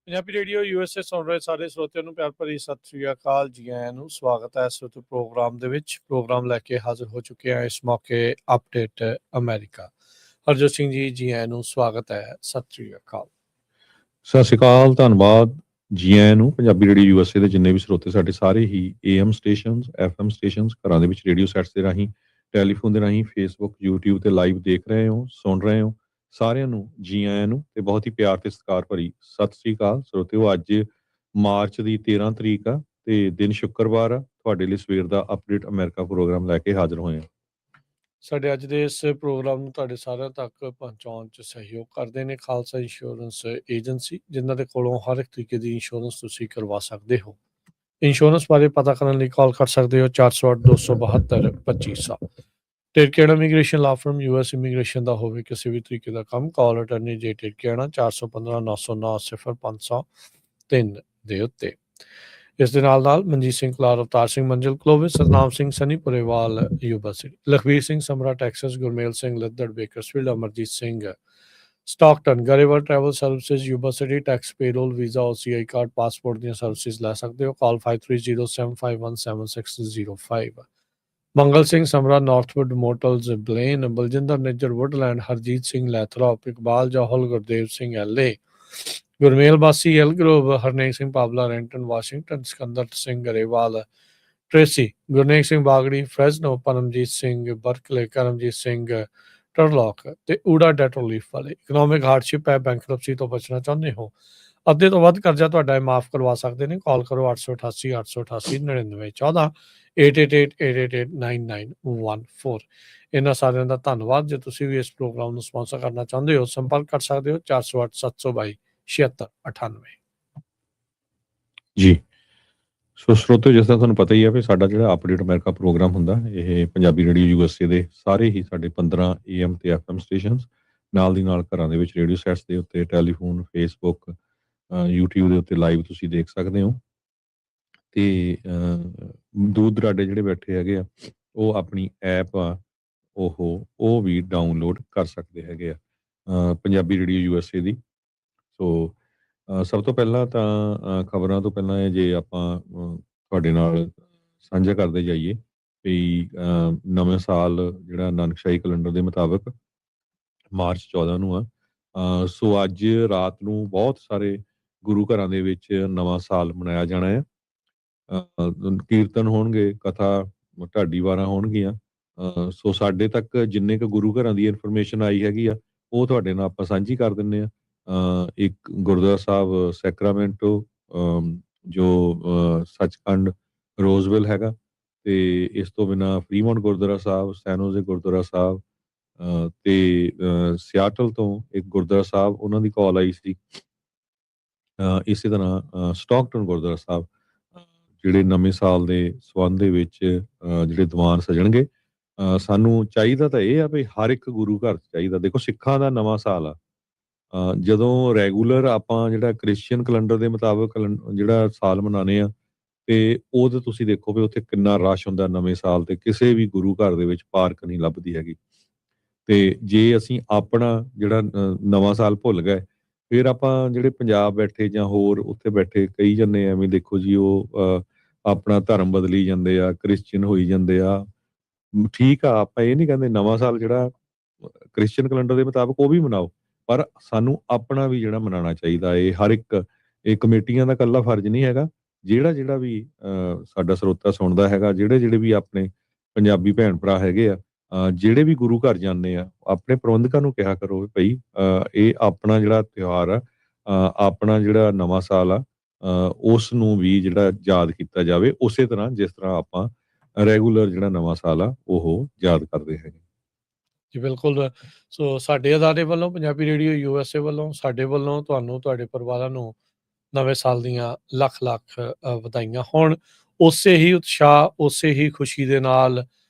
Punjabi radio USA ਸੁਣ ਰਹੇ ਸਾਰੇ ਸਰੋਤਿਆਂ ਨੂੰ ਪਿਆਰ ਭਰੀ ਸਤਿ ਸ੍ਰੀ ਅਕਾਲ। ਜੀ ਆਇਆਂ ਨੂੰ ਸਵਾਗਤ ਹੈ ਇਸ ਵਕਤ ਪ੍ਰੋਗਰਾਮ ਦੇ ਵਿੱਚ। ਪ੍ਰੋਗਰਾਮ ਲੈ ਕੇ ਹਾਜ਼ਰ ਹੋ ਚੁੱਕੇ ਹਾਂ ਇਸ ਮੌਕੇ ਅਪਡੇਟ ਅਮਰੀਕਾ। ਹਰਜੋਤ ਸਿੰਘ ਜੀ ਆਇਆਂ ਨੂੰ ਸਵਾਗਤ ਹੈ, ਸਤਿ ਸ੍ਰੀ ਅਕਾਲ। ਸਤਿ ਸ਼੍ਰੀ ਅਕਾਲ, ਧੰਨਵਾਦ। ਜੀ ਆਇਆਂ ਨੂੰ ਪੰਜਾਬੀ ਰੇਡੀਓ USA ਦੇ ਜਿੰਨੇ ਵੀ ਸਰੋਤੇ ਸਾਡੇ ਸਾਰੇ ਹੀ AM ਸਟੇਸ਼ਨਸ, FM ਸਟੇਸ਼ਨਸ, ਘਰਾਂ ਦੇ ਵਿੱਚ ਰੇਡੀਓ ਸੈਟਸ ਦੇ ਰਾਹੀਂ, ਟੈਲੀਫੋਨ ਦੇ ਰਾਹੀਂ, ਫੇਸਬੁੱਕ, YouTube ਤੇ ਲਾਈਵ ਦੇਖ ਰਹੇ ਹੋ, ਸੁਣ ਰਹੇ ਹੋ, ਸਾਰਿਆਂ ਨੂੰ ਜੀ ਆਇਆਂ ਨੂੰ ਤੇ ਬਹੁਤ ਹੀ ਪਿਆਰ ਤੇ ਸਤਿਕਾਰ ਭਰੀ ਸਤਿ ਸ੍ਰੀ ਅਕਾਲ। ਸਰੋਤਿਓ, ਅੱਜ ਮਾਰਚ ਦੀ 13 ਤਰੀਕ ਆ ਤੇ ਦਿਨ ਸ਼ੁੱਕਰਵਾਰ ਆ। ਤੁਹਾਡੇ ਲਈ ਸਵੇਰ ਦਾ ਅਪਡੇਟ ਅਮਰੀਕਾ ਪ੍ਰੋਗਰਾਮ ਲੈ ਕੇ ਹਾਜ਼ਰ ਹੋਏ ਹਾਂ। ਸਾਡੇ ਅੱਜ ਦੇ ਇਸ ਪ੍ਰੋਗਰਾਮ ਨੂੰ ਤੁਹਾਡੇ ਸਾਰਿਆਂ ਤੱਕ ਪਹੁੰਚਾਉਣ 'ਚ ਸਹਿਯੋਗ ਕਰਦੇ ਨੇ ਖਾਲਸਾ ਇੰਸ਼ੋਰੈਂਸ ਏਜੰਸੀ, ਜਿਨ੍ਹਾਂ ਦੇ ਕੋਲੋਂ ਹਰ ਇੱਕ ਤਰੀਕੇ ਦੀ ਇੰਸ਼ੋਰੈਂਸ ਤੁਸੀਂ ਕਰਵਾ ਸਕਦੇ ਹੋ। ਇੰਸ਼ੋਰੈਂਸ ਬਾਰੇ ਪਤਾ ਕਰਨ ਲਈ ਕਾਲ ਕਰ ਸਕਦੇ ਹੋ 408-272-2500। ਟਿਰਕੇੜਾ ਇਮੀਗ੍ਰੇਸ਼ਨ ਲਾ ਫਰਮ US ਇਮੀਗ੍ਰੇਸ਼ਨ ਦਾ ਹੋਵੇ ਕਿਸੇ ਵੀ ਤਰੀਕੇ ਦਾ ਕੰਮ, ਕਾਲ ਅਟਰਨੀ ਜੇ ਟਿਰਕੇੜਾ 415-909-00503 ਦੇ ਉੱਤੇ। ਇਸ ਦੇ ਨਾਲ Manjeet Singh Kalar, Avtar Singh Manzil Clovis, Satnam Singh Sunny Purewal Yuba City, Lakhvir Singh Samra Texas, Gurmel Singh Laddar Bakersfield, Amarjit Singh Stockton, Grewal travel services Yuba City, tax payroll, visa, OCI card, passport ਦੀਆਂ ਸਰਵਿਸਿਜ਼ ਲੈ ਸਕਦੇ ਹੋ। Call 5307517605। Mangal Singh Samra Northwood motels Blaine, Baljinder Nijjar Woodland, Harjit Singh Lathrop, Iqbal Johal, Gurdev Singh LA, Gurmel Basi Elk Grove, Harnek Singh Pabla Renton Washington, Sikander Singh Grewal Tracy, Gurnek Singh ਬਾਗੜੀ ਫਰੈਜ਼ਨੋ, ਪਰਮਜੀਤ ਸਿੰਘ ਬਰਕਲੇ, ਕਰਮਜੀਤ ਸਿੰਘ ਟਰਲੌਕ ਤੇ ਊੜਾ ਡੈਟ ਰਿਲੀਫ ਵਾਲੇ। Economic hardship ਹੈ, bankruptcy ਤੋਂ ਬਚਣਾ ਚਾਹੁੰਦੇ ਹੋ, ਅੱਧੇ ਤੋਂ ਵੱਧ ਕਰਜ਼ਾ ਤੁਹਾਡਾ ਇਹ ਮਾਫ ਕਰਵਾ ਸਕਦੇ ਨੇ। ਕਾਲ ਕਰੋ 888-888-9914, 8888889914। ਇਹਨਾਂ ਸਾਰਿਆਂ ਦਾ ਧੰਨਵਾਦ। ਜੇ ਤੁਸੀਂ ਵੀ ਇਸ ਪ੍ਰੋਗਰਾਮ ਨੂੰ ਸਪਾਂਸਰ ਕਰਨਾ ਚਾਹੁੰਦੇ ਹੋ, ਸੰਪਰਕ ਕਰ ਸਕਦੇ ਹੋ 408-722-7698। ਜੀ ਸੋ ਸਰੋਤਿਓ, ਜਿਸ ਤਰ੍ਹਾਂ ਤੁਹਾਨੂੰ ਪਤਾ ਹੀ ਹੈ ਵੀ ਸਾਡਾ ਜਿਹੜਾ ਅਪਡੇਟ ਅਮਰੀਕਾ ਪ੍ਰੋਗਰਾਮ ਹੁੰਦਾ, ਇਹ ਪੰਜਾਬੀ ਰੇਡੀਓ USA ਦੇ ਸਾਰੇ ਹੀ ਸਾਡੇ 15 AM ਤੇ FM ਸਟੇਸ਼ਨਸ, ਨਾਲ ਦੀ ਨਾਲ ਘਰਾਂ ਦੇ ਵਿੱਚ ਰੇਡੀਓ ਸੈਟਸ ਦੇ ਉੱਤੇ, ਟੈਲੀਫੋਨ, ਫੇਸਬੁੱਕ, YouTube ਦੇ ਉੱਤੇ ਲਾਈਵ ਤੁਸੀਂ ਦੇਖ ਸਕਦੇ ਹੋ। ਤੇ ਦੂਰ ਦੁਰਾਡੇ ਜਿਹੜੇ ਬੈਠੇ ਹੈਗੇ ਆ, ਉਹ ਆਪਣੀ ਐਪ ਆ ਉਹ ਵੀ ਡਾਊਨਲੋਡ ਕਰ ਸਕਦੇ ਹੈਗੇ ਆ ਪੰਜਾਬੀ ਰੇਡੀਓ USA ਦੀ। ਸੋ ਸਭ ਤੋਂ ਪਹਿਲਾਂ ਤਾਂ ਖਬਰਾਂ ਤੋਂ ਪਹਿਲਾਂ ਜੇ ਆਪਾਂ ਤੁਹਾਡੇ ਨਾਲ ਸਾਂਝਾ ਕਰਦੇ ਜਾਈਏ ਵੀ ਨਵੇਂ ਸਾਲ ਜਿਹੜਾ ਨਾਨਕਸ਼ਾਹੀ ਕੈਲੰਡਰ ਦੇ ਮੁਤਾਬਕ ਮਾਰਚ 14 ਨੂੰ ਆ। ਸੋ ਅੱਜ ਰਾਤ ਨੂੰ ਬਹੁਤ ਸਾਰੇ ਗੁਰੂ ਘਰਾਂ ਦੇ ਵਿੱਚ ਨਵਾਂ ਸਾਲ ਮਨਾਇਆ ਜਾਣਾ ਹੈ। ਕੀਰਤਨ ਹੋਣਗੇ, ਕਥਾ, ਢਾਡੀ ਵਾਰਾਂ ਹੋਣਗੀਆਂ। ਸੋ ਸਾਡੇ ਤੱਕ ਜਿੰਨੇ ਕੁ ਗੁਰੂ ਘਰਾਂ ਦੀ ਇਨਫੋਰਮੇਸ਼ਨ ਆਈ ਹੈਗੀ ਆ, ਉਹ ਤੁਹਾਡੇ ਨਾਲ ਆਪਾਂ ਸਾਂਝੀ ਕਰ ਦਿੰਦੇ ਆ। ਇੱਕ ਗੁਰਦੁਆਰਾ ਸਾਹਿਬ ਸੈਕਰਾਮੈਂਟੋ ਜੋ ਸੱਚਖੰਡ ਰੋਜ਼ਵਿਲ ਹੈਗਾ, ਤੇ ਇਸ ਤੋਂ ਬਿਨਾਂ ਫਰੀਮੌਂਟ ਗੁਰਦੁਆਰਾ ਸਾਹਿਬ, ਸੈਨੋਜ਼ੇ ਗੁਰਦੁਆਰਾ ਸਾਹਿਬ, ਤੇ ਸਿਆਟਲ ਤੋਂ ਇੱਕ ਗੁਰਦੁਆਰਾ ਸਾਹਿਬ, ਉਹਨਾਂ ਦੀ ਕਾਲ ਆਈ ਸੀ। ਇਸੇ ਤਰ੍ਹਾਂ ਸਟਾਕਟਨ ਗੁਰਦੁਆਰਾ ਸਾਹਿਬ, ਜਿਹੜੇ ਨਵੇਂ ਸਾਲ ਦੇ ਸੰਬੰਧ ਦੇ ਵਿੱਚ ਜਿਹੜੇ ਦੀਵਾਨ ਸਜਣਗੇ। ਸਾਨੂੰ ਚਾਹੀਦਾ ਤਾਂ ਇਹ ਆ ਵੀ ਹਰ ਇੱਕ ਗੁਰੂ ਘਰ ਚਾਹੀਦਾ। ਦੇਖੋ, ਸਿੱਖਾਂ ਦਾ ਨਵਾਂ ਸਾਲ ਆ। ਜਦੋਂ ਰੈਗੂਲਰ ਆਪਾਂ ਜਿਹੜਾ ਕ੍ਰਿਸਚੀਅਨ ਕੈਲੰਡਰ ਦੇ ਮੁਤਾਬਕ ਜਿਹੜਾ ਸਾਲ ਮਨਾਉਂਦੇ ਆ, ਤੇ ਉਹਦੇ ਤੁਸੀਂ ਦੇਖੋ ਵੀ ਉੱਥੇ ਕਿੰਨਾ ਰਸ਼ ਹੁੰਦਾ ਨਵੇਂ ਸਾਲ ਤੇ। ਕਿਸੇ ਵੀ ਗੁਰੂ ਘਰ ਦੇ ਵਿੱਚ ਪਾਰਕ ਨਹੀਂ ਲੱਭਦੀ ਹੈਗੀ। ਤੇ ਜੇ ਅਸੀਂ ਆਪਣਾ ਜਿਹੜਾ ਨਵਾਂ ਸਾਲ ਭੁੱਲ ਗਏ, ਫਿਰ ਆਪਾਂ ਜਿਹੜੇ ਪੰਜਾਬ ਬੈਠੇ ਜਾਂ ਹੋਰ ਉੱਥੇ ਬੈਠੇ ਕਈ ਜਣੇ ਐਵੇਂ ਦੇਖੋ ਜੀ, ਉਹ ਆਪਣਾ ਧਰਮ ਬਦਲੀ ਜਾਂਦੇ ਆ, ਕ੍ਰਿਸਚੀਅਨ ਹੋਈ ਜਾਂਦੇ ਆ। ਠੀਕ ਆ, ਆਪਾਂ ਇਹ ਨਹੀਂ ਕਹਿੰਦੇ ਨਵਾਂ ਸਾਲ ਜਿਹੜਾ ਕ੍ਰਿਸਚੀਅਨ ਕੈਲੰਡਰ ਦੇ ਮੁਤਾਬਕ ਉਹ ਵੀ ਮਨਾਓ, ਪਰ ਸਾਨੂੰ ਆਪਣਾ ਵੀ ਜਿਹੜਾ ਮਨਾਉਣਾ ਚਾਹੀਦਾ। ਇਹ ਹਰ ਇੱਕ, ਇਹ ਕਮੇਟੀਆਂ ਦਾ ਇਕੱਲਾ ਫਰਜ਼ ਨਹੀਂ ਹੈਗਾ। ਜਿਹੜਾ ਵੀ ਸਾਡਾ ਸਰੋਤਾ ਸੁਣਦਾ ਹੈਗਾ, ਜਿਹੜੇ ਵੀ ਆਪਣੇ ਪੰਜਾਬੀ ਭੈਣ ਭਰਾ ਹੈਗੇ ਆ, ਜਿਹੜੇ ਵੀ ਗੁਰੂ ਘਰ ਜਾਂਦੇ ਆ, ਆਪਣੇ ਪ੍ਰਬੰਧਕਾਂ ਨੂੰ ਕਿਹਾ ਕਰੋ ਭਈ ਇਹ ਆਪਣਾ ਜਿਹੜਾ ਤਿਉਹਾਰ ਆ, ਆਪਣਾ ਜਿਹੜਾ ਨਵਾਂ ਸਾਲ ਆ, ਉਸ ਨੂੰ ਵੀ ਜਿਹੜਾ ਯਾਦ ਕੀਤਾ ਜਾਵੇ, ਉਸੇ ਤਰ੍ਹਾਂ ਜਿਸ ਤਰ੍ਹਾਂ ਆਪਾਂ ਰੈਗੂਲਰ ਜਿਹੜਾ ਨਵਾਂ ਸਾਲ ਆ ਉਹ ਯਾਦ ਕਰਦੇ ਹੈਗੇ। ਜੀ ਬਿਲਕੁਲ। ਸੋ ਸਾਡੇ ਅਦਾਰੇ ਵੱਲੋਂ, ਪੰਜਾਬੀ ਰੇਡੀਓ USA ਵੱਲੋਂ, ਸਾਡੇ ਵੱਲੋਂ ਤੁਹਾਨੂੰ, ਤੁਹਾਡੇ ਪਰਿਵਾਰਾਂ ਨੂੰ ਨਵੇਂ ਸਾਲ ਦੀਆਂ ਲੱਖ ਲੱਖ ਵਧਾਈਆਂ ਹੋਣ। ਉਸੇ ਹੀ ਉਤਸ਼ਾਹ, ਉਸੇ ਹੀ ਖੁਸ਼ੀ ਦੇ ਨਾਲ,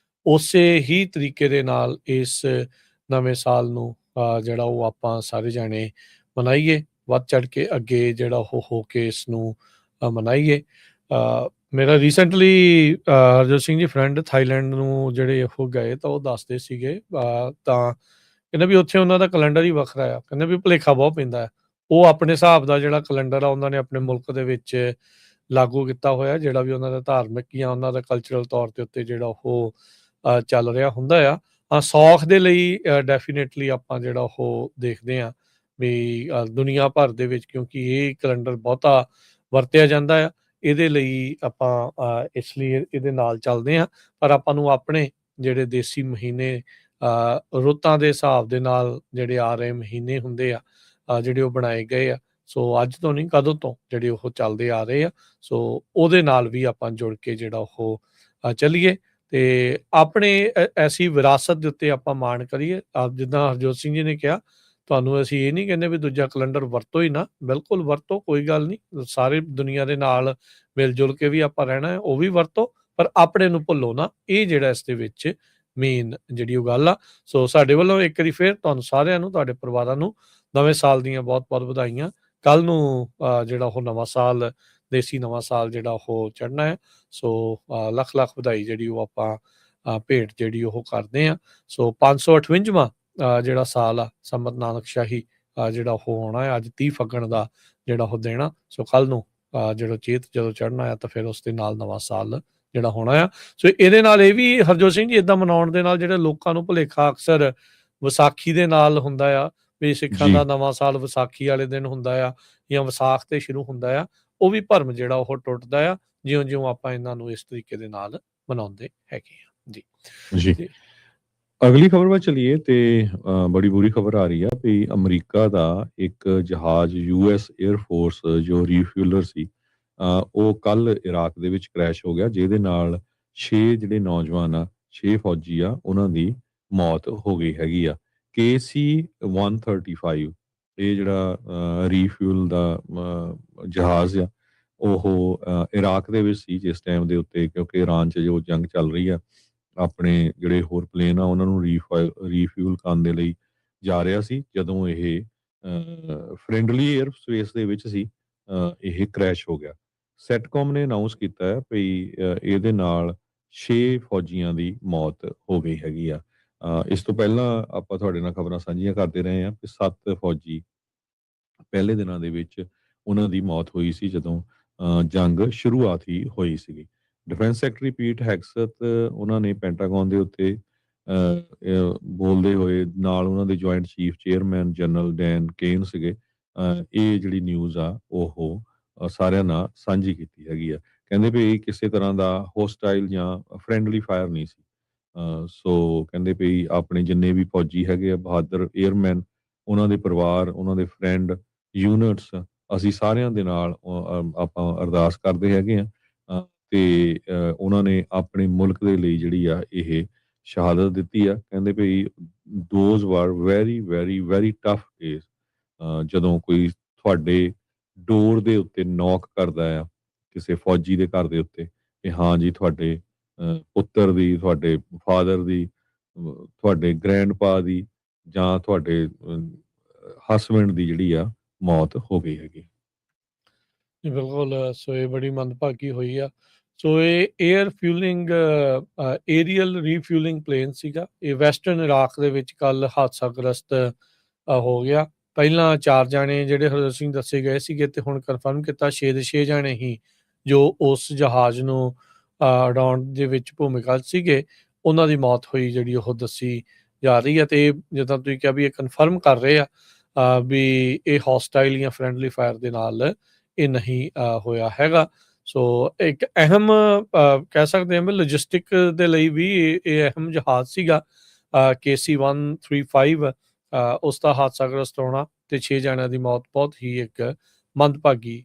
ਉਸੇ ਹੀ ਤਰੀਕੇ ਦੇ ਨਾਲ ਇਸ ਨਵੇਂ ਸਾਲ ਨੂੰ ਜਿਹੜਾ ਉਹ ਆਪਾਂ ਸਾਰੇ ਜਾਣੇ ਮਨਾਈਏ, ਵੱਧ ਚੜ੍ਹ ਕੇ ਅੱਗੇ ਜਿਹੜਾ ਹੋ ਕੇ ਇਸ ਨੂੰ ਮਨਾਈਏ। ਮੇਰਾ recently Harjot Singh ji friend Thailand ਨੂੰ ਜਿਹੜੇ ਉਹ ਗਏ, ਤਾਂ ਉਹ ਦੱਸਦੇ ਸੀਗੇ, ਤਾਂ ਕਹਿੰਦੇ ਵੀ ਉੱਥੇ ਉਹਨਾਂ ਦਾ ਕੈਲੰਡਰ ਹੀ ਵੱਖਰਾ ਆ, ਕਹਿੰਦੇ ਵੀ ਭੁਲੇਖਾ ਬਹੁਤ ਪੈਂਦਾ ਹੈ। ਉਹ ਆਪਣੇ ਹਿਸਾਬ ਦਾ ਜਿਹੜਾ ਕੈਲੰਡਰ ਆ ਉਹਨਾਂ ਨੇ ਆਪਣੇ ਮੁਲਕ ਦੇ ਵਿੱਚ ਲਾਗੂ ਕੀਤਾ ਹੋਇਆ, ਜਿਹੜਾ ਵੀ ਉਹਨਾਂ ਦਾ ਧਾਰਮਿਕ ਜਾਂ ਉਹਨਾਂ ਦਾ ਕਲਚਰਲ ਤੌਰ ਦੇ ਉੱਤੇ ਜਿਹੜਾ ਉਹ ਚੱਲ ਰਿਹਾ ਹੁੰਦਾ ਆ। ਸੌਖ ਦੇ ਲਈ ਡੈਫੀਨੇਟਲੀ ਆਪਾਂ ਜਿਹੜਾ ਉਹ ਦੇਖਦੇ ਹਾਂ ਵੀ ਦੁਨੀਆ ਭਰ ਦੇ ਵਿੱਚ, ਕਿਉਂਕਿ ਇਹ ਕੈਲੰਡਰ ਬਹੁਤਾ ਵਰਤਿਆ ਜਾਂਦਾ ਆ, ਇਹਦੇ ਲਈ ਆਪਾਂ ਇਸ ਲਈ ਇਹਦੇ ਨਾਲ ਚੱਲਦੇ ਹਾਂ। ਪਰ ਆਪਾਂ ਨੂੰ ਆਪਣੇ ਜਿਹੜੇ ਦੇਸੀ ਮਹੀਨੇ ਰੁੱਤਾਂ ਦੇ ਹਿਸਾਬ ਦੇ ਨਾਲ ਜਿਹੜੇ ਆ ਰਹੇ ਮਹੀਨੇ ਹੁੰਦੇ ਆ, ਜਿਹੜੇ ਉਹ ਬਣਾਏ ਗਏ ਆ, ਸੋ ਅੱਜ ਤੋਂ ਨਹੀਂ ਕਦੋਂ ਤੋਂ ਜਿਹੜੇ ਉਹ ਚੱਲਦੇ ਆ ਰਹੇ ਆ, ਸੋ ਉਹਦੇ ਨਾਲ ਵੀ ਆਪਾਂ ਜੁੜ ਕੇ ਜਿਹੜਾ ਉਹ ਚੱਲੀਏ ਤੇ ਆਪਣੇ ਐਸੀ ਵਿਰਾਸਤ ਦੇ ਉੱਤੇ ਆਪਾਂ ਮਾਣ ਕਰੀਏ। ਜਿੱਦਾਂ ਹਰਜੋਤ ਸਿੰਘ ਜੀ ਨੇ ਕਿਹਾ, ਤੁਹਾਨੂੰ ਅਸੀਂ ਇਹ ਨਹੀਂ ਕਹਿੰਦੇ ਵੀ ਦੂਜਾ ਕੈਲੰਡਰ ਵਰਤੋ ਹੀ ਨਾ, ਬਿਲਕੁਲ ਵਰਤੋ, ਕੋਈ ਗੱਲ ਨਹੀਂ, ਸਾਰੇ ਦੁਨੀਆ ਦੇ ਨਾਲ ਮਿਲ ਜੁਲ ਕੇ ਵੀ ਆਪਾਂ ਰਹਿਣਾ ਹੈ, ਉਹ ਵੀ ਵਰਤੋ, ਪਰ ਆਪਣੇ ਨੂੰ ਭੁੱਲੋ ਨਾ, ਇਹ ਜਿਹੜਾ ਇਸ ਦੇ ਵਿੱਚ ਮੇਨ ਜਿਹੜੀ ਉਹ ਗੱਲ ਆ। ਸੋ ਸਾਡੇ ਵੱਲੋਂ ਇੱਕ ਵਾਰੀ ਫਿਰ ਤੁਹਾਨੂੰ ਸਾਰਿਆਂ ਨੂੰ, ਤੁਹਾਡੇ ਪਰਿਵਾਰਾਂ ਨੂੰ ਨਵੇਂ ਸਾਲ ਦੀਆਂ ਬਹੁਤ ਬਹੁਤ ਵਧਾਈਆਂ। ਕੱਲ ਨੂੰ ਜਿਹੜਾ ਉਹ ਨਵਾਂ ਸਾਲ, ਦੇਸੀ ਨਵਾਂ ਸਾਲ ਜਿਹੜਾ ਉਹ ਚੜ੍ਹਨਾ ਹੈ, ਸੋ ਲੱਖ ਲੱਖ ਵਧਾਈ ਜਿਹੜੀ ਉਹ ਆਪਾਂ ਭੇਟ ਜਿਹੜੀ ਉਹ ਕਰਦੇ ਹਾਂ। ਸੋ 558ਵਾਂ ਜਿਹੜਾ ਸਾਲ ਆ ਸੰਮਤ ਨਾਨਕ ਸ਼ਾਹੀ ਜਿਹੜਾ ਉਹ ਹੋਣਾ ਹੈ, ਅੱਜ 30 ਫੱਗਣ ਦਾ ਜਿਹੜਾ ਉਹ ਦੇਣਾ। ਸੋ ਕੱਲ ਨੂੰ ਜਿਹੜਾ ਚੇਤ ਜਦੋਂ ਚੜ੍ਹਨਾ ਆ ਤਾਂ ਫਿਰ ਉਸ ਦੇ ਨਾਲ ਨਵਾਂ ਸਾਲ ਜਿਹੜਾ ਹੋਣਾ ਆ। ਸੋ ਇਹਦੇ ਨਾਲ ਇਹ ਵੀ ਹਰਜੋਤ ਸਿੰਘ ਜੀ ਇਦਾਂ ਮਨਾਉਣ ਦੇ ਨਾਲ ਜਿਹੜੇ ਲੋਕਾਂ ਨੂੰ ਭੁਲੇਖਾ ਅਕਸਰ ਵਿਸਾਖੀ ਦੇ ਨਾਲ ਹੁੰਦਾ ਆ ਵੀ ਸਿੱਖਾਂ ਦਾ ਨਵਾਂ ਸਾਲ ਵਿਸਾਖੀ ਵਾਲੇ ਦਿਨ ਹੁੰਦਾ ਆ ਜਾਂ ਵਿਸਾਖ ਤੇ ਸ਼ੁਰੂ ਹੁੰਦਾ ਆ, ਉਹ ਵੀ ਭਰਮ ਜਿਹੜਾ ਉਹ ਟੁੱਟਦਾ ਆ ਜਿਉਂ-ਜਿਉਂ ਆਪਾਂ ਇਹਨਾਂ ਨੂੰ ਇਸ ਤਰੀਕੇ ਦੇ ਨਾਲ ਮਨਾਉਂਦੇ ਹੈਗੇ ਆ। ਜੀ ਜੀ ਅਗਲੀ ਖਬਰ ਵੱਲ ਚਲੀਏ ਤੇ ਬੜੀ ਬੁਰੀ ਖਬਰ ਆ ਰਹੀ ਆ ਵੀ ਅਮਰੀਕਾ ਦਾ ਇੱਕ ਜਹਾਜ਼ US 에ਅਰ ਫੋਰਸ ਜੋ ਰੀਫਿਊਲਰ ਸੀ, ਉਹ ਕੱਲ ਇਰਾਕ ਦੇ ਵਿੱਚ ਕ੍ਰੈਸ਼ ਹੋ ਗਿਆ, ਜਿਹਦੇ ਨਾਲ 6 ਜਿਹੜੇ ਨੌਜਵਾਨ ਆ, 6 ਫੌਜੀ ਆ, ਉਹਨਾਂ ਦੀ ਮੌਤ ਹੋ ਗਈ ਹੈਗੀ ਆ। KC 135 ਇਹ ਜਿਹੜਾ ਰੀਫਿਊਲ ਦਾ ਜਹਾਜ਼ ਆ, ਉਹ ਇਰਾਕ ਦੇ ਵਿੱਚ ਸੀ ਜਿਸ ਟਾਈਮ ਦੇ ਉੱਤੇ, ਕਿਉਂਕਿ ਈਰਾਨ 'ਚ ਜੋ ਜੰਗ ਚੱਲ ਰਹੀ ਆ, ਆਪਣੇ ਜਿਹੜੇ ਹੋਰ ਪਲੇਨ ਆ ਉਹਨਾਂ ਨੂੰ ਰੀਫਿਊਲ ਕਰਨ ਦੇ ਲਈ ਜਾ ਰਿਹਾ ਸੀ, ਜਦੋਂ ਇਹ ਫਰੈਂਡਲੀ 에ਅਰ ਸਪੇਸ ਦੇ ਵਿੱਚ ਸੀ, ਇਹ ਕ੍ਰੈਸ਼ ਹੋ ਗਿਆ। ਸੈਟਕੋਮ ਨੇ ਅਨਾਉਂਸ ਕੀਤਾ ਹੈ ਵੀ ਇਹਦੇ ਨਾਲ 6 ਫੌਜੀਆਂ ਦੀ ਮੌਤ ਹੋ ਗਈ ਹੈਗੀ ਆ। ਇਸ ਤੋਂ ਪਹਿਲਾਂ ਆਪਾਂ ਤੁਹਾਡੇ ਨਾਲ ਖਬਰਾਂ ਸਾਂਝੀਆਂ ਕਰਦੇ ਰਹੇ ਹਾਂ ਕਿ 7 ਫੌਜੀ ਪਹਿਲੇ ਦਿਨਾਂ ਦੇ ਵਿੱਚ ਉਹਨਾਂ ਦੀ ਮੌਤ ਹੋਈ ਸੀ ਜਦੋਂ ਜੰਗ ਸ਼ੁਰੂਆਤ ਹੀ ਹੋਈ ਸੀਗੀ। ਡਿਫੈਂਸ ਸੈਕਟਰੀ ਪੀਟ ਹੈਗਸਥ ਉਹਨਾਂ ਨੇ ਪੈਂਟਾਗਨ ਦੇ ਉੱਤੇ ਬੋਲਦੇ ਹੋਏ ਨਾਲ ਉਹਨਾਂ ਦੇ joint chief chairman general Dan Caine ਸੀਗੇ, ਇਹ ਜਿਹੜੀ ਨਿਊਜ਼ ਆ ਉਹ ਸਾਰਿਆਂ ਨਾਲ ਸਾਂਝੀ ਕੀਤੀ ਹੈਗੀ ਆ। ਕਹਿੰਦੇ ਵੀ ਇਹ ਕਿਸੇ ਤਰ੍ਹਾਂ ਦਾ ਹੋਸਟਾਈਲ ਜਾਂ ਫਰੈਂਡਲੀ ਫਾਇਰ ਨਹੀਂ ਸੀ। ਸੋ ਕਹਿੰਦੇ ਵੀ ਆਪਣੇ ਜਿੰਨੇ ਵੀ ਫੌਜੀ ਹੈਗੇ ਆ, ਬਹਾਦਰ 에ਅਰਮੈਨ, ਉਹਨਾਂ ਦੇ ਪਰਿਵਾਰ, ਉਹਨਾਂ ਦੇ ਫਰੈਂਡ, ਯੂਨਿਟਸ, ਅਸੀਂ ਸਾਰਿਆਂ ਦੇ ਨਾਲ ਆਪਾਂ ਅਰਦਾਸ ਕਰਦੇ ਹੈਗੇ ਆ ਤੇ ਉਹਨਾਂ ਨੇ ਆਪਣੇ ਮੁਲਕ ਦੇ ਲਈ ਜਿਹੜੀ ਆ ਇਹ ਸ਼ਹਾਦਤ ਦਿੱਤੀ ਆ। ਕਹਿੰਦੇ ਵੀ those were very very very tough days, ਜਦੋਂ ਕੋਈ ਤੁਹਾਡੇ ਡੋਰ ਦੇ ਉੱਤੇ ਨੌਕ ਕਰਦਾ ਆ ਕਿਸੇ ਫੌਜੀ ਦੇ ਘਰ ਦੇ ਉੱਤੇ ਕਿ ਹਾਂ ਜੀ ਤੁਹਾਡੇ ਪੁੱਤਰ ਦੀ, ਤੁਹਾਡੇ ਫਾਦਰ ਦੀ, ਤੁਹਾਡੇ ਗ੍ਰੈਂਡਪਾ ਦੀ ਜਾਂ ਤੁਹਾਡੇ ਹਸਬੈਂਡ ਦੀ ਜਿਹੜੀ ਆ ਮੌਤ ਹੋ ਗਈ ਹੈਗੀ। ਬਿਲਕੁਲ, ਸੋ ਇਹ ਬੜੀ ਮੰਦਭਾਗੀ ਹੋਈ ਆ। ਸੋ ਇਹ ਏਅਰ ਫਿਊਲਿੰਗ ਏਰੀਅਲ ਰੀਫਿਊਲਿੰਗ ਪਲੇਨ ਸੀਗਾ, ਇਹ ਵੈਸਟਰਨ ਇਰਾਕ ਦੇ ਵਿੱਚ ਕੱਲ ਹਾਦਸਾਗ੍ਰਸਤ ਹੋ ਗਿਆ। ਪਹਿਲਾਂ 4 ਜਾਣੇ ਜਿਹੜੇ ਹਰਜੋਤ ਸਿੰਘ ਦੱਸੇ ਗਏ ਸੀਗੇ ਤੇ ਹੁਣ ਕਨਫਰਮ ਕੀਤਾ 6 ਦੇ 6 ਜਾਣੇ ਹੀ ਜੋ ਉਸ ਜਹਾਜ਼ ਨੂੰ ਉਡਾਉਣ ਦੇ ਵਿੱਚ ਭੂਮਿਕਾ ਸੀਗੇ, ਉਹਨਾਂ ਦੀ ਮੌਤ ਹੋਈ ਜਿਹੜੀ ਉਹ ਦੱਸੀ ਜਾ ਰਹੀ ਹੈ। ਤੇ ਜਿੱਦਾਂ ਤੁਸੀਂ ਕਿਹਾ ਵੀ ਇਹ ਕਨਫਰਮ ਕਰ ਰਹੇ ਆ ਵੀ ਇਹ ਹੌਸਟਾਈਲ ਜਾਂ ਫਰੈਂਡਲੀ ਫਾਇਰ ਦੇ ਨਾਲ ਇਹ ਨਹੀਂ ਹੋਇਆ ਹੈਗਾ। ਸੋ ਇੱਕ ਅਹਿਮ ਕਹਿ ਸਕਦੇ ਹਾਂ ਵੀ ਲੌਜਿਸਟਿਕ ਦੇ ਲਈ ਵੀ ਇਹ ਅਹਿਮ ਜਹਾਜ਼ ਸੀਗਾ KC 135, ਉਸ ਦਾ ਹਾਦਸਾਗ੍ਰਸਤ ਹੋਣਾ ਤੇ 6 ਜਣਿਆਂ ਦੀ ਮੌਤ ਬਹੁਤ ਹੀ ਇੱਕ ਮੰਦਭਾਗੀ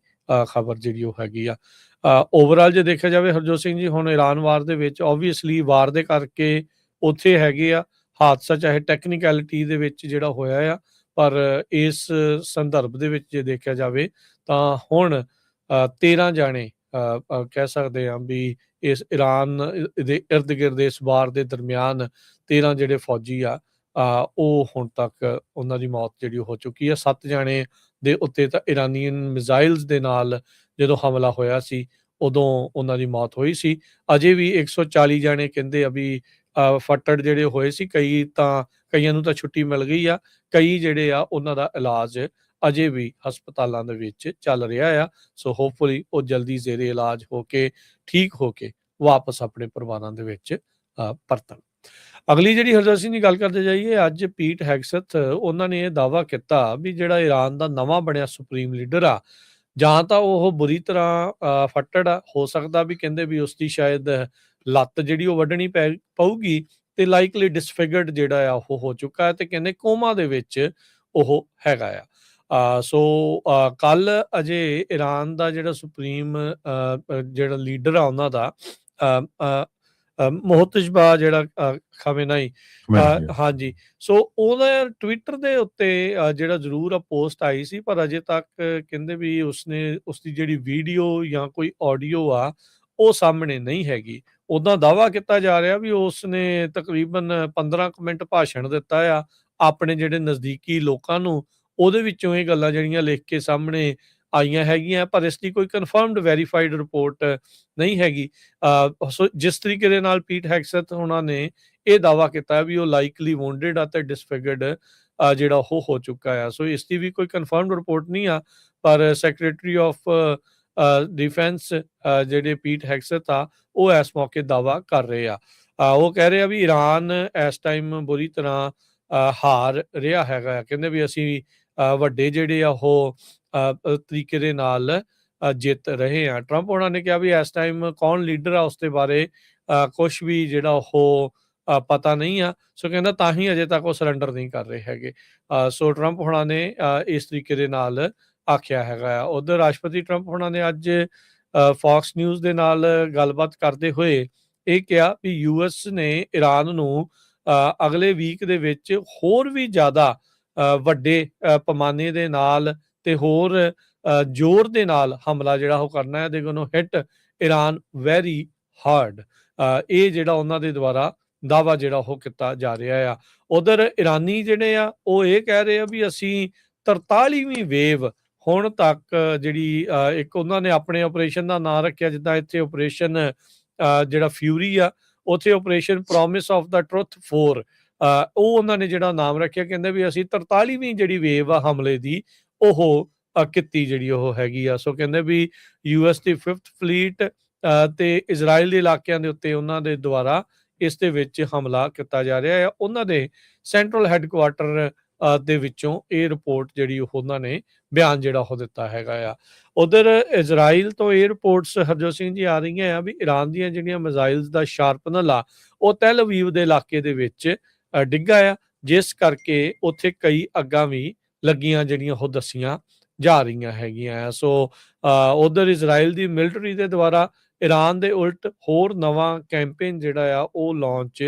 ਖਬਰ ਜਿਹੜੀ ਉਹ ਹੈਗੀ ਆ। ਓਵਰਆਲ ਜੇ ਦੇਖਿਆ ਜਾਵੇ ਹਰਜੋਤ ਸਿੰਘ ਜੀ, ਹੁਣ ਈਰਾਨ ਵਾਰ ਦੇ ਵਿੱਚ ਓਬਵੀਅਸਲੀ ਵਾਰ ਦੇ ਕਰਕੇ ਉੱਥੇ ਹੈਗੇ ਆ ਹਾਦਸਾ, ਚਾਹੇ ਟੈਕਨੀਕੈਲਿਟੀ ਦੇ ਵਿੱਚ ਜਿਹੜਾ ਹੋਇਆ ਆ, ਪਰ ਇਸ ਸੰਦਰਭ ਦੇ ਵਿੱਚ ਜੇ ਦੇਖਿਆ ਜਾਵੇ ਤਾਂ ਹੁਣ 13 ਜਾਣੇ ਕਹਿ ਸਕਦੇ ਹਾਂ ਵੀ ਇਸ ਈਰਾਨ ਦੇ ਇਰਦ ਗਿਰਦ ਇਸ ਵਾਰ ਦੇ ਦਰਮਿਆਨ 13 ਜਿਹੜੇ ਫੌਜੀ ਆ ਉਹ ਹੁਣ ਤੱਕ ਉਹਨਾਂ ਦੀ ਮੌਤ ਜਿਹੜੀ ਹੋ ਚੁੱਕੀ ਆ। 7 ਜਾਣੇ ਦੇ ਉੱਤੇ ਤਾਂ ਇਰਾਨੀਅਨ ਮਿਜ਼ਾਈਲਸ ਦੇ ਨਾਲ ਜਦੋਂ ਹਮਲਾ ਹੋਇਆ ਸੀ ਉਦੋਂ ਉਹਨਾਂ ਦੀ ਮੌਤ ਹੋਈ ਸੀ। ਅਜੇ ਵੀ 140 ਜਾਣੇ ਕਹਿੰਦੇ ਆ ਵੀ ਫੱਟੜ ਜਿਹੜੇ ਹੋਏ ਸੀ, ਕਈਆਂ ਨੂੰ ਤਾਂ ਛੁੱਟੀ ਮਿਲ ਗਈ ਆ, ਕਈ ਜਿਹੜੇ ਆ ਉਹਨਾਂ ਦਾ ਇਲਾਜ ਅਜੇ ਵੀ ਹਸਪਤਾਲਾਂ ਦੇ ਵਿੱਚ ਚੱਲ ਰਿਹਾ ਆ। ਸੋ ਹੋਪਫੁਲੀ ਉਹ ਜਲਦੀ ਜ਼ੇਰੇ ਇਲਾਜ ਹੋ ਕੇ ਠੀਕ ਹੋ ਕੇ ਵਾਪਸ ਆਪਣੇ ਪਰਿਵਾਰਾਂ ਦੇ ਵਿੱਚ ਪਰਤਣ। ਅਗਲੀ ਜਿਹੜੀ ਹਰਜੋਤ ਸਿੰਘ ਦੀ ਗੱਲ ਕਰਦੇ ਜਾਈਏ, ਅੱਜ ਪੀਟ ਹੈਗਸਥ ਉਹਨਾਂ ਨੇ ਇਹ ਦਾਅਵਾ ਕੀਤਾ ਵੀ ਜਿਹੜਾ ਈਰਾਨ ਦਾ ਨਵਾਂ ਬਣਿਆ ਸੁਪਰੀਮ ਲੀਡਰ ਆ, ਜਾਂ ਤਾਂ ਉਹ ਬੁਰੀ ਤਰ੍ਹਾਂ ਫੱਟੜ ਆ, ਹੋ ਸਕਦਾ ਵੀ ਕਹਿੰਦੇ ਵੀ ਉਸਦੀ ਸ਼ਾਇਦ ਲੱਤ ਜਿਹੜੀ ਉਹ ਵੱਢਣੀ ਪਊਗੀ, ਤੇ ਲਾਈਕਲੀ ਡਿਸਫਿਗਰਡ ਜਿਹੜਾ ਆ ਉਹ ਹੋ ਚੁੱਕਾ ਹੈ, ਤੇ ਕਹਿੰਦੇ ਕੋਮਾ ਦੇ ਵਿੱਚ ਉਹ ਹੈਗਾ ਆ। ਸੋ ਕੱਲ ਅਜੇ ਈਰਾਨ ਦਾ ਜਿਹੜਾ ਸੁਪਰੀਮ ਜਿਹੜਾ ਲੀਡਰ ਆ ਉਹਨਾਂ ਦਾ ਮੁਹਤਸ਼ਬਾ ਜਿਹੜਾ ਖਮੇਨਾਈ, ਹਾਂਜੀ, ਸੋ ਉਹਦਾ ਟਵਿੱਟਰ ਦੇ ਉੱਤੇ ਜਿਹੜਾ ਜ਼ਰੂਰ ਪੋਸਟ ਆਈ ਸੀ, ਪਰ ਅਜੇ ਤੱਕ ਕਹਿੰਦੇ ਵੀ ਉਸਦੀ ਜਿਹੜੀ ਵੀਡੀਓ ਜਾਂ ਕੋਈ ਆਡੀਓ ਆ ਉਹ ਸਾਹਮਣੇ ਨਹੀਂ ਹੈਗੀ। ਉੱਦਾਂ ਦਾਅਵਾ ਕੀਤਾ ਜਾ ਰਿਹਾ ਵੀ ਉਸਨੇ ਤਕਰੀਬਨ 15 ਮਿੰਟ ਭਾਸ਼ਣ ਦਿੱਤਾ ਆ ਆਪਣੇ ਜਿਹੜੇ ਨਜ਼ਦੀਕੀ ਲੋਕਾਂ ਨੂੰ, ਉਹਦੇ ਵਿੱਚੋਂ ਇਹ ਗੱਲਾਂ ਜਿਹੜੀਆਂ ਲਿਖ ਕੇ ਸਾਹਮਣੇ ਆਈਆਂ ਹੈਗੀਆਂ, ਪਰ ਇਸ ਦੀ ਕੋਈ ਕਨਫਰਮਡ ਵੈਰੀਫਾਈਡ ਰਿਪੋਰਟ ਨਹੀਂ ਹੈਗੀ। ਸੋ ਜਿਸ ਤਰੀਕੇ ਦੇ ਨਾਲ ਪੀਟ ਹੈਗਸਥ ਉਹਨਾਂ ਨੇ ਇਹ ਦਾਅਵਾ ਕੀਤਾ ਵੀ ਉਹ ਲਾਈਕਲੀ ਵੌਂਡਡ ਆ ਤੇ ਡਿਸਫਿਗਰਡ ਜਿਹੜਾ ਉਹ ਹੋ ਚੁੱਕਾ ਆ। ਸੋ ਇਸ ਦੀ ਵੀ ਕੋਈ ਕਨਫਰਮਡ ਰਿਪੋਰਟ ਨਹੀਂ ਆ, ਪਰ ਸੈਕਟਰੀ ਆਫ ਡਿਫੈਂਸ ਜਿਹੜੇ ਪੀਟ ਹੈਗਸਥ ਆ ਉਹ ਇਸ ਮੌਕੇ ਦਾਅਵਾ ਕਰ ਰਹੇ ਆ। ਉਹ ਕਹਿ ਰਹੇ ਆ ਵੀ ਈਰਾਨ ਇਸ ਟਾਈਮ ਬੁਰੀ ਤਰ੍ਹਾਂ ਹਾਰ ਰਿਹਾ ਹੈਗਾ। ਕਹਿੰਦੇ ਵੀ ਅਸੀਂ ਵੱਡੇ ਜਿਹੜੇ ਆ ਉਹ ਤਰੀਕੇ ਦੇ ਨਾਲ ਜਿੱਤ ਰਹੇ ਆ। ਟਰੰਪ ਉਹਨਾਂ ਨੇ ਕਿਹਾ ਵੀ ਇਸ ਟਾਈਮ ਕੌਣ ਲੀਡਰ ਆ ਉਸ ਦੇ ਬਾਰੇ ਕੁਛ ਵੀ ਜਿਹੜਾ ਉਹ ਪਤਾ ਨਹੀਂ ਆ। ਸੋ ਕਹਿੰਦਾ ਤਾਂ ਹੀ ਅਜੇ ਤੱਕ ਉਹ ਸਰੈਂਡਰ ਨਹੀਂ ਕਰ ਰਹੇ ਹੈਗੇ। ਸੋ ਟਰੰਪ ਹੋਣਾ ਨੇ ਇਸ ਤਰੀਕੇ ਦੇ ਨਾਲ ਆਖਿਆ ਹੈਗਾ ਆ। ਉਧਰ ਰਾਸ਼ਟਰਪਤੀ ਟਰੰਪ ਹੋਣਾ ਨੇ ਅੱਜ ਫੌਕਸ ਨਿਊਜ਼ ਦੇ ਨਾਲ ਗੱਲਬਾਤ ਕਰਦੇ ਹੋਏ ਇਹ ਕਿਹਾ ਵੀ ਯੂਐਸ ਨੇ ਈਰਾਨ ਨੂੰ ਅਗਲੇ ਵੀਕ ਦੇ ਵਿੱਚ ਹੋਰ ਵੀ ਜ਼ਿਆਦਾ ਵੱਡੇ ਪੈਮਾਨੇ ਦੇ ਨਾਲ ਤੇ ਹੋਰ ਜ਼ੋਰ ਦੇ ਨਾਲ ਹਮਲਾ ਜਿਹੜਾ ਉਹ ਕਰਨਾ ਹੈ। ਦੇ ਗੋਨੋ ਹਿੱਟ ਈਰਾਨ ਵੈਰੀ ਹਾਰਡ, ਇਹ ਜਿਹੜਾ ਉਹਨਾਂ ਦੇ ਦੁਆਰਾ ਦਾਅਵਾ ਜਿਹੜਾ ਉਹ ਕੀਤਾ ਜਾ ਰਿਹਾ ਆ। ਉਧਰ ਈਰਾਨੀ ਜਿਹੜੇ ਆ ਉਹ ਇਹ ਕਹਿ ਰਹੇ ਆ ਵੀ ਅਸੀਂ 43ਵੀਂ ਵੇਵ ਹੁਣ ਤੱਕ ਜਿਹੜੀ ਇੱਕ ਉਹਨਾਂ ਨੇ ਆਪਣੇ ਆਪਰੇਸ਼ਨ ਦਾ ਨਾਂ ਰੱਖਿਆ, ਜਿੱਦਾਂ ਇੱਥੇ ਆਪਰੇਸ਼ਨ ਜਿਹੜਾ ਫਿਊਰੀ ਆ, ਉੱਥੇ operation promise of the truth 4 ਉਹ ਉਹਨਾਂ ਨੇ ਜਿਹੜਾ ਨਾਮ ਰੱਖਿਆ। ਕਹਿੰਦੇ ਵੀ ਅਸੀਂ 43ਵੀਂ ਜਿਹੜੀ ਵੇਵ ਆ ਹਮਲੇ ਦੀ ਉਹ ਕੀਤੀ ਜਿਹੜੀ ਉਹ ਹੈਗੀ ਆ। ਸੋ ਕਹਿੰਦੇ ਵੀ ਯੂਐਸ ਦੀ 5th ਫਲੀਟ ਤੇ ਇਜ਼ਰਾਈਲ ਦੇ ਇਲਾਕਿਆਂ ਦੇ ਉੱਤੇ ਉਹਨਾਂ ਦੇ ਦੁਆਰਾ ਇਸ ਦੇ ਵਿੱਚ ਹਮਲਾ ਕੀਤਾ ਜਾ ਰਿਹਾ ਆ। ਉਹਨਾਂ ਦੇ ਸੈਂਟਰਲ ਹੈੱਡਕੁਆਟਰ ਦੇ ਵਿੱਚੋਂ ਇਹ ਰਿਪੋਰਟ ਜਿਹੜੀ ਉਹਨਾਂ ਨੇ ਬਿਆਨ ਜਿਹੜਾ ਉਹ ਦਿੱਤਾ ਹੈਗਾ ਆ। ਉਧਰ ਇਜ਼ਰਾਈਲ ਤੋਂ ਇਹ ਰਿਪੋਰਟਸ ਹਰਜੋਤ ਸਿੰਘ ਜੀ ਆ ਰਹੀਆਂ ਆ ਵੀ ਈਰਾਨ ਦੀਆਂ ਜਿਹੜੀਆਂ ਮਿਜ਼ਾਈਲਸ ਦਾ ਸ਼ਾਰਪਨਰ ਆ ਉਹ ਤੈਲ ਅਵੀਵ ਦੇ ਇਲਾਕੇ ਦੇ ਵਿੱਚ ਡਿੱਗਾ ਆ, ਜਿਸ ਕਰਕੇ ਉੱਥੇ ਕਈ ਅੱਗਾਂ ਵੀ ਲੱਗੀਆਂ ਜਿਹੜੀਆਂ ਉਹ ਦੱਸੀਆਂ ਜਾ ਰਹੀਆਂ ਹੈਗੀਆਂ। ਸੋ ਉਧਰ ਇਜ਼ਰਾਈਲ ਦੀ ਮਿਲਟਰੀ ਦੇ ਦੁਆਰਾ ਈਰਾਨ ਦੇ ਉਲਟ ਹੋਰ ਨਵਾਂ ਕੈਂਪੇਨ ਜਿਹੜਾ ਆ ਉਹ ਲਾਂਚ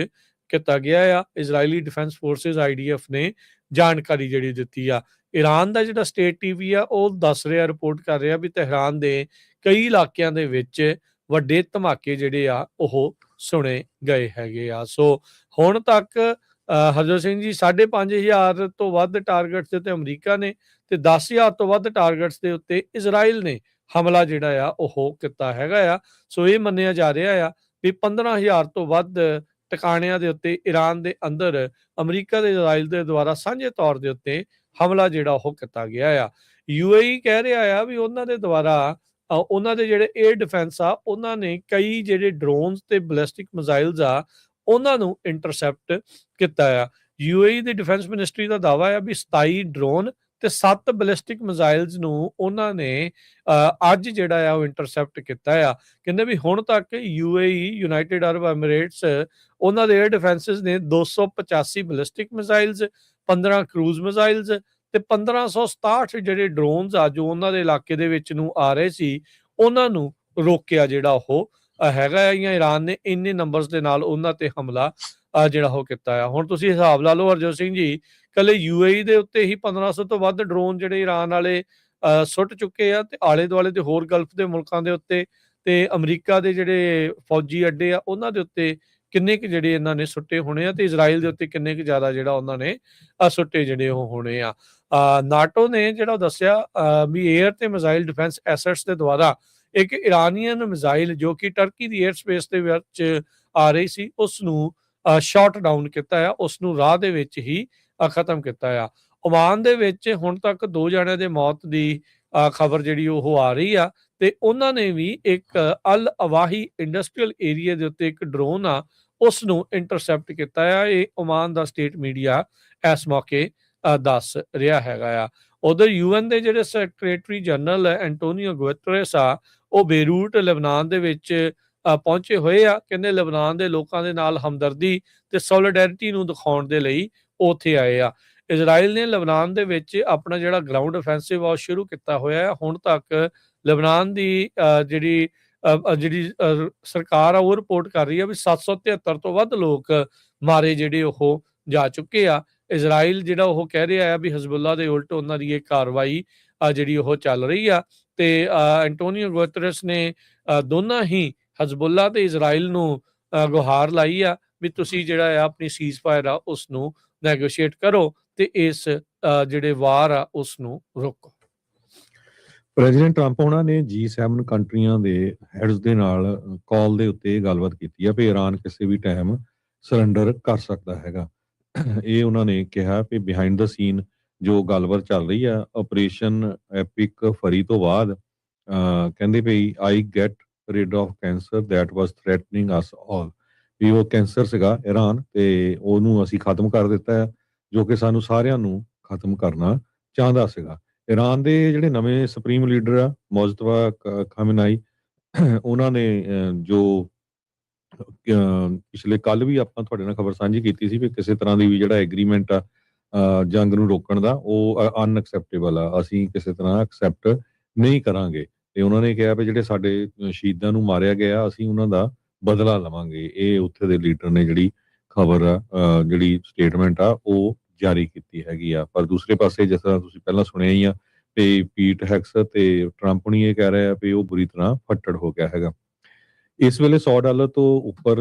ਕੀਤਾ ਗਿਆ ਆ। ਇਜ਼ਰਾਈਲੀ ਡਿਫੈਂਸ ਫੋਰਸਿਸ IDF ਨੇ ਜਾਣਕਾਰੀ ਜਿਹੜੀ ਦਿੱਤੀ ਆ। ਈਰਾਨ ਦਾ ਜਿਹੜਾ ਸਟੇਟ ਟੀਵੀ ਆ ਉਹ ਦੱਸ ਰਿਹਾ, ਰਿਪੋਰਟ ਕਰ ਰਿਹਾ ਵੀ ਤਹਿਰਾਨ ਦੇ ਕਈ ਇਲਾਕਿਆਂ ਦੇ ਵਿੱਚ ਵੱਡੇ ਧਮਾਕੇ ਜਿਹੜੇ ਆ ਉਹ ਸੁਣੇ ਗਏ ਹੈਗੇ ਆ। ਸੋ ਹੁਣ ਤੱਕ ਹਰਜੋਤ ਸਿੰਘ ਜੀ 5,500 ਤੋਂ ਵੱਧ ਟਾਰਗੇਟਸ ਦੇ ਉੱਤੇ ਅਮਰੀਕਾ ਨੇ ਤੇ 10,000 ਤੋਂ ਵੱਧ ਟਾਰਗੇਟਸ ਦੇ ਉੱਤੇ ਇਜ਼ਰਾਈਲ ਨੇ ਹਮਲਾ ਜਿਹੜਾ ਆ ਉਹ ਕੀਤਾ ਹੈਗਾ ਆ। ਸੋ ਇਹ ਮੰਨਿਆ ਜਾ ਰਿਹਾ ਆ ਵੀ 15,000 ਤੋਂ ਵੱਧ ਟਿਕਾਣਿਆਂ ਦੇ ਉੱਤੇ ਈਰਾਨ ਦੇ ਅੰਦਰ ਅਮਰੀਕਾ ਤੇ ਇਜ਼ਰਾਈਲ ਦੇ ਦੁਆਰਾ ਸਾਂਝੇ ਤੌਰ ਦੇ ਉੱਤੇ ਹਮਲਾ ਜਿਹੜਾ ਉਹ ਕੀਤਾ ਗਿਆ ਆ। UAE ਕਹਿ ਰਿਹਾ ਆ ਵੀ ਉਹਨਾਂ ਦੇ ਦੁਆਰਾ ਉਹਨਾਂ ਦੇ ਜਿਹੜੇ 에ਅਰ ਡਿਫੈਂਸ ਆ ਉਹਨਾਂ ਨੇ ਕਈ ਜਿਹੜੇ ਡਰੋਨਸ ਤੇ ਬੈਲਿਸਟਿਕ ਮਿਜ਼ਾਈਲਸ ਆ ਉਹਨਾਂ ਨੂੰ ਇੰਟਰਸੈਪਟ ਕੀਤਾ ਆ। UAE ਦੀ ਡਿਫੈਂਸ ਮਿਨਿਸਟਰੀ ਦਾ ਦਾਅਵਾ ਆ ਵੀ 27 ਡਰੋਨ ਤੇ 7 ਬੈਲਿਸਟਿਕ ਮਿਜ਼ਾਈਲਸ ਨੂੰ ਉਹਨਾਂ ਨੇ ਅੱਜ ਜਿਹੜਾ ਆ ਉਹ ਇੰਟਰਸੈਪਟ ਕੀਤਾ ਆ। ਕਹਿੰਦੇ ਵੀ ਹੁਣ ਤੱਕ UAE ਯੂਨਾਈਟਿਡ ਅਰਬ ਐਮੀਰੇਟਸ ਉਹਨਾਂ ਦੇ 에ਅਰ ਡਿਫੈਂਸਿਸ ਨੇ 285 ਬੈਲਿਸਟਿਕ ਮਿਜ਼ਾਈਲਸ, 15 ਕਰੂਜ਼ ਮਿਜ਼ਾਈਲਸ ਤੇ 1567 ਜਿਹੜੇ ਡਰੋਨਸ ਆ ਜੋ ਉਹਨਾਂ ਦੇ ਇਲਾਕੇ ਦੇ ਵਿੱਚ ਨੂੰ ਆ ਰਹੇ ਸੀ ਉਹਨਾਂ ਨੂੰ ਰੋਕਿਆ ਜਿਹੜਾ ਉਹ ਹੈਗਾ ਆ। ਜਾਂ ਈਰਾਨ ਨੇ ਇੰਨੇ ਨੰਬਰਸ ਦੇ ਨਾਲ ਉਹਨਾਂ ਤੇ ਹਮਲਾ ਜਿਹੜਾ ਉਹ ਕੀਤਾ ਆ। ਹੁਣ ਤੁਸੀਂ ਹਿਸਾਬ ਲਾ ਲਓ ਹਰਜੋਤ ਸਿੰਘ ਜੀ, ਕੱਲੇ UAE ਦੇ ਉੱਤੇ ਹੀ 1500 ਤੋਂ ਵੱਧ ਡਰੋਨ ਜਿਹੜੇ ਈਰਾਨ ਵਾਲੇ ਸੁੱਟ ਚੁੱਕੇ ਆ ਤੇ ਆਲੇ ਦੁਆਲੇ ਦੇ ਹੋਰ ਗਲਫ ਦੇ ਮੁਲਕਾਂ ਦੇ ਉੱਤੇ ਤੇ ਅਮਰੀਕਾ ਦੇ ਜਿਹੜੇ ਫੌਜੀ ਅੱਡੇ ਆ ਉਹਨਾਂ ਦੇ ਉੱਤੇ ਕਿੰਨੇ ਕੁ ਜਿਹੜੇ ਇਹਨਾਂ ਨੇ ਸੁੱਟੇ ਹੋਣੇ ਆ ਤੇ ਇਜ਼ਰਾਈਲ ਦੇ ਉੱਤੇ ਕਿੰਨੇ ਕੁ ਜ਼ਿਆਦਾ ਜਿਹੜਾ ਉਹਨਾਂ ਨੇ ਸੁੱਟੇ ਜਿਹੜੇ ਉਹ ਹੋਣੇ ਆ। ਨਾਟੋ ਨੇ ਜਿਹੜਾ ਦੱਸਿਆ ਵੀ 에ਅਰ ਤੇ ਮਿਜ਼ਾਈਲ ਡਿਫੈਂਸ ਐਸੈਟਸ ਦੇ ਦੁਆਰਾ ਇੱਕ ਇਰਾਨੀਅਨ ਮਿਜ਼ਾਈਲ ਜੋ ਕਿ ਟਰਕੀ ਦੀ 에ਅਰ ਸਪੇਸ ਦੇ ਵਿੱਚ ਆ ਰਹੀ ਸੀ ਉਸ ਨੂੰ ਸ਼ਾਟ ਡਾਊਨ ਕੀਤਾ ਆ, ਉਸ ਨੂੰ ਰਾਹ ਦੇ ਵਿੱਚ ਹੀ ਖਤਮ ਕੀਤਾ ਆ। ਓਮਾਨ ਦੇ ਵਿੱਚ ਹੁਣ ਤੱਕ 2 ਜਣਿਆਂ ਦੇ ਮੌਤ ਦੀ ਖਬਰ ਜਿਹੜੀ ਉਹ ਆ ਰਹੀ ਆ, ਤੇ ਉਹਨਾਂ ਨੇ ਵੀ ਇੱਕ ਅਲ ਅਵਾਹੀ ਇੰਡਸਟਰੀਅਲ ਏਰੀਆ ਦੇ ਉੱਤੇ ਇੱਕ ਡਰੋਨ ਆ, ਉਸ ਨੂੰ ਇੰਟਰਸੈਪਟ ਕੀਤਾ ਆ। ਇਹ ਓਮਾਨ ਦਾ ਸਟੇਟ ਮੀਡੀਆ ਇਸ ਮੌਕੇ ਦੱਸ ਰਿਹਾ ਹੈਗਾ ਆ। ਉਧਰ UN ਦੇ ਜਿਹੜੇ ਸੈਕਟਰੀ ਜਨਰਲ ਐਂਟੋਨੀਓ ਗੁਤਰੇਸ ਆ, ਉਹ ਬੇਰੂਟ ਲਬਨਾਨ ਦੇ ਵਿੱਚ ਪਹੁੰਚੇ ਹੋਏ ਆ। ਕਹਿੰਦੇ ਲਬਨਾਨ ਦੇ ਲੋਕਾਂ ਦੇ ਨਾਲ ਹਮਦਰਦੀ ਤੇ ਸੋਲੀਡੈਰਿਟੀ ਨੂੰ ਦਿਖਾਉਣ ਦੇ ਲਈ ਉਹ ਉੱਥੇ ਆਏ ਆ। ਇਜ਼ਰਾਈਲ ਨੇ ਲਬਨਾਨ ਦੇ ਵਿੱਚ ਆਪਣਾ ਜਿਹੜਾ ਗਰਾਊਂਡ ਅਫੈਂਸਿਵ ਆ ਉਹ ਸ਼ੁਰੂ ਕੀਤਾ ਹੋਇਆ ਹੈ। ਹੁਣ ਤੱਕ ਲਬਨਾਨ ਦੀ ਜਿਹੜੀ ਸਰਕਾਰ ਆ ਉਹ ਰਿਪੋਰਟ ਕਰ ਰਹੀ ਆ ਵੀ 773 ਤੋਂ ਵੱਧ ਲੋਕ ਮਾਰੇ ਜਿਹੜੇ ਉਹ ਜਾ ਚੁੱਕੇ ਆ। ਇਜ਼ਰਾਈਲ ਜਿਹੜਾ ਉਹ ਕਹਿ ਰਿਹਾ ਆ ਵੀ ਹਿਜ਼ਬੁੱਲਾ ਦੇ ਉਲਟ ਉਹਨਾਂ ਦੀ ਇਹ ਕਾਰਵਾਈ ਜਿਹੜੀ ਉਹ ਚੱਲ ਰਹੀ ਆ। ਤੇ ਐਂਟੋਨੀਓ ਗੁਤਰੇਸ ਨੇ ਦੋਨਾਂ ਹੀ ਹਿਜ਼ਬੁੱਲਾ ਤੇ ਇਜ਼ਰਾਈਲ ਨੂੰ ਗੁਹਾਰ ਲਾਈ ਆ ਵੀ ਤੁਸੀਂ ਜਿਹੜਾ ਆ ਆਪਣੀ ਸੀਜ਼ ਫਾਇਰ ਆ ਉਸ ਨੂੰ ਨੈਗੋਸ਼ੀਏਟ ਕਰੋ ਤੇ ਇਸ ਜਿਹੜੇ ਵਾਰ ਆ ਉਸ ਨੂੰ ਰੋਕੋ। ਪ੍ਰੈਜ਼ੀਡੈਂਟ ਟਰੰਪ ਉਹਨਾਂ ਨੇ G7 ਕੰਟਰੀਆਂ ਦੇ ਹੈਡਸ ਦੇ ਨਾਲ ਕਾਲ ਦੇ ਉੱਤੇ ਗੱਲਬਾਤ ਕੀਤੀ ਆ ਵੀ ਈਰਾਨ ਕਿਸੇ ਵੀ ਟਾਈਮ ਸਰੈਂਡਰ ਕਰ ਸਕਦਾ ਹੈਗਾ। ਇਹ ਉਹਨਾਂ ਨੇ ਕਿਹਾ ਵੀ ਬਿਹਾਈਂਡ ਦਾ ਸੀਨ ਜੋ ਗੱਲਬਾਤ ਚੱਲ ਰਹੀ ਆ ਆਪਰੇਸ਼ਨ ਐਪਿਕ ਫਰੀ ਤੋਂ ਬਾਅਦ ਕਹਿੰਦੇ ਵੀ I get rid of cancer that was threatening us all, ਵੀ ਉਹ ਕੈਂਸਰ ਸੀਗਾ ਈਰਾਨ ਤੇ ਉਹਨੂੰ ਅਸੀਂ ਖਤਮ ਕਰ ਦਿੱਤਾ ਹੈ, ਜੋ ਕਿ ਸਾਨੂੰ ਸਾਰਿਆਂ ਨੂੰ ਖਤਮ ਕਰਨਾ ਚਾਹੁੰਦਾ ਸੀਗਾ। ਈਰਾਨ ਦੇ ਜਿਹੜੇ ਨਵੇਂ ਸੁਪਰੀਮ ਲੀਡਰ ਆ ਮੁਜਤਬਾ ਖਾਮੇਨਾਈ, ਉਹਨਾਂ ਨੇ ਜੋ ਪਿਛਲੇ ਕੱਲ ਵੀ ਆਪਾਂ ਤੁਹਾਡੇ ਨਾਲ ਖਬਰ ਸਾਂਝੀ ਕੀਤੀ ਸੀ ਵੀ ਕਿਸੇ ਤਰ੍ਹਾਂ ਦੀ ਵੀ ਜਿਹੜਾ ਐਗਰੀਮੈਂਟ ਆ ਜੰਗ ਨੂੰ ਰੋਕਣ ਦਾ ਉਹ ਅਨਐਕਸੈਪਟੇਬਲ ਆ, ਅਸੀਂ ਕਿਸੇ ਤਰ੍ਹਾਂ ਐਕਸੈਪਟ ਨਹੀਂ ਕਰਾਂਗੇ। ਤੇ ਉਹਨਾਂ ਨੇ ਕਿਹਾ ਵੀ ਜਿਹੜੇ ਸਾਡੇ ਸ਼ਹੀਦਾਂ ਨੂੰ ਮਾਰਿਆ ਗਿਆ ਅਸੀਂ ਉਹਨਾਂ ਦਾ ਬਦਲਾ ਲਵਾਂਗੇ। ਇਹ ਉੱਥੇ ਦੇ ਲੀਡਰ ਨੇ ਜਿਹੜੀ ਖਬਰ ਆ ਜਿਹੜੀ ਸਟੇਟਮੈਂਟ ਆ ਉਹ ਜਾਰੀ ਕੀਤੀ ਹੈਗੀ ਆ। ਪਰ ਦੂਸਰੇ ਪਾਸੇ ਜਿਸ ਤਰ੍ਹਾਂ ਤੁਸੀਂ ਪਹਿਲਾਂ ਸੁਣਿਆ ਹੀ ਆ ਤੇ ਪੀਟ ਹੈਗਸਥ ਤੇ ਟਰੰਪ ਨਹੀਂ ਇਹ ਕਹਿ ਰਹੇ ਆ ਵੀ ਉਹ ਬੁਰੀ ਤਰ੍ਹਾਂ ਫੱਟੜ ਹੋ ਗਿਆ ਹੈਗਾ। ਇਸ ਵੇਲੇ $100 ਤੋਂ ਉੱਪਰ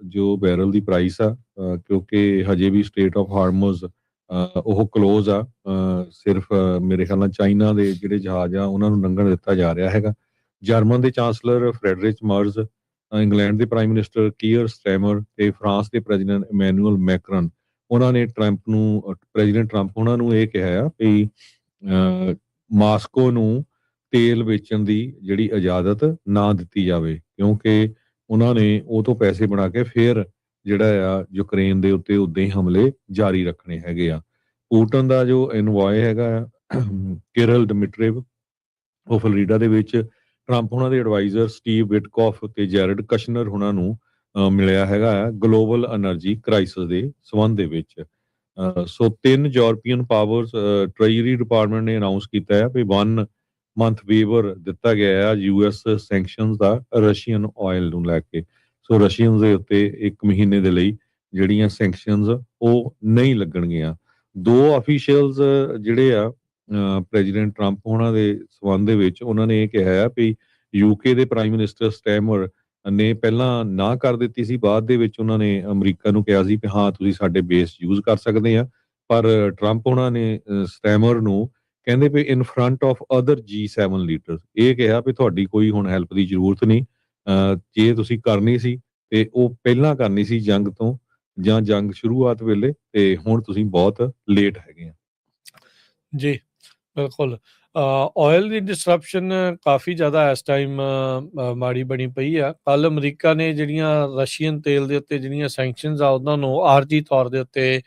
ਜੋ ਬੈਰਲ ਦੀ ਪ੍ਰਾਈਸ ਆ ਕਿਉਂਕਿ ਹਜੇ ਵੀ ਸਟੇਟ ਆਫ ਹਾਰਮੋਜ਼ ਉਹ ਕਲੋਜ਼ ਆ। ਸਿਰਫ ਮੇਰੇ ਖਿਆਲ ਨਾਲ ਚਾਈਨਾ ਦੇ ਜਿਹੜੇ ਜਹਾਜ਼ ਆ ਉਹਨਾਂ ਨੂੰ ਲੰਘਣ ਦਿੱਤਾ ਜਾ ਰਿਹਾ ਹੈਗਾ। ਜਰਮਨ ਦੇ ਚਾਂਸਲਰ ਫਰੈਡਰਿਚ ਮਰਜ਼, ਇੰਗਲੈਂਡ ਦੇ ਪ੍ਰਾਈਮ ਮਿਨਿਸਟਰ ਕੀਅਰ ਸਟੈਮਰ ਤੇ ਫਰਾਂਸ ਦੇ ਪ੍ਰੈਜ਼ੀਡੈਂਟ ਇਮੈਨੂਅਲ ਮੈਕਰਨ ਉਹਨਾਂ ਨੇ ਪ੍ਰੈਜ਼ੀਡੈਂਟ ਟਰੰਪ ਉਹਨਾਂ ਨੂੰ ਇਹ ਕਿਹਾ ਆ ਵੀ ਮਾਸਕੋ ਨੂੰ ਤੇਲ ਵੇਚਣ ਦੀ ਜਿਹੜੀ ਇਜਾਜ਼ਤ ਨਾ ਦਿੱਤੀ ਜਾਵੇ, ਕਿਉਂਕਿ ਉਹਨਾਂ ਨੇ ਉਹ ਤੋਂ ਪੈਸੇ ਬਣਾ ਕੇ ਫਿਰ ਜਿਹੜਾ ਆ ਯੂਕਰੇਨ ਦੇ ਉੱਤੇ ਉਦਾਂ ਹੀ ਹਮਲੇ ਜਾਰੀ ਰੱਖਣੇ ਹੈਗੇ ਆ। ਪੂਟਨ ਦਾ ਜੋ ਇਨਵੋਏ ਹੈਗਾ ਕਿਰਲ ਡਮਿਟਰੇਵ, ਉਹ ਫਲੋਰੀਡਾ ਦੇ ਵਿੱਚ ਟਰੰਪ ਉਹਨਾਂ ਦੇ ਐਡਵਾਈਜ਼ਰ ਸਟੀਵ ਵਿਟਕੌਫ ਤੇ ਜੈਰਡ ਕਸ਼ਨਰ ਉਹਨਾਂ ਨੂੰ ਮਿਲਿਆ ਹੈਗਾ ਗਲੋਬਲ એનર્ਜੀ ਕ੍ਰਾਈਸਿਸ ਦੇ ਸੰਬੰਧ ਦੇ ਵਿੱਚ। ਸੋ 3 ਯੂਰਪੀਅਨ ਪਾਵਰਸ ਟ੍ਰੈਜਰੀ ਡਿਪਾਰਟਮੈਂਟ ਨੇ ਅਨਾਉਂਸ ਕੀਤਾ ਹੈ ਵੀ 1 ਮੰਥ ਵੇਵਰ ਦਿੱਤਾ ਗਿਆ ਹੈ US ਸੈਂਕਸ਼ਨਸ ਦਾ ਰਸ਼ੀਅਨ ਆਇਲ ਨੂੰ ਲੈ ਕੇ। ਸੋ ਰਸ਼ੀਅਨਸ ਦੇ ਉੱਤੇ 1 ਮਹੀਨੇ ਦੇ ਲਈ ਜਿਹੜੀਆਂ ਸੈਂਕਸ਼ਨਸ ਉਹ ਨਹੀਂ ਲੱਗਣਗੀਆਂ। 2 ਅਫੀਸ਼ੀਅਲਸ ਜਿਹੜੇ ਆ ਪ੍ਰੈਜ਼ੀਡੈਂਟ ਟਰੰਪ ਉਹਨਾਂ ਦੇ ਸੰਬੰਧ ਦੇ ਵਿੱਚ ਉਹਨਾਂ ਨੇ ਇਹ ਕਿਹਾ ਵੀ UK ਦੇ ਪ੍ਰਾਈਮ ਮਿਨਿਸਟਰ ਸਟੈਮਰ ਨੇ ਪਹਿਲਾਂ ਨਾ ਕਰ ਦਿੱਤੀ ਸੀ, ਬਾਅਦ ਦੇ ਵਿੱਚ ਉਹਨਾਂ ਨੇ ਅਮਰੀਕਾ ਨੂੰ ਕਿਹਾ ਸੀ ਕਿ ਹਾਂ ਤੁਸੀਂ ਸਾਡੇ ਬੇਸ ਯੂਜ਼ ਕਰ ਸਕਦੇ ਆ। ਪਰ ਟਰੰਪ ਉਹਨਾਂ ਨੇ ਸਟੈਮਰ ਨੂੰ ਕਹਿੰਦੇ ਵੀ in front of other G7 leaders ਇਹ ਕਿਹਾ ਵੀ ਤੁਹਾਡੀ ਕੋਈ ਹੁਣ ਹੈਲਪ ਦੀ ਜ਼ਰੂਰਤ ਨਹੀਂ। ਜੇ ਤੁਸੀਂ ਕਰਨੀ ਸੀ ਤੇ ਉਹ ਪਹਿਲਾਂ ਕਰਨੀ ਸੀ ਜੰਗ ਤੋਂ ਜਾਂ ਜੰਗ ਸ਼ੁਰੂਆਤ ਵੇਲੇ, ਤੇ ਹੁਣ ਤੁਸੀਂ ਬਹੁਤ ਲੇਟ ਹੈਗੇ ਆ। ਜੀ ਬਿਲਕੁਲ। ਆਇਲ ਦੀ ਡਿਸਰਪਸ਼ਨ ਕਾਫੀ ਜ਼ਿਆਦਾ ਇਸ ਟਾਈਮ ਮਾੜੀ ਬਣੀ ਪਈ ਆ। ਕੱਲ ਅਮਰੀਕਾ ਨੇ ਜਿਹੜੀਆਂ ਰਸ਼ੀਅਨ ਤੇਲ ਦੇ ਉੱਤੇ ਜਿਹੜੀਆਂ ਸੈਂਕਸ਼ਨਸ ਆ ਉਹਨਾਂ ਨੂੰ ਆਰਜੀ ਤੌਰ ਦੇ ਉੱਤੇ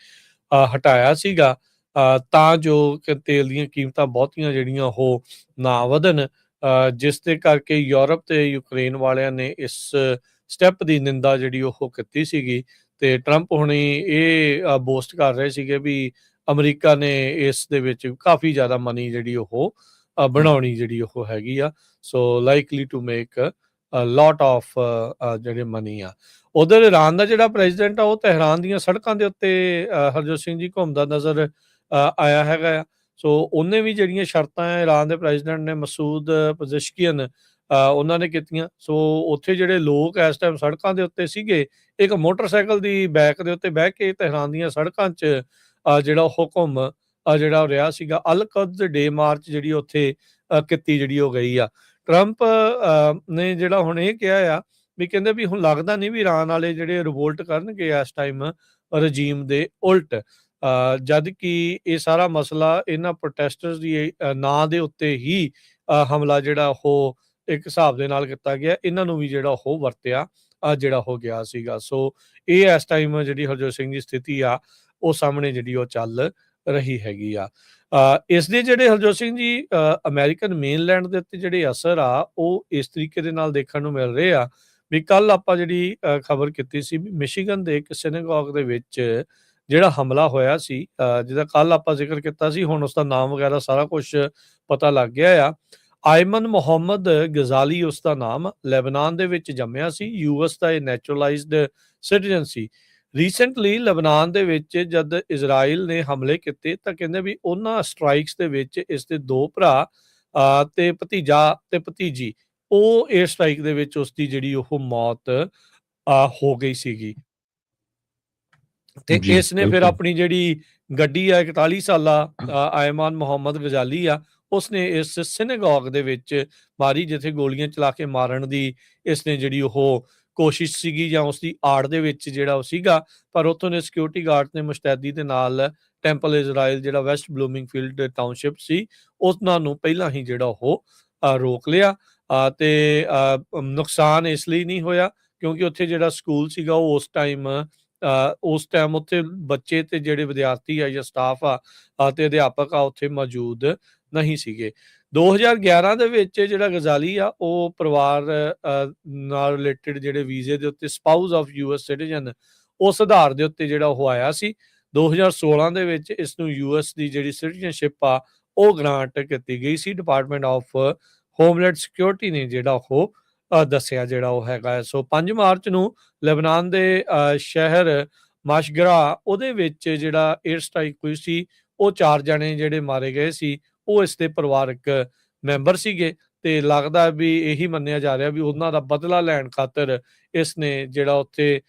ਹਟਾਇਆ ਸੀਗਾ ਤਾਂ ਜੋ ਕਿ ਤੇਲ ਦੀਆਂ ਕੀਮਤਾਂ ਬਹੁਤੀਆਂ ਜਿਹੜੀਆਂ ਉਹ ਨਾ ਵਧਣ, ਜਿਸ ਦੇ ਕਰਕੇ ਯੂਰਪ ਤੇ ਯੂਕਰੇਨ ਵਾਲਿਆਂ ਨੇ ਇਸ ਸਟੈਪ ਦੀ ਨਿੰਦਾ ਜਿਹੜੀ ਉਹ ਕੀਤੀ ਸੀਗੀ। ਤੇ ਟਰੰਪ ਹੁਣੀ ਇਹ ਬੋਸਟ ਕਰ ਰਹੇ ਸੀਗੇ ਵੀ ਅਮਰੀਕਾ ਨੇ ਇਸ ਦੇ ਵਿੱਚ ਕਾਫੀ ਜ਼ਿਆਦਾ ਮਨੀ ਜਿਹੜੀ ਉਹ ਬਣਾਉਣੀ ਜਿਹੜੀ ਉਹ ਹੈਗੀ ਆ। So likely to make lot of ਜਿਹੜੇ ਮਨੀ ਆ। ਉਧਰ ਇਰਾਨ ਦਾ ਜਿਹੜਾ ਪ੍ਰੈਜ਼ੀਡੈਂਟ ਆ ਉਹ ਤਹਿਰਾਨ ਦੀਆਂ ਸੜਕਾਂ ਦੇ ਉੱਤੇ ਹਰਜੋਤ ਸਿੰਘ ਜੀ ਘੁੰਮਦਾ ਨਜ਼ਰ ਆਇਆ ਹੈਗਾ ਆ। ਸੋ ਉਹਨੇ ਵੀ ਜਿਹੜੀਆਂ ਸ਼ਰਤਾਂ ਆ ਇਰਾਨ ਦੇ ਪ੍ਰੈਜ਼ੀਡੈਂਟ ਨੇ ਮਸੂਦ ਪਜ਼ਿਸ਼ਕੀਅਨ ਉਹਨਾਂ ਨੇ ਕੀਤੀਆਂ। ਸੋ ਉੱਥੇ ਜਿਹੜੇ ਲੋਕ ਇਸ ਟਾਈਮ ਸੜਕਾਂ ਦੇ ਉੱਤੇ ਸੀਗੇ, ਇੱਕ ਮੋਟਰਸਾਈਕਲ ਦੀ ਬੈਕ ਦੇ ਉੱਤੇ ਬਹਿ ਕੇ ਤਹਿਰਾਨ ਦੀਆਂ ਸੜਕਾਂ 'ਚ ਜਿਹੜਾ ਉਹ ਘੁੰਮ ਜਿਹੜਾ ਰਿਹਾ ਸੀਗਾ। ਅਲ ਕੁਦਸ ਡੇ ਮਾਰਚ ਜਿਹੜੀ ਉੱਥੇ ਕੀਤੀ ਜਿਹੜੀ ਉਹ ਗਈ ਆ। ਟਰੰਪ ਨੇ ਜਿਹੜਾ ਹੁਣ ਇਹ ਕਿਹਾ ਆ ਵੀ ਕਹਿੰਦੇ ਵੀ ਹੁਣ ਲੱਗਦਾ ਨਹੀਂ ਵੀ ਇਰਾਨ ਵਾਲੇ ਜਿਹੜੇ ਰਿਵੋਲਟ ਕਰਨਗੇ ਇਸ ਟਾਈਮ ਰਜੀਮ ਦੇ ਉਲਟ, ਜਦ ਕਿ ਇਹ ਸਾਰਾ ਮਸਲਾ ਇਹਨਾਂ ਪ੍ਰੋਟੈਸਟਰਸ ਦੀ ਨਾਂ ਦੇ ਉੱਤੇ ਹੀ ਹਮਲਾ ਜਿਹੜਾ ਉਹ ਇੱਕ ਹਿਸਾਬ ਦੇ ਨਾਲ ਕੀਤਾ ਗਿਆ, ਇਹਨਾਂ ਨੂੰ ਵੀ ਜਿਹੜਾ ਉਹ ਵਰਤਿਆ ਜਿਹੜਾ ਹੋ ਗਿਆ ਸੀਗਾ। ਸੋ ਇਹ ਇਸ ਟਾਈਮ ਜਿਹੜੀ ਹਰਜੋਤ ਸਿੰਘ ਦੀ ਸਥਿਤੀ ਆ ਉਹ ਸਾਹਮਣੇ ਜਿਹੜੀ ਉਹ ਚੱਲ ਰਹੀ ਹੈਗੀ ਆ। ਇਸ ਦੇ ਜਿਹੜੇ ਹਰਜੋਤ ਸਿੰਘ ਜੀ ਅਮਰੀਕਨ ਮੇਨਲੈਂਡ ਦੇ ਉੱਤੇ ਜਿਹੜੇ ਅਸਰ ਆ ਉਹ ਇਸ ਤਰੀਕੇ ਦੇ ਨਾਲ ਦੇਖਣ ਨੂੰ ਮਿਲ ਰਹੇ ਆ ਵੀ ਕੱਲ ਆਪਾਂ ਜਿਹੜੀ ਖਬਰ ਕੀਤੀ ਸੀ ਵੀ ਮਿਸ਼ੀਗਨ ਦੇ ਇੱਕ ਸਿਨੇਗੋਗ ਦੇ ਵਿੱਚ ਜਿਹੜਾ ਹਮਲਾ ਹੋਇਆ ਸੀ, ਜਿਹਦਾ ਕੱਲ ਆਪਾਂ ਜ਼ਿਕਰ ਕੀਤਾ ਸੀ, ਹੁਣ ਉਸਦਾ ਨਾਮ ਵਗੈਰਾ ਸਾਰਾ ਕੁਝ ਪਤਾ ਲੱਗ ਗਿਆ ਆ। ਆਇਮਨ ਮੁਹੰਮਦ ਗਜ਼ਾਲੀ ਉਸਦਾ ਨਾਮ, ਲੈਬਨਾਨ ਦੇ ਵਿੱਚ ਜੰਮਿਆ ਸੀ, ਯੂਐਸ ਦਾ ਇਹ ਨੈਚੁਰਲਾਈਜ਼ਡ ਸਿਟੀਜ਼ਨ ਸੀ। ਰੀਸੈਂਟਲੀ ਲੈਬਨਾਨ ਦੇ ਵਿੱਚ ਜਦ ਇਜ਼ਰਾਈਲ ਨੇ ਹਮਲੇ ਕੀਤੇ ਤਾਂ ਕਹਿੰਦੇ ਵੀ ਉਹਨਾਂ ਸਟ੍ਰਾਈਕਸ ਦੇ ਵਿੱਚ ਇਸ ਦੇ 2 ਭਰਾ ਤੇ ਭਤੀਜਾ ਤੇ ਭਤੀਜੀ, ਉਹ 에ਅਰ ਸਟ੍ਰਾਈਕ ਦੇ ਵਿੱਚ ਉਸਦੀ ਜਿਹੜੀ ਉਹ ਮੌਤ ਹੋ ਗਈ ਸੀਗੀ। ਤੇ ਜੀ ਇਸ ਨੇ ਫਿਰ ਬਿਲਕੁਲ ਆਪਣੀ ਜਿਹੜੀ ਗੱਡੀ ਆ 41 ਸਾਲਾ ਆਇਮਾਨ ਮੁਹੰਮਦ ਗਜ਼ਾਲੀ ਆ, ਉਸਨੇ ਇਸ ਸਿਨੇਗੋਗ ਦੇ ਵਿੱਚ ਮਾਰੀ ਜਿੱਥੇ ਗੋਲੀਆਂ ਚਲਾ ਕੇ ਮਾਰਨ ਦੀ ਇਸਨੇ ਜਿਹੜੀ ਉਹ ਕੋਸ਼ਿਸ਼ ਸੀਗੀ ਜਾਂ ਉਸਦੀ ਆੜ ਦੇ ਵਿੱਚ ਜਿਹੜਾ ਉਹ ਸੀਗਾ, ਪਰ ਉੱਥੋਂ ਦੇ ਸਿਕਿਉਰਿਟੀ ਗਾਰਡ ਨੇ ਮੁਸ਼ਤੈਦੀ ਦੇ ਨਾਲ ਟੈਂਪਲ ਇਜ਼ਰਾਈਲ ਜਿਹੜਾ ਵੈਸਟ ਬਲੂਮਿੰਗਫੀਲਡ ਟਾਊਨਸ਼ਿਪ ਸੀ ਉਹਨਾਂ ਨੂੰ ਪਹਿਲਾਂ ਹੀ ਜਿਹੜਾ ਉਹ ਰੋਕ ਲਿਆ। ਤੇ ਨੁਕਸਾਨ ਇਸ ਲਈ ਨਹੀਂ ਹੋਇਆ ਕਿਉਂਕਿ ਉੱਥੇ ਜਿਹੜਾ ਸਕੂਲ ਸੀਗਾ ਉਹ ਉਸ ਟਾਈਮ ਉੱਥੇ ਬੱਚੇ ਤੇ ਜਿਹੜੇ ਵਿਦਿਆਰਥੀ ਆ ਜਾਂ ਸਟਾਫ ਆ ਤੇ ਅਧਿਆਪਕ ਆ ਉੱਥੇ ਮੌਜੂਦ ਨਹੀਂ ਸੀਗੇ। 2011 ਦੇ ਵਿੱਚ ਜਿਹੜਾ ਗਜ਼ਾਲੀ ਆ ਉਹ ਪਰਿਵਾਰ ਨਾਲ ਰਿਲੇਟਡ ਜਿਹੜੇ ਵੀਜ਼ੇ ਦੇ ਉੱਤੇ ਸਪਾਊਸ ਆਫ ਯੂਐਸ ਸਿਟੀਜ਼ਨ ਉਸ ਆਧਾਰ ਦੇ ਉੱਤੇ ਜਿਹੜਾ ਉਹ ਆਇਆ ਸੀ। 2016 ਦੇ ਵਿੱਚ ਇਸ ਨੂੰ ਯੂਐਸ ਦੀ ਜਿਹੜੀ ਸਿਟੀਜ਼ਨਸ਼ਿਪ ਆ ਉਹ ਗ੍ਰਾਂਟ ਕੀਤੀ ਗਈ ਸੀ। ਡਿਪਾਰਟਮੈਂਟ ਆਫ ਹੋਮਲੈਂਡ ਸਿਕਿਉਰਿਟੀ ਨੇ ਜਿਹੜਾ ਉਹ ਦੱਸਿਆ ਜਿਹੜਾ ਉਹ ਹੈਗਾ। ਸੋ 5 ਮਾਰਚ ਨੂੰ ਲੈਬਨਾਨ ਦੇ ਸ਼ਹਿਰ ਮਾਸ਼ਗਰਾ ਉਹਦੇ ਵਿੱਚ ਜਿਹੜਾ 에ਅਰ ਸਟ੍ਰਾਈਕ ਹੋਈ ਸੀ, ਉਹ 4 ਜਣੇ ਜਿਹੜੇ ਮਾਰੇ ਗਏ ਸੀ ਉਹ ਇਸ ਦੇ ਪਰਿਵਾਰਕ ਮੈਂਬਰ ਸੀਗੇ ਤੇ ਲੱਗਦਾ ਵੀ ਇਹੀ ਮੰਨਿਆ ਜਾ ਰਿਹਾ ਵੀ ਉਹਨਾਂ ਦਾ ਬਦਲਾ ਲੈਣ ਖਾਤਰ ਇਸ ਨੇ ਜਿਹੜਾ ਉੱਥੇ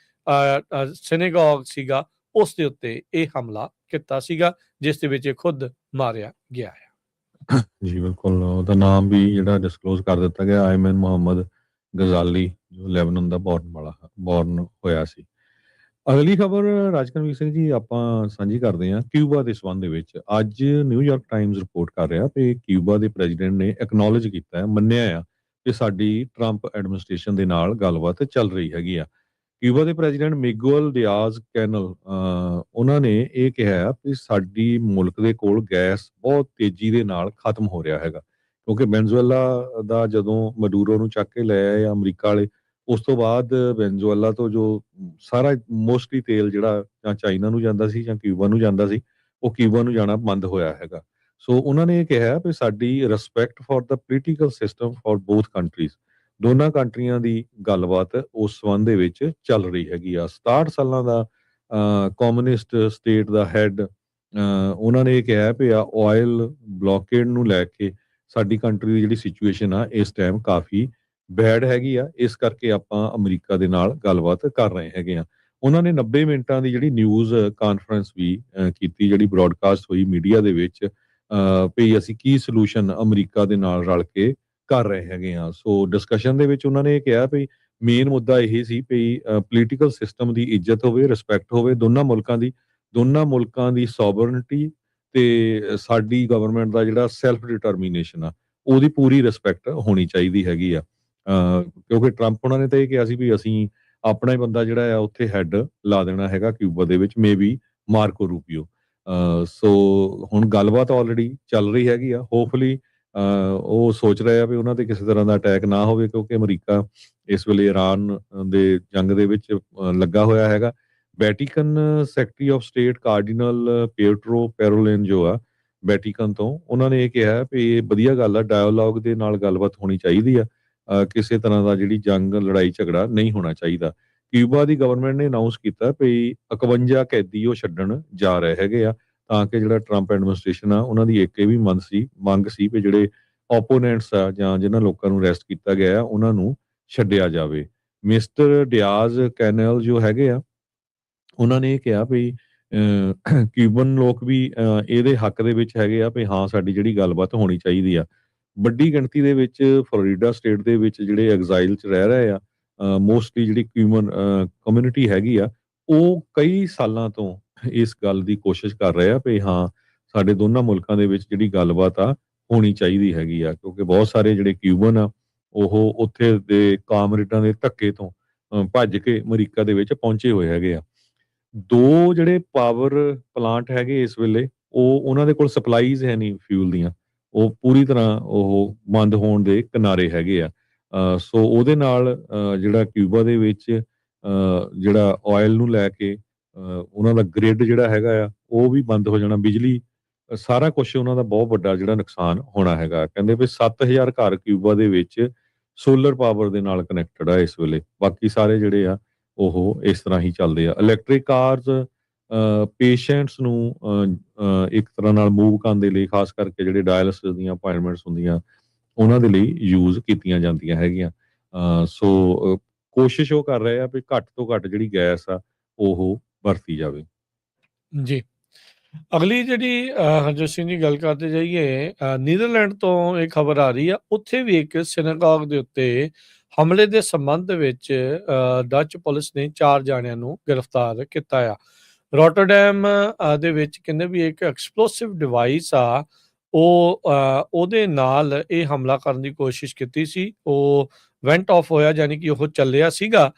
ਸਿਨੇਗੋਗ ਸੀਗਾ ਉਸ ਦੇ ਉੱਤੇ ਇਹ ਹਮਲਾ ਕੀਤਾ ਸੀਗਾ ਜਿਸ ਦੇ ਵਿੱਚ ਇਹ ਖੁਦ ਮਾਰਿਆ ਗਿਆ ਹੈ। ਜੀ ਬਿਲਕੁਲ ਉਹਦਾ ਨਾਮ ਵੀ ਜਿਹੜਾ ਡਿਸਕਲੋਜ਼ ਕਰ ਦਿੱਤਾ ਗਿਆ, ਆਇਮਨ ਮੁਹੰਮਦ ਗਜ਼ਾਲੀ, ਜੋ ਲੈਬਨਾਨ ਦਾ ਬੌਰਨ ਹੋਇਆ ਸੀ। ਅਗਲੀ ਖਬਰ ਰਾਜਕਨਵੀਰ ਸਿੰਘ ਜੀ ਆਪਾਂ ਸਾਂਝੀ ਕਰਦੇ ਹਾਂ ਕਿਊਬਾ ਦੇ ਸੰਬੰਧ ਦੇ ਵਿੱਚ। ਅੱਜ ਨਿਊਯਾਰਕ ਟਾਈਮਜ਼ ਰਿਪੋਰਟ ਕਰ ਰਿਹਾ ਕਿ ਕਿਊਬਾ ਦੇ ਪ੍ਰੈਜ਼ੀਡੈਂਟ ਨੇ ਐਕਨੋਲਜ ਕੀਤਾ ਹੈ, ਮੰਨਿਆ ਆ ਕਿ ਸਾਡੀ ਟਰੰਪ ਐਡਮਿਨਿਸਟ੍ਰੇਸ਼ਨ ਦੇ ਨਾਲ ਗੱਲਬਾਤ ਚੱਲ ਰਹੀ ਹੈਗੀ ਆ। ਕਿਊਬਾ ਦੇ ਪ੍ਰੈਜ਼ੀਡੈਂਟ ਮਿਗੂਅਲ ਡਿਆਜ਼ ਕੈਨਲ ਉਹਨਾਂ ਨੇ ਇਹ ਕਿਹਾ ਕਿ ਸਾਡੀ ਮੁਲਕ ਦੇ ਕੋਲ ਗੈਸ ਬਹੁਤ ਤੇਜ਼ੀ ਦੇ ਨਾਲ ਖਤਮ ਹੋ ਰਿਹਾ ਹੈਗਾ, ਕਿਉਂਕਿ ਵੈਨਜ਼ੂਏਲਾ ਦਾ ਜਦੋਂ ਮਡੂਰੋ ਨੂੰ ਚੱਕ ਕੇ ਲੈ ਆਏ ਅਮਰੀਕਾ ਵਾਲੇ, ਉਸ ਤੋਂ ਬਾਅਦ ਵੈਨਜ਼ੂਏਲਾ ਤੋਂ ਜੋ ਸਾਰਾ ਮੋਸਟਲੀ ਤੇਲ ਜਿਹੜਾ ਜਾਂ ਚਾਈਨਾ ਨੂੰ ਜਾਂਦਾ ਸੀ ਜਾਂ ਕਿਊਬਾ ਨੂੰ ਜਾਂਦਾ ਸੀ, ਉਹ ਕਿਊਬਾ ਨੂੰ ਜਾਣਾ ਬੰਦ ਹੋਇਆ ਹੈਗਾ। ਸੋ ਉਹਨਾਂ ਨੇ ਇਹ ਕਿਹਾ ਵੀ ਸਾਡੀ respect for the political system for both countries, ਦੋਨਾਂ ਕੰਟਰੀਆਂ ਦੀ ਗੱਲਬਾਤ ਉਸ ਸੰਬੰਧ ਦੇ ਵਿੱਚ ਚੱਲ ਰਹੀ ਹੈਗੀ ਆ। 67 ਸਾਲਾਂ ਦਾ ਕਮਿਊਨਿਸਟ ਸਟੇਟ ਦਾ ਹੈਡ ਉਹਨਾਂ ਨੇ ਇਹ ਕਿਹਾ ਵੀ ਆਇਲ ਬਲੌਕੇਡ ਨੂੰ ਲੈ ਕੇ ਸਾਡੀ ਕੰਟਰੀ ਦੀ ਜਿਹੜੀ ਸਿਚੁਏਸ਼ਨ ਆ ਇਸ ਟਾਈਮ ਕਾਫੀ ਬੈਡ ਹੈਗੀ ਆ, ਇਸ ਕਰਕੇ ਆਪਾਂ ਅਮਰੀਕਾ ਦੇ ਨਾਲ ਗੱਲਬਾਤ ਕਰ ਰਹੇ ਹੈਗੇ ਆ। ਉਹਨਾਂ ਨੇ 90 ਮਿੰਟਾਂ ਦੀ ਜਿਹੜੀ ਨਿਊਜ਼ ਕਾਨਫਰੰਸ ਵੀ ਕੀਤੀ, ਜਿਹੜੀ ਬ੍ਰੌਡਕਾਸਟ ਹੋਈ ਮੀਡੀਆ ਦੇ ਵਿੱਚ, ਵੀ ਅਸੀਂ ਕੀ ਸੋਲੂਸ਼ਨ ਅਮਰੀਕਾ ਦੇ ਨਾਲ ਰਲ ਕੇ ਕਰ ਰਹੇ ਹੈਗੇ ਆ। ਸੋ ਡਿਸਕਸ਼ਨ ਦੇ ਵਿੱਚ ਉਹਨਾਂ ਨੇ ਇਹ ਕਿਹਾ ਵੀ ਮੇਨ ਮੁੱਦਾ ਇਹ ਸੀ ਵੀ ਪੋਲੀਟੀਕਲ ਸਿਸਟਮ ਦੀ ਇੱਜ਼ਤ ਹੋਵੇ, ਰਿਸਪੈਕਟ ਹੋਵੇ ਦੋਨਾਂ ਮੁਲਕਾਂ ਦੀ ਸੋਵਰਨਟੀ ਤੇ ਸਾਡੀ ਗਵਰਨਮੈਂਟ ਦਾ ਜਿਹੜਾ ਸੈਲਫ ਡਿਟਰਮੀਨੇਸ਼ਨ ਆ ਉਹਦੀ ਪੂਰੀ ਰਿਸਪੈਕਟ ਹੋਣੀ ਚਾਹੀਦੀ ਹੈਗੀ ਆ। ਕਿਉਂਕਿ ਟਰੰਪ ਉਹਨਾਂ ਨੇ ਤਾਂ ਇਹ ਕਿਹਾ ਸੀ ਵੀ ਅਸੀਂ ਆਪਣਾ ਹੀ ਬੰਦਾ ਜਿਹੜਾ ਆ ਉੱਥੇ ਹੈਡ ਲਾ ਦੇਣਾ ਹੈਗਾ ਕਿਊਬਾ ਦੇ ਵਿੱਚ, ਮੇਬੀ ਮਾਰਕੋ ਰੂਬੀਓ। ਸੋ ਹੁਣ ਗੱਲਬਾਤ ਆਲਰੇਡੀ ਚੱਲ ਰਹੀ ਹੈਗੀ ਆ। ਹੋਪਫੁਲੀ ਉਹ ਸੋਚ ਰਹੇ ਆ ਵੀ ਉਹਨਾਂ ਤੇ ਕਿਸੇ ਤਰ੍ਹਾਂ ਦਾ ਅਟੈਕ ਨਾ ਹੋਵੇ, ਕਿਉਂਕਿ ਅਮਰੀਕਾ ਇਸ ਵੇਲੇ ਇਰਾਨ ਦੇ ਜੰਗ ਦੇ ਵਿੱਚ ਲੱਗਾ ਹੋਇਆ ਹੈਗਾ। Vatican secretary of state cardinal Pietro Parolin ਜੋ ਆ ਵੈਟੀਕਨ ਤੋਂ, ਉਹਨਾਂ ਨੇ ਇਹ ਕਿਹਾ ਵੀ ਇਹ ਵਧੀਆ ਗੱਲ ਆ, ਡਾਇਲੋਗ ਦੇ ਨਾਲ ਗੱਲਬਾਤ ਹੋਣੀ ਚਾਹੀਦੀ ਆ, ਕਿਸੇ ਤਰ੍ਹਾਂ ਦਾ ਜਿਹੜੀ ਜੰਗ ਲੜਾਈ ਝਗੜਾ ਨਹੀਂ ਹੋਣਾ ਚਾਹੀਦਾ। ਕਿਊਬਾ ਦੀ ਗਵਰਨਮੈਂਟ ਨੇ ਅਨਾਉਂਸ ਕੀਤਾ ਵੀ 51 ਕੈਦੀ ਉਹ ਛੱਡਣ ਜਾ ਰਹੇ ਹੈਗੇ ਆ, ਤਾਂ ਕਿ ਜਿਹੜਾ ਟਰੰਪ ਐਡਮਿਨਿਸਟ੍ਰੇਸ਼ਨ ਆ ਉਹਨਾਂ ਦੀ ਇੱਕ ਇਹ ਵੀ ਮੰਗ ਸੀ ਵੀ ਜਿਹੜੇ ਓਪੋਨੈਂਟਸ ਆ ਜਾਂ ਜਿਹਨਾਂ ਲੋਕਾਂ ਨੂੰ ਅਰੈਸਟ ਕੀਤਾ ਗਿਆ ਉਹਨਾਂ ਨੂੰ ਛੱਡਿਆ ਜਾਵੇ। ਮਿਸਟਰ ਡਿਆਜ਼ ਕੈਨਲ ਜੋ ਹੈਗੇ ਆ ਉਹਨਾਂ ਨੇ ਇਹ ਕਿਹਾ ਵੀ ਕਿਊਬਨ ਲੋਕ ਵੀ ਇਹਦੇ ਹੱਕ ਦੇ ਵਿੱਚ ਹੈਗੇ ਆ ਵੀ ਹਾਂ ਸਾਡੀ ਜਿਹੜੀ ਗੱਲਬਾਤ ਹੋਣੀ ਚਾਹੀਦੀ ਆ। ਵੱਡੀ ਗਿਣਤੀ ਦੇ ਵਿੱਚ ਫਲੋਰੀਡਾ ਸਟੇਟ ਦੇ ਵਿੱਚ ਜਿਹੜੇ ਐਗਜ਼ਾਈਲ 'ਚ ਰਹਿ ਰਹੇ ਆ ਮੋਸਟਲੀ ਜਿਹੜੀ ਕਿਊਮਨ ਕਮਿਊਨਿਟੀ ਹੈਗੀ ਆ, ਉਹ ਕਈ ਸਾਲਾਂ ਤੋਂ ਇਸ ਗੱਲ ਦੀ ਕੋਸ਼ਿਸ਼ ਕਰ ਰਹੇ ਆ ਵੀ ਹਾਂ, ਸਾਡੇ ਦੋਨਾਂ ਮੁਲਕਾਂ ਦੇ ਵਿੱਚ ਜਿਹੜੀ ਗੱਲਬਾਤ ਆ ਹੋਣੀ ਚਾਹੀਦੀ ਹੈਗੀ ਆ, ਕਿਉਂਕਿ ਬਹੁਤ ਸਾਰੇ ਜਿਹੜੇ ਕਿਊਬਨ ਆ ਉਹ ਉੱਥੇ ਦੇ ਕਾਮਰੇਡਾਂ ਦੇ ਧੱਕੇ ਤੋਂ ਭੱਜ ਕੇ ਅਮਰੀਕਾ ਦੇ ਵਿੱਚ ਪਹੁੰਚੇ ਹੋਏ ਹੈਗੇ ਆ। ਦੋ ਜਿਹੜੇ ਪਾਵਰ ਪਲਾਂਟ ਹੈਗੇ ਇਸ ਵੇਲੇ, ਉਹ ਉਹਨਾਂ ਦੇ ਕੋਲ ਸਪਲਾਈਜ਼ ਹੈ ਨਹੀਂ ਫਿਊਲ ਦੀਆਂ, ਉਹ ਪੂਰੀ ਤਰ੍ਹਾਂ ਉਹ ਬੰਦ ਹੋਣ ਦੇ ਕਿਨਾਰੇ ਹੈਗੇ ਆ। ਸੋ ਉਹਦੇ ਨਾਲ ਜਿਹੜਾ ਕਿਊਬਾ ਦੇ ਵਿੱਚ ਜਿਹੜਾ ਆਇਲ ਨੂੰ ਲੈ ਕੇ ਉਹਨਾਂ ਦਾ ਗ੍ਰਿਡ ਜਿਹੜਾ ਹੈਗਾ ਆ ਉਹ ਵੀ ਬੰਦ ਹੋ ਜਾਣਾ, ਬਿਜਲੀ ਸਾਰਾ ਕੁਛ ਉਹਨਾਂ ਦਾ ਬਹੁਤ ਵੱਡਾ ਜਿਹੜਾ ਨੁਕਸਾਨ ਹੋਣਾ ਹੈਗਾ। ਕਹਿੰਦੇ ਵੀ 7000 ਘਰ ਕਿਊਬਾ ਦੇ ਵਿੱਚ ਸੋਲਰ ਪਾਵਰ ਦੇ ਨਾਲ ਕਨੈਕਟਡ ਆ ਇਸ ਵੇਲੇ, ਬਾਕੀ ਸਾਰੇ ਜਿਹੜੇ ਆ ਉਹ ਇਸ ਤਰ੍ਹਾਂ ਹੀ ਚੱਲਦੇ ਆ। ਇਲੈਕਟ੍ਰਿਕ ਕਾਰਸ ਪੇਸ਼ੈਂਟਸ ਨੂੰ ਇੱਕ ਤਰ੍ਹਾਂ ਨਾਲ ਮੂਵ ਕਰਨ ਦੇ ਲਈ, ਖਾਸ ਕਰਕੇ ਜਿਹੜੇ ਡਾਇਲਿਸਿਸ ਦੀਆਂ ਅਪਾਇੰਟਮੈਂਟਸ ਹੁੰਦੀਆਂ ਉਹਨਾਂ ਦੇ ਲਈ ਯੂਜ਼ ਕੀਤੀਆਂ ਜਾਂਦੀਆਂ ਹੈਗੀਆਂ। ਸੋ ਕੋਸ਼ਿਸ਼ ਉਹ ਕਰ ਰਹੇ ਆ ਵੀ ਘੱਟ ਤੋਂ ਘੱਟ ਜਿਹੜੀ ਗੈਸ ਆ ਉਹ ਵਰਤੀ ਜਾਵੇ। ਜੀ। ਅਗਲੀ ਜਿਹੜੀ ਹਰਜੋਤ ਸਿੰਘ ਜੀ ਗੱਲ ਕਰਦੇ ਜਾਈਏ, ਨੀਦਰਲੈਂਡ ਤੋਂ ਇਹ ਖਬਰ ਆ ਰਹੀ ਆ, ਉੱਥੇ ਵੀ ਇੱਕ ਸਿਨਾਗੋਗ ਦੇ ਉੱਤੇ ਹਮਲੇ ਦੇ ਸੰਬੰਧ ਵਿੱਚ ਡੱਚ ਪੁਲਿਸ ਨੇ 4 ਜਾਣਿਆਂ ਨੂੰ ਗ੍ਰਿਫਤਾਰ ਕੀਤਾ ਆ। ਰੋਟਰਡੈਮ ਦੇ ਵਿੱਚ ਕਹਿੰਦੇ ਵੀ ਇੱਕ ਐਕਸਪਲੋਸਿਵ ਡਿਵਾਈਸ ਆ, ਉਹਦੇ ਨਾਲ ਇਹ ਹਮਲਾ ਕਰਨ ਦੀ ਕੋਸ਼ਿਸ਼ ਕੀਤੀ ਸੀ। ਉਹ ਵੈਂਟ ਆਫ ਹੋਇਆ, ਯਾਨੀ ਕਿ ਉਹ ਚੱਲਿਆ ਸੀਗਾ।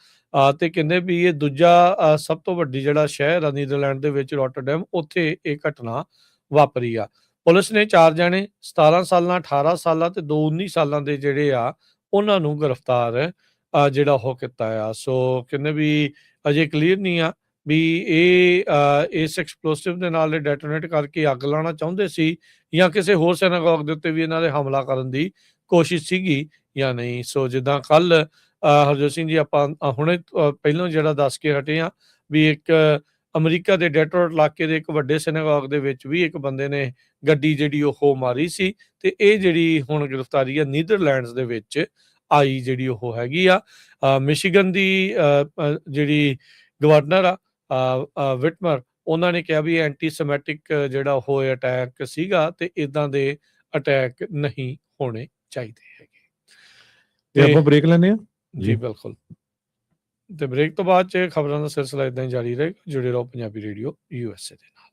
ਤੇ ਕਹਿੰਦੇ ਵੀ ਇਹ ਦੂਜਾ ਸਭ ਤੋਂ ਵੱਡੀ ਜਿਹੜਾ ਸ਼ਹਿਰ ਆ ਨੀਦਰਲੈਂਡ ਦੇ ਵਿੱਚ, ਰੋਟਰਡੈਮ, ਉੱਥੇ ਇਹ ਘਟਨਾ ਵਾਪਰੀ ਆ। ਪੁਲਿਸ ਨੇ 4 ਜਾਣੇ 17 ਸਾਲਾਂ, 18 ਸਾਲਾਂ ਤੇ 2 19 ਸਾਲਾਂ ਦੇ ਜਿਹੜੇ ਆ ਉਹਨਾਂ ਨੂੰ ਗ੍ਰਿਫਤਾਰ ਜਿਹੜਾ ਉਹ ਕੀਤਾ ਆ। ਸੋ ਕਹਿੰਦੇ ਵੀ ਅਜੇ ਕਲੀਅਰ ਨਹੀਂ ਆ ਵੀ ਇਹ ਇਸ ਐਕਸਪਲੋਸਿਵ ਦੇ ਨਾਲ ਡੈਟੋਨੇਟ ਕਰਕੇ ਅੱਗ ਲਾਉਣਾ ਚਾਹੁੰਦੇ ਸੀ ਜਾਂ ਕਿਸੇ ਹੋਰ ਸਿਨਾਗੋਗ ਦੇ ਉੱਤੇ ਵੀ ਇਹਨਾਂ ਦੇ ਹਮਲਾ ਕਰਨ ਦੀ ਕੋਸ਼ਿਸ਼ ਸੀਗੀ ਜਾਂ ਨਹੀਂ। ਸੋ ਜਿੱਦਾਂ ਕੱਲ ਹਰਜੋਤ ਸਿੰਘ ਜੀ ਆਪਾਂ ਹੁਣੇ ਪਹਿਲਾਂ ਜਿਹੜਾ ਦੱਸ ਕੇ ਹਟੇ ਆ ਵੀ ਇੱਕ ਅਮਰੀਕਾ ਦੇ ਡੈਟਰੋਇਟ ਇਲਾਕੇ ਦੇ ਇੱਕ ਵੱਡੇ ਸਿਨਾਗੋਗ ਦੇ ਵਿੱਚ ਵੀ ਇੱਕ ਬੰਦੇ ਨੇ ਗੱਡੀ ਜਿਹੜੀ ਉਹ ਮਾਰੀ ਸੀ, ਤੇ ਇਹ ਜਿਹੜੀ ਹੁਣ ਗ੍ਰਿਫਤਾਰੀ ਆ ਨੀਦਰਲੈਂਡਸ ਦੇ ਵਿੱਚ ਆਈ ਜਿਹੜੀ ਉਹ ਹੈਗੀ ਆ। ਮਿਸ਼ੀਗਨ ਦੀ ਜਿਹੜੀ ਗਵਰਨਰ ਆ ਵਿਟਮਰ, ਉਹਨਾਂ ਨੇ ਕਿਹਾ ਵੀ ਐਂਟੀਸੈਮੈਟਿਕ ਜਿਹੜਾ ਉਹ ਅਟੈਕ ਸੀਗਾ ਤੇ ਇਦਾਂ ਦੇ ਅਟੈਕ ਨਹੀਂ ਹੋਣੇ ਚਾਹੀਦੇ ਹੈਗੇ। ਤੇ ਆਪਾਂ ਬ੍ਰੇਕ ਲੈਂਦੇ ਆ ਜੀ ਬਿਲਕੁਲ। ਤੇ ਬ੍ਰੇਕ ਤੋਂ ਬਾਅਦ 'ਚ ਖਬਰਾਂ ਦਾ ਸਿਲਸਿਲਾ ਇਦਾਂ ਹੀ ਜਾਰੀ ਰਹੇਗਾ। ਜੁੜੇ ਰਹੋ ਪੰਜਾਬੀ ਰੇਡੀਓ USA ਦੇ ਨਾਲ।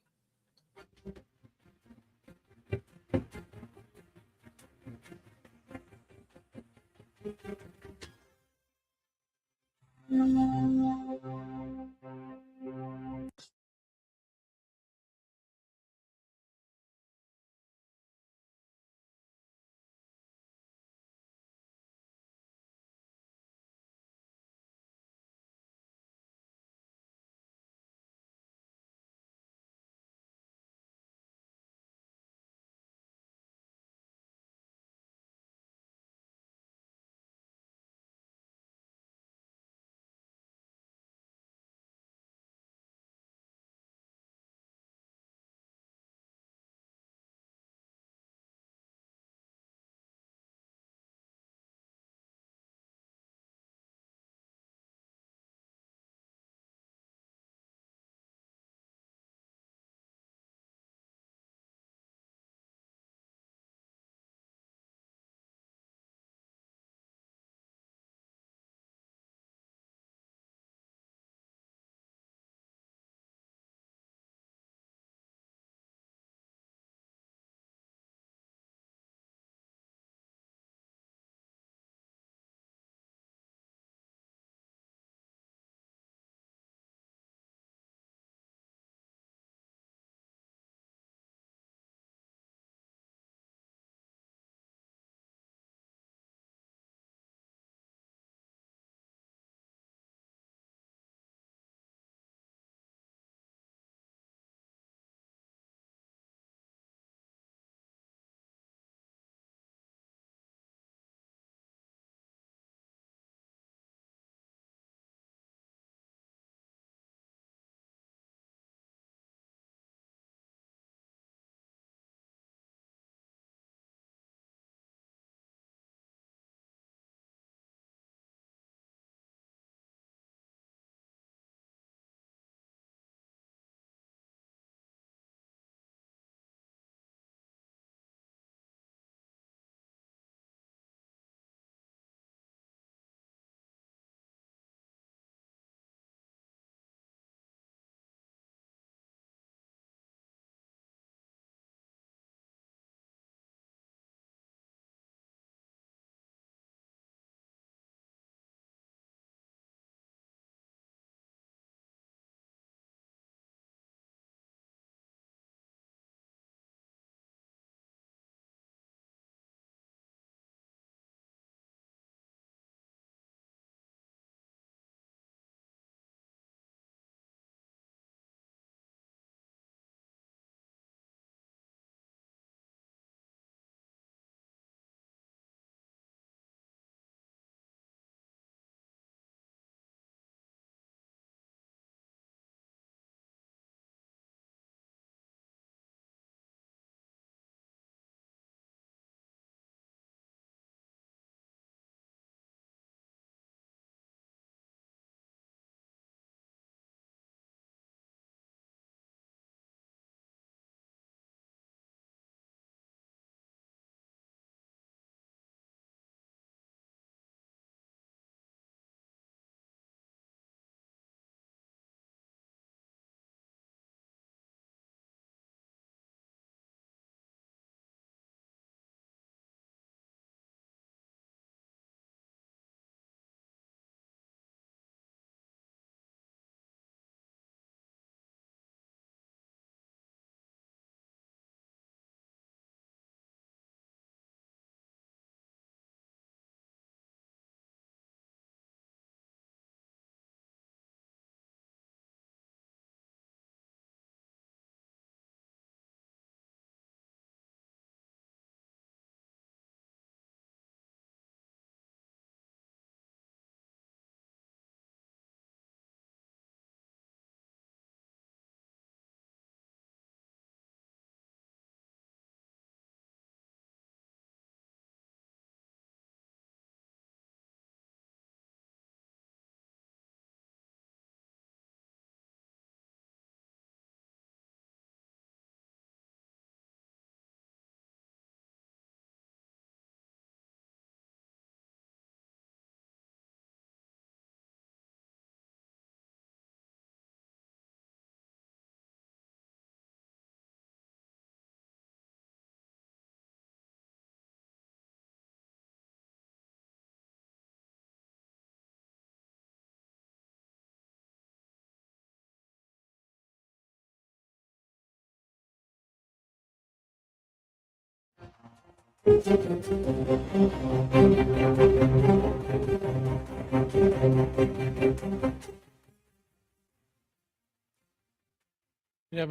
ਪੰਜਾਬੀ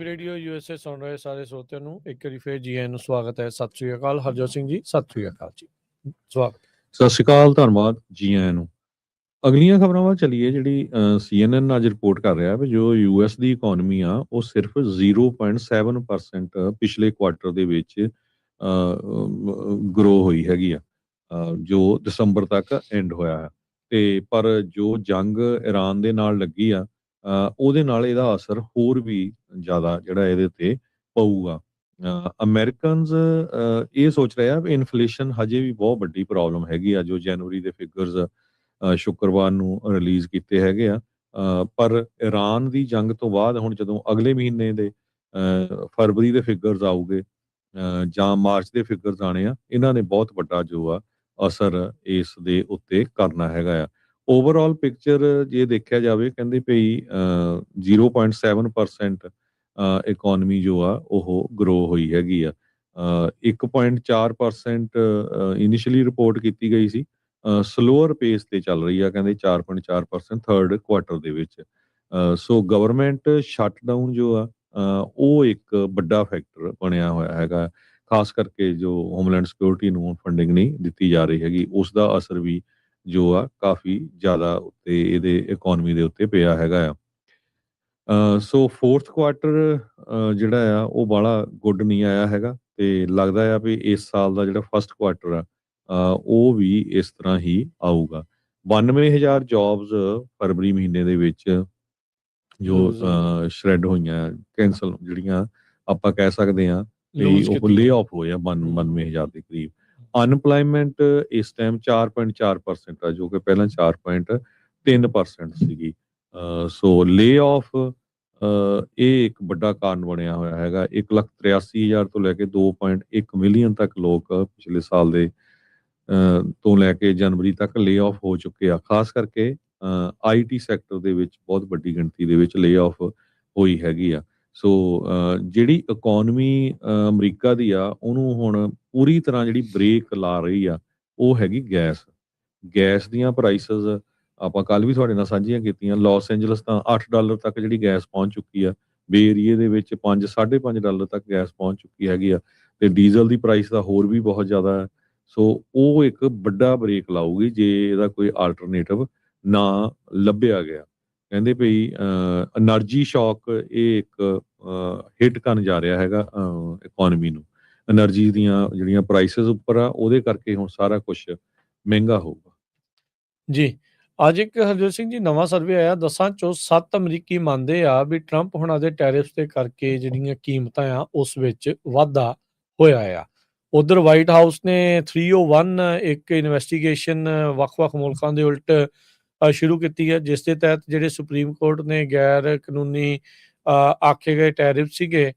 ਰੇਡੀਓ USA ਸੁਣ ਰਹੇ ਸਾਰੇ ਸਰੋਤਿਆਂ ਨੂੰ ਇੱਕ ਵਾਰੀ ਫੇਰ ਜੀ ਆਇਆਂ ਨੂੰ ਸਵਾਗਤ ਹੈ। ਸਤਿ ਸ੍ਰੀ ਅਕਾਲ। ਹਰਜੋਤ ਸਿੰਘ ਜੀ, ਸਤਿ ਸ੍ਰੀ ਅਕਾਲ ਜੀ। ਸਵਾਗਤ। ਸਤਿ ਸ਼੍ਰੀ ਅਕਾਲ, ਧੰਨਵਾਦ, ਜੀ ਆਇਆਂ ਨੂੰ। ਅਗਲੀਆਂ ਖਬਰਾਂ ਵੱਲ ਚੱਲੀਏ। ਜਿਹੜੀ CNN ਅੱਜ ਰਿਪੋਰਟ ਕਰ ਰਿਹਾ ਵੀ ਜੋ US ਦੀ ਇਕਨੋਮੀ ਆ ਉਹ ਸਿਰਫ 0.7% ਪਿਛਲੇ ਕੁਆਟਰ ਦੇ ਵਿੱਚ ਗਰੋ ਹੋਈ ਹੈਗੀ ਆ, ਜੋ ਦਸੰਬਰ ਤੱਕ ਐਂਡ ਹੋਇਆ ਹੈ। ਤੇ ਪਰ ਜੋ ਜੰਗ ਇਰਾਨ ਦੇ ਨਾਲ ਲੱਗੀ ਆ, ਉਹਦੇ ਨਾਲ ਇਹਦਾ ਅਸਰ ਹੋਰ ਵੀ ਜ਼ਿਆਦਾ ਜਿਹੜਾ ਇਹਦੇ ਤੇ ਪਊਗਾ। ਅਮਰੀਕਨਸ ਇਹ ਸੋਚ ਰਹੇ ਆ ਵੀ ਇਨਫਲੇਸ਼ਨ ਹਜੇ ਵੀ ਬਹੁਤ ਵੱਡੀ ਪ੍ਰੋਬਲਮ ਹੈਗੀ ਆ। ਜੋ ਜਨਵਰੀ ਦੇ ਫਿਗਰਸ ਸ਼ੁੱਕਰਵਾਰ ਨੂੰ ਰਿਲੀਜ਼ ਕੀਤੇ ਹੈਗੇ ਆ, ਪਰ ਇਰਾਨ ਦੀ ਜੰਗ ਤੋਂ ਬਾਅਦ ਹੁਣ ਜਦੋਂ ਅਗਲੇ ਮਹੀਨੇ ਦੇ ਫਰਵਰੀ ਦੇ ਫਿਗਰਸ ਆਉਗੇ ਜਾਂ ਮਾਰਚ ਦੇ ਫਿਗਰਸ ਆਣੇ ਆ, ਇਹਨਾਂ ਨੇ ਬਹੁਤ ਵੱਡਾ ਜੋ ਆ ਅਸਰ ਇਸ ਦੇ ਉੱਤੇ ਕਰਨਾ ਹੈਗਾ ਆ। ਓਵਰਆਲ ਪਿਕਚਰ ਜੇ ਦੇਖਿਆ ਜਾਵੇ, ਕਹਿੰਦੇ ਪਈ 0.7% ਇਕਨੋਮੀ ਜੋ ਆ ਉਹ ਗਰੋ ਹੋਈ ਹੈਗੀ ਆ। 1.4% ਇਨੀਸ਼ੀਅਲੀ ਰਿਪੋਰਟ ਕੀਤੀ ਗਈ ਸੀ, ਸਲੋਅਰ ਪੇਸ ਤੇ ਚੱਲ ਰਹੀ ਆ, ਕਹਿੰਦੇ 4.4% ਥਰਡ ਕੁਆਟਰ ਦੇ ਵਿੱਚ। ਸੋ ਗਵਰਨਮੈਂਟ ਸ਼ਟਡਾਊਨ ਜੋ ਆ ਉਹ ਇੱਕ ਵੱਡਾ ਫੈਕਟਰ ਬਣਿਆ ਹੋਇਆ ਹੈਗਾ, ਖਾਸ ਕਰਕੇ ਜੋ ਹੋਮਲੈਂਡ ਸਿਕਿਉਰਿਟੀ ਨੂੰ ਫੰਡਿੰਗ ਨਹੀਂ ਦਿੱਤੀ ਜਾ ਰਹੀ ਹੈਗੀ, ਉਸ ਦਾ ਅਸਰ ਵੀ ਜੋ ਆ ਕਾਫੀ ਜ਼ਿਆਦਾ ਉੱਤੇ ਇਹਦੇ ਇਕਨੋਮੀ ਦੇ ਉੱਤੇ ਪਿਆ ਹੈਗਾ ਆ। ਸੋ ਫੋਰਥ ਕੁਆਟਰ ਜਿਹੜਾ ਆ ਉਹ ਬਾਹਲਾ ਗੁੱਡ ਨਹੀਂ ਆਇਆ ਹੈਗਾ, ਤੇ ਲੱਗਦਾ ਆ ਵੀ ਇਸ ਸਾਲ ਦਾ ਜਿਹੜਾ ਫਸਟ ਕੁਆਟਰ ਆ ਉਹ ਵੀ ਇਸ ਤਰ੍ਹਾਂ ਹੀ ਆਊਗਾ। 92,000 ਜੌਬਸ ਫਰਵਰੀ ਮਹੀਨੇ ਦੇ ਵਿੱਚ ਜੋ ਸ਼ਰੈਡ ਹੋਈਆਂ, ਕੈਂਸਲ, ਜਿਹੜੀਆਂ ਆਪਾਂ ਕਹਿ ਸਕਦੇ ਹਾਂ ਵੀ ਉਹ ਲੇ ਆਫ ਹੋਏ ਆ 92,000 ਦੇ ਕਰੀਬ। ਅਨਪਲਾਈਮੈਂਟ ਇਸ ਟਾਈਮ 4.4% ਆ, ਜੋ ਕਿ ਪਹਿਲਾਂ 4.3% ਸੀਗੀ। ਸੋ ਲੇ ਆਫ ਇਹ ਇੱਕ ਵੱਡਾ ਕਾਰਨ ਬਣਿਆ ਹੋਇਆ ਹੈਗਾ। 1,83,000 ਤੋਂ ਲੈ ਕੇ 2.1 ਮਿਲੀਅਨ ਤੱਕ ਲੋਕ ਪਿਛਲੇ ਸਾਲ ਦੇ ਤੋਂ ਲੈ ਕੇ ਜਨਵਰੀ ਤੱਕ ਲੇ ਆਫ ਹੋ ਚੁੱਕੇ ਆ। ਖਾਸ ਕਰਕੇ IT ਸੈਕਟਰ ਦੇ ਵਿੱਚ ਬਹੁਤ ਵੱਡੀ ਗਿਣਤੀ ਦੇ ਵਿੱਚ ਲੇ ਆਫ ਹੋਈ ਹੈਗੀ ਆ। ਸੋ ਜਿਹੜੀ ਇਕਨੋਮੀ ਅਮਰੀਕਾ ਦੀ ਆ, ਉਹਨੂੰ ਹੁਣ ਪੂਰੀ ਤਰ੍ਹਾਂ ਜਿਹੜੀ ਬ੍ਰੇਕ ਲਾ ਰਹੀ ਆ ਉਹ ਹੈਗੀ ਗੈਸ ਦੀਆਂ ਪ੍ਰਾਈਸਸ। ਆਪਾਂ ਕੱਲ ਵੀ ਤੁਹਾਡੇ ਨਾਲ ਸਾਂਝੀਆਂ ਕੀਤੀਆਂ। ਲਾਸ ਐਂਜਲਸ ਤਾਂ $8 ਤੱਕ ਜਿਹੜੀ ਗੈਸ ਪਹੁੰਚ ਚੁੱਕੀ ਆ, ਬੇ ਏਰੀਏ ਦੇ ਵਿੱਚ $5-5.5 ਤੱਕ ਗੈਸ ਪਹੁੰਚ ਚੁੱਕੀ ਹੈਗੀ ਆ, ਤੇ ਡੀਜ਼ਲ ਦੀ ਪ੍ਰਾਈਸ ਤਾਂ ਹੋਰ ਵੀ ਬਹੁਤ ਜ਼ਿਆਦਾ ਹੈ। ਸੋ ਉਹ ਇੱਕ ਵੱਡਾ ਬ੍ਰੇਕ ਲਾਊਗੀ ਜੇ ਇਹਦਾ ਕੋਈ ਆਲਟਰਨੇਟਿਵ ਨਾ ਲੱਭਿਆ ਗਿਆ। ਕਹਿੰਦੇ ਪਈ એનર્ਜੀ ਸ਼ੌਕ ਇਹ ਇੱਕ ਹਿੱਟ ਕਰਨ ਜਾ ਰਿਹਾ ਹੈਗਾ ਇਕਨੋਮੀ ਨੂੰ। એનર્ਜੀ ਦੀਆਂ ਜਿਹੜੀਆਂ ਪ੍ਰਾਈਸਸ ਉੱਪਰ ਆ, ਉਹਦੇ ਕਰਕੇ ਹੁਣ ਸਾਰਾ ਕੁਝ ਮਹਿੰਗਾ ਹੋਊਗਾ ਜੀ। ਅੱਜ ਇੱਕ ਹਰਜੋਤ ਸਿੰਘ ਜੀ ਨਵਾਂ ਸਰਵੇ ਆਇਆ, 10 ਚੋਂ 7 ਅਮਰੀਕੀ ਮੰਨਦੇ ਆ ਵੀ ਟਰੰਪ ਹੁਣਾਂ ਦੇ ਟੈਰਿਫਸ ਦੇ ਕਰਕੇ ਜਿਹੜੀਆਂ ਕੀਮਤਾਂ ਆ ਉਸ ਵਿੱਚ ਵਾਧਾ ਹੋਇਆ ਆ। ਉਧਰ ਵਾਈਟ ਹਾਊਸ ਨੇ 301 ਇੱਕ ਇਨਵੈਸਟੀਗੇਸ਼ਨ ਵੱਖ-ਵੱਖ ਮੁਲਕਾਂ ਦੇ ਉਲਟ ਸ਼ੁਰੂ ਕੀਤੀ ਹੈ, ਜਿਸ ਦੇ ਤਹਿਤ ਜਿਹੜੇ ਸੁਪਰੀਮ ਕੋਰਟ ਨੇ ਗੈਰ ਕਾਨੂੰਨੀ ਆਖੇ ਗਏ ਟੈਰਿਫ ਸੀਗੇ,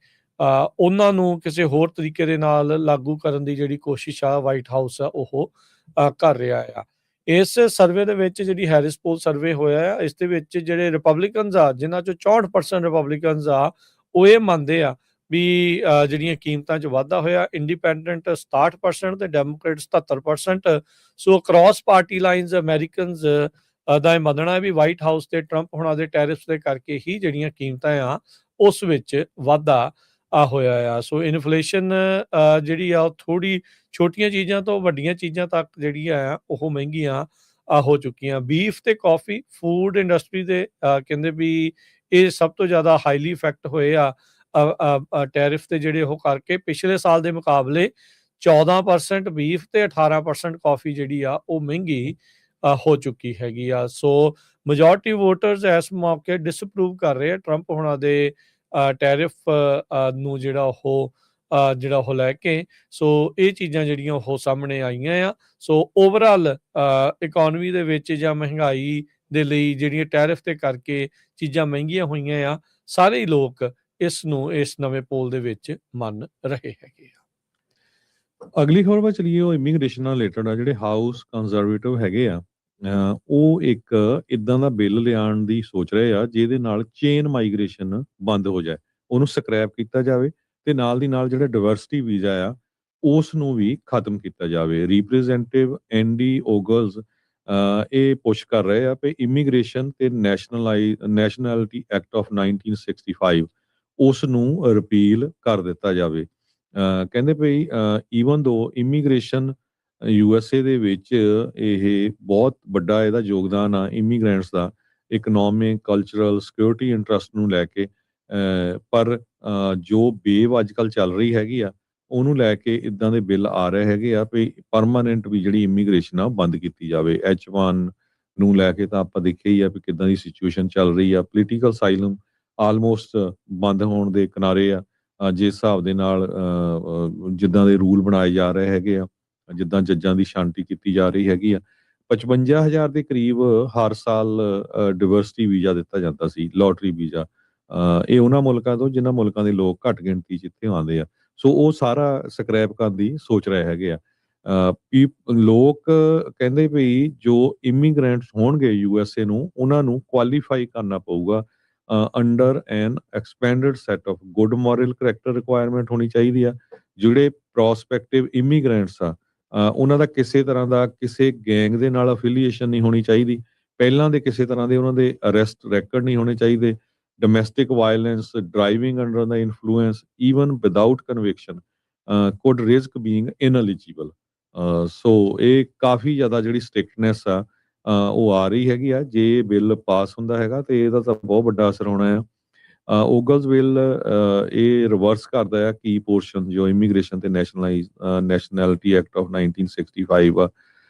ਉਹਨਾਂ ਨੂੰ ਕਿਸੇ ਹੋਰ ਤਰੀਕੇ ਦੇ ਨਾਲ ਲਾਗੂ ਕਰਨ ਦੀ ਜਿਹੜੀ ਕੋਸ਼ਿਸ਼ ਆ ਵਾਈਟ ਹਾਊਸ ਆ ਉਹ ਕਰ ਰਿਹਾ ਆ। ਇਸ ਸਰਵੇ ਦੇ ਵਿੱਚ ਜਿਹੜੀ ਹੈਰਿਸ ਪੋਲ ਸਰਵੇ ਹੋਇਆ ਆ, ਇਸ ਦੇ ਵਿੱਚ ਜਿਹੜੇ ਰਿਪਬਲਿਕਨਸ ਆ, ਜਿਨ੍ਹਾਂ ਚੋਂ 64% ਰਿਪਬਲਿਕਨਸ ਆ, ਉਹ ਇਹ ਮੰਨਦੇ ਆ ਵੀ ਜਿਹੜੀਆਂ ਕੀਮਤਾਂ 'ਚ ਵਾਧਾ ਹੋਇਆ। ਇੰਡੀਪੈਂਡੈਂਟ 67% ਤੇ ਡੈਮੋਕ੍ਰੇਟ 77%। ਸੋ ਅਕ੍ਰੋਸ ਪਾਰਟੀ ਲਾਈਨਸ ਅਮਰੀਕਨਸ ਦਾ ਇਹ ਮੰਨਣਾ ਹੈ ਵੀ ਵਾਈਟ ਹਾਊਸ ਤੇ ਟਰੰਪ ਹੁਣਾਂ ਦੇ ਟੈਰਿਫਸ ਦੇ ਕਰਕੇ ਹੀ ਜਿਹੜੀਆਂ ਕੀਮਤਾਂ ਆ ਉਸ ਵਿੱਚ ਵਾਧਾ ਹੋਇਆ ਆ। ਸੋ ਇਨਫਲੇਸ਼ਨ ਜਿਹੜੀ ਆ ਉਹ ਥੋੜੀ ਛੋਟੀਆਂ ਚੀਜ਼ਾਂ ਤੋਂ ਵੱਡੀਆਂ ਚੀਜ਼ਾਂ ਤੱਕ ਜਿਹੜੀਆਂ ਆ ਉਹ ਮਹਿੰਗੀਆਂ ਹੋ ਚੁੱਕੀਆਂ। ਬੀਫ ਤੇ ਕਾਫੀ ਫੂਡ ਇੰਡਸਟਰੀ ਦੇ ਕਹਿੰਦੇ ਵੀ ਇਹ ਸਭ ਤੋਂ ਜ਼ਿਆਦਾ ਹਾਈਲੀ ਇਫੈਕਟ ਹੋਏ ਆ ਟੈਰਿਫ ਤੇ ਜਿਹੜੇ ਉਹ ਕਰਕੇ। ਪਿਛਲੇ ਸਾਲ ਦੇ ਮੁਕਾਬਲੇ 14% ਬੀਫ ਤੇ 18% ਕਾਫੀ ਜਿਹੜੀ ਆ ਉਹ ਮਹਿੰਗੀ ਹੋ ਚੁੱਕੀ ਹੈਗੀ ਆ। ਸੋ ਮੈਜੋਰਟੀ ਵੋਟਰਸ ਇਸ ਮੌਕੇ ਡਿਸਅਪਰੂਵ ਕਰ ਰਹੇ ਆ ਟਰੰਪ ਹੁਣਾਂ ਦੇ ਟੈਰਿਫ ਨੂੰ ਜਿਹੜਾ ਉਹ ਲੈ ਕੇ। ਸੋ ਇਹ ਚੀਜ਼ਾਂ ਜਿਹੜੀਆਂ ਉਹ ਸਾਹਮਣੇ ਆਈਆਂ ਆ। ਸੋ ਓਵਰਆਲ ਇਕਨੋਮੀ ਦੇ ਵਿੱਚ ਜਾਂ ਮਹਿੰਗਾਈ ਦੇ ਲਈ ਜਿਹੜੀਆਂ ਟੈਰਿਫ ਤੇ ਕਰਕੇ ਚੀਜ਼ਾਂ ਮਹਿੰਗੀਆਂ ਹੋਈਆਂ ਆ, ਸਾਰੇ ਹੀ ਲੋਕ ਇਸ ਨੂੰ ਇਸ ਨਵੇਂ ਪੋਲ ਦੇ ਵਿੱਚ ਮੰਨ ਰਹੇ ਹੈਗੇ ਆ। ਅਗਲੀ ਖਬਰ ਵੱਲ ਚਲੀਏ। ਉਹ ਇਮੀਗ੍ਰੇਸ਼ਨ ਨਾਲ ਰਿਲੇਟਡ ਆ। ਜਿਹੜੇ ਹਾਊਸ ਕੰਜ਼ਰਵੇਟਿਵ ਹੈਗੇ ਆ, ਉਹ ਇੱਕ ਇਦਾਂ ਦਾ ਬਿੱਲ ਲਿਆਉਣ ਦੀ ਸੋਚ ਰਹੇ ਆ ਜਿਹਦੇ ਨਾਲ ਚੇਨ ਮਾਈਗ੍ਰੇਸ਼ਨ ਬੰਦ ਹੋ ਜਾਏ, ਉਹਨੂੰ ਸਕ੍ਰੈਪ ਕੀਤਾ ਜਾਵੇ, ਤੇ ਨਾਲ ਦੀ ਨਾਲ ਜਿਹੜਾ ਡਾਇਵਰਸਿਟੀ ਵੀਜ਼ਾ ਆ ਉਸ ਨੂੰ ਵੀ ਖਤਮ ਕੀਤਾ ਜਾਵੇ। ਰਿਪਰੈਜ਼ੈਂਟੇਟਿਵ ਐਂਡੀ ਓਗਲਸ ਇਹ ਪੁਸ਼ ਕਰ ਰਹੇ ਆ ਵੀ ਇਮੀਗ੍ਰੇਸ਼ਨ ਤੇ ਨੈਸ਼ਨੈਲਿਟੀ ਐਕਟ ਆਫ 1965 ਉਸ ਨੂੰ ਰਿਪੀਲ ਕਰ ਦਿੱਤਾ ਜਾਵੇ। ਕਹਿੰਦੇ ਭਈ ਈਵਨ ਦੋ ਇਮੀਗ੍ਰੇਸ਼ਨ USA ਦੇ ਵਿੱਚ ਇਹ ਬਹੁਤ ਵੱਡਾ ਇਹਦਾ ਯੋਗਦਾਨ ਆ ਇਮੀਗ੍ਰੈਂਟਸ ਦਾ ਇਕਨੋਮਿਕ ਕਲਚਰਲ ਸਿਕਿਉਰਿਟੀ ਇੰਟਰਸਟ ਨੂੰ ਲੈ ਕੇ, ਪਰ ਜੋ ਵੇਵ ਅੱਜ ਕੱਲ੍ਹ ਚੱਲ ਰਹੀ ਹੈਗੀ ਆ ਉਹਨੂੰ ਲੈ ਕੇ ਇਦਾਂ ਦੇ ਬਿੱਲ ਆ ਰਹੇ ਹੈਗੇ ਆ ਵੀ ਪਰਮਾਨੈਂਟ ਵੀ ਜਿਹੜੀ ਇਮੀਗ੍ਰੇਸ਼ਨ ਆ ਬੰਦ ਕੀਤੀ ਜਾਵੇ। H1 ਨੂੰ ਲੈ ਕੇ ਤਾਂ ਆਪਾਂ ਦੇਖਿਆ ਹੀ ਆ ਵੀ ਕਿੱਦਾਂ ਦੀ ਸਿਚੁਏਸ਼ਨ ਚੱਲ ਰਹੀ ਆ। ਪੋਲੀਟੀਕਲ ਸਾਈਲਮ ਆਲਮੋਸਟ ਬੰਦ ਹੋਣ ਦੇ ਕਿਨਾਰੇ ਆ। ਜਿਸ ਹਿਸਾਬ ਦੇ ਨਾਲ ਜਿੱਦਾਂ ਦੇ ਰੂਲ ਬਣਾਏ ਜਾ ਰਹੇ ਹੈਗੇ ਆ, ਜਿੱਦਾਂ ਜੱਜਾਂ ਦੀ ਸ਼ਾਂਤੀ ਕੀਤੀ ਜਾ ਰਹੀ ਹੈਗੀ ਆ। 55,000 ਦੇ ਕਰੀਬ ਹਰ ਸਾਲ ਡਿਵਰਸਿਟੀ ਵੀਜ਼ਾ ਦਿੱਤਾ ਜਾਂਦਾ ਸੀ, ਲੋਟਰੀ ਵੀਜ਼ਾ। ਇਹ ਉਹਨਾਂ ਮੁਲਕਾਂ ਤੋਂ ਜਿਨ੍ਹਾਂ ਮੁਲਕਾਂ ਦੇ ਲੋਕ ਘੱਟ ਗਿਣਤੀ 'ਚ ਇੱਥੇ ਆਉਂਦੇ ਆ। ਸੋ ਉਹ ਸਾਰਾ ਸਕ੍ਰੈਪ ਕਰਨ ਦੀ ਸੋਚ ਰਹੇ ਹੈਗੇ ਆ। ਲੋਕ ਕਹਿੰਦੇ ਵੀ ਜੋ ਇਮੀਗ੍ਰੈਂਟਸ ਹੋਣਗੇ USA ਨੂੰ ਉਹਨਾਂ ਨੂੰ ਕੁਆਲੀਫਾਈ ਕਰਨਾ ਪਊਗਾ under N ਐਕਸਪੈਂਡਡ set of good moral character requirement ਹੋਣੀ ਚਾਹੀਦੀ ਆ। ਜਿਹੜੇ ਪ੍ਰੋਸਪੈਕਟਿਵ ਇਮੀਗ੍ਰੈਂਟਸ ਆ ਉਹਨਾਂ ਦਾ ਕਿਸੇ ਤਰ੍ਹਾਂ ਦਾ ਕਿਸੇ ਗੈਂਗ ਦੇ ਨਾਲ ਅਫੀਲੀਏਸ਼ਨ ਨਹੀਂ ਹੋਣੀ ਚਾਹੀਦੀ। ਪਹਿਲਾਂ ਦੇ ਕਿਸੇ ਤਰ੍ਹਾਂ ਦੇ ਉਹਨਾਂ ਦੇ ਅਰੈਸਟ ਰੈਕਰਡ ਨਹੀਂ ਹੋਣੇ ਚਾਹੀਦੇ। Domestic violence, driving under the influence even without conviction could risk being ineligible. So ਇਹ ਕਾਫੀ ਜ਼ਿਆਦਾ ਜਿਹੜੀ ਸਟ੍ਰਿਕਟਨੈਸ ਆ ਉਹ ਆ ਰਹੀ ਹੈਗੀ ਆ। ਜੇ ਬਿੱਲ ਪਾਸ ਹੁੰਦਾ ਹੈਗਾ ਤੇ ਇਹਦਾ ਤਾਂ ਬਹੁਤ ਵੱਡਾ ਅਸਰ ਹੋਣਾ ਆ। ਓਗਲਸ ਬਿੱਲ ਇਹ ਰਿਵਰਸ ਕਰਦਾ ਆ ਕੀ ਪੋਰਸ਼ਨ ਜੋ ਇਮੀਗ੍ਰੇਸ਼ਨ ਤੇ ਨੈਸ਼ਨੈਲਿਟੀ ਐਕਟ ਆਫ 1965 ਆ,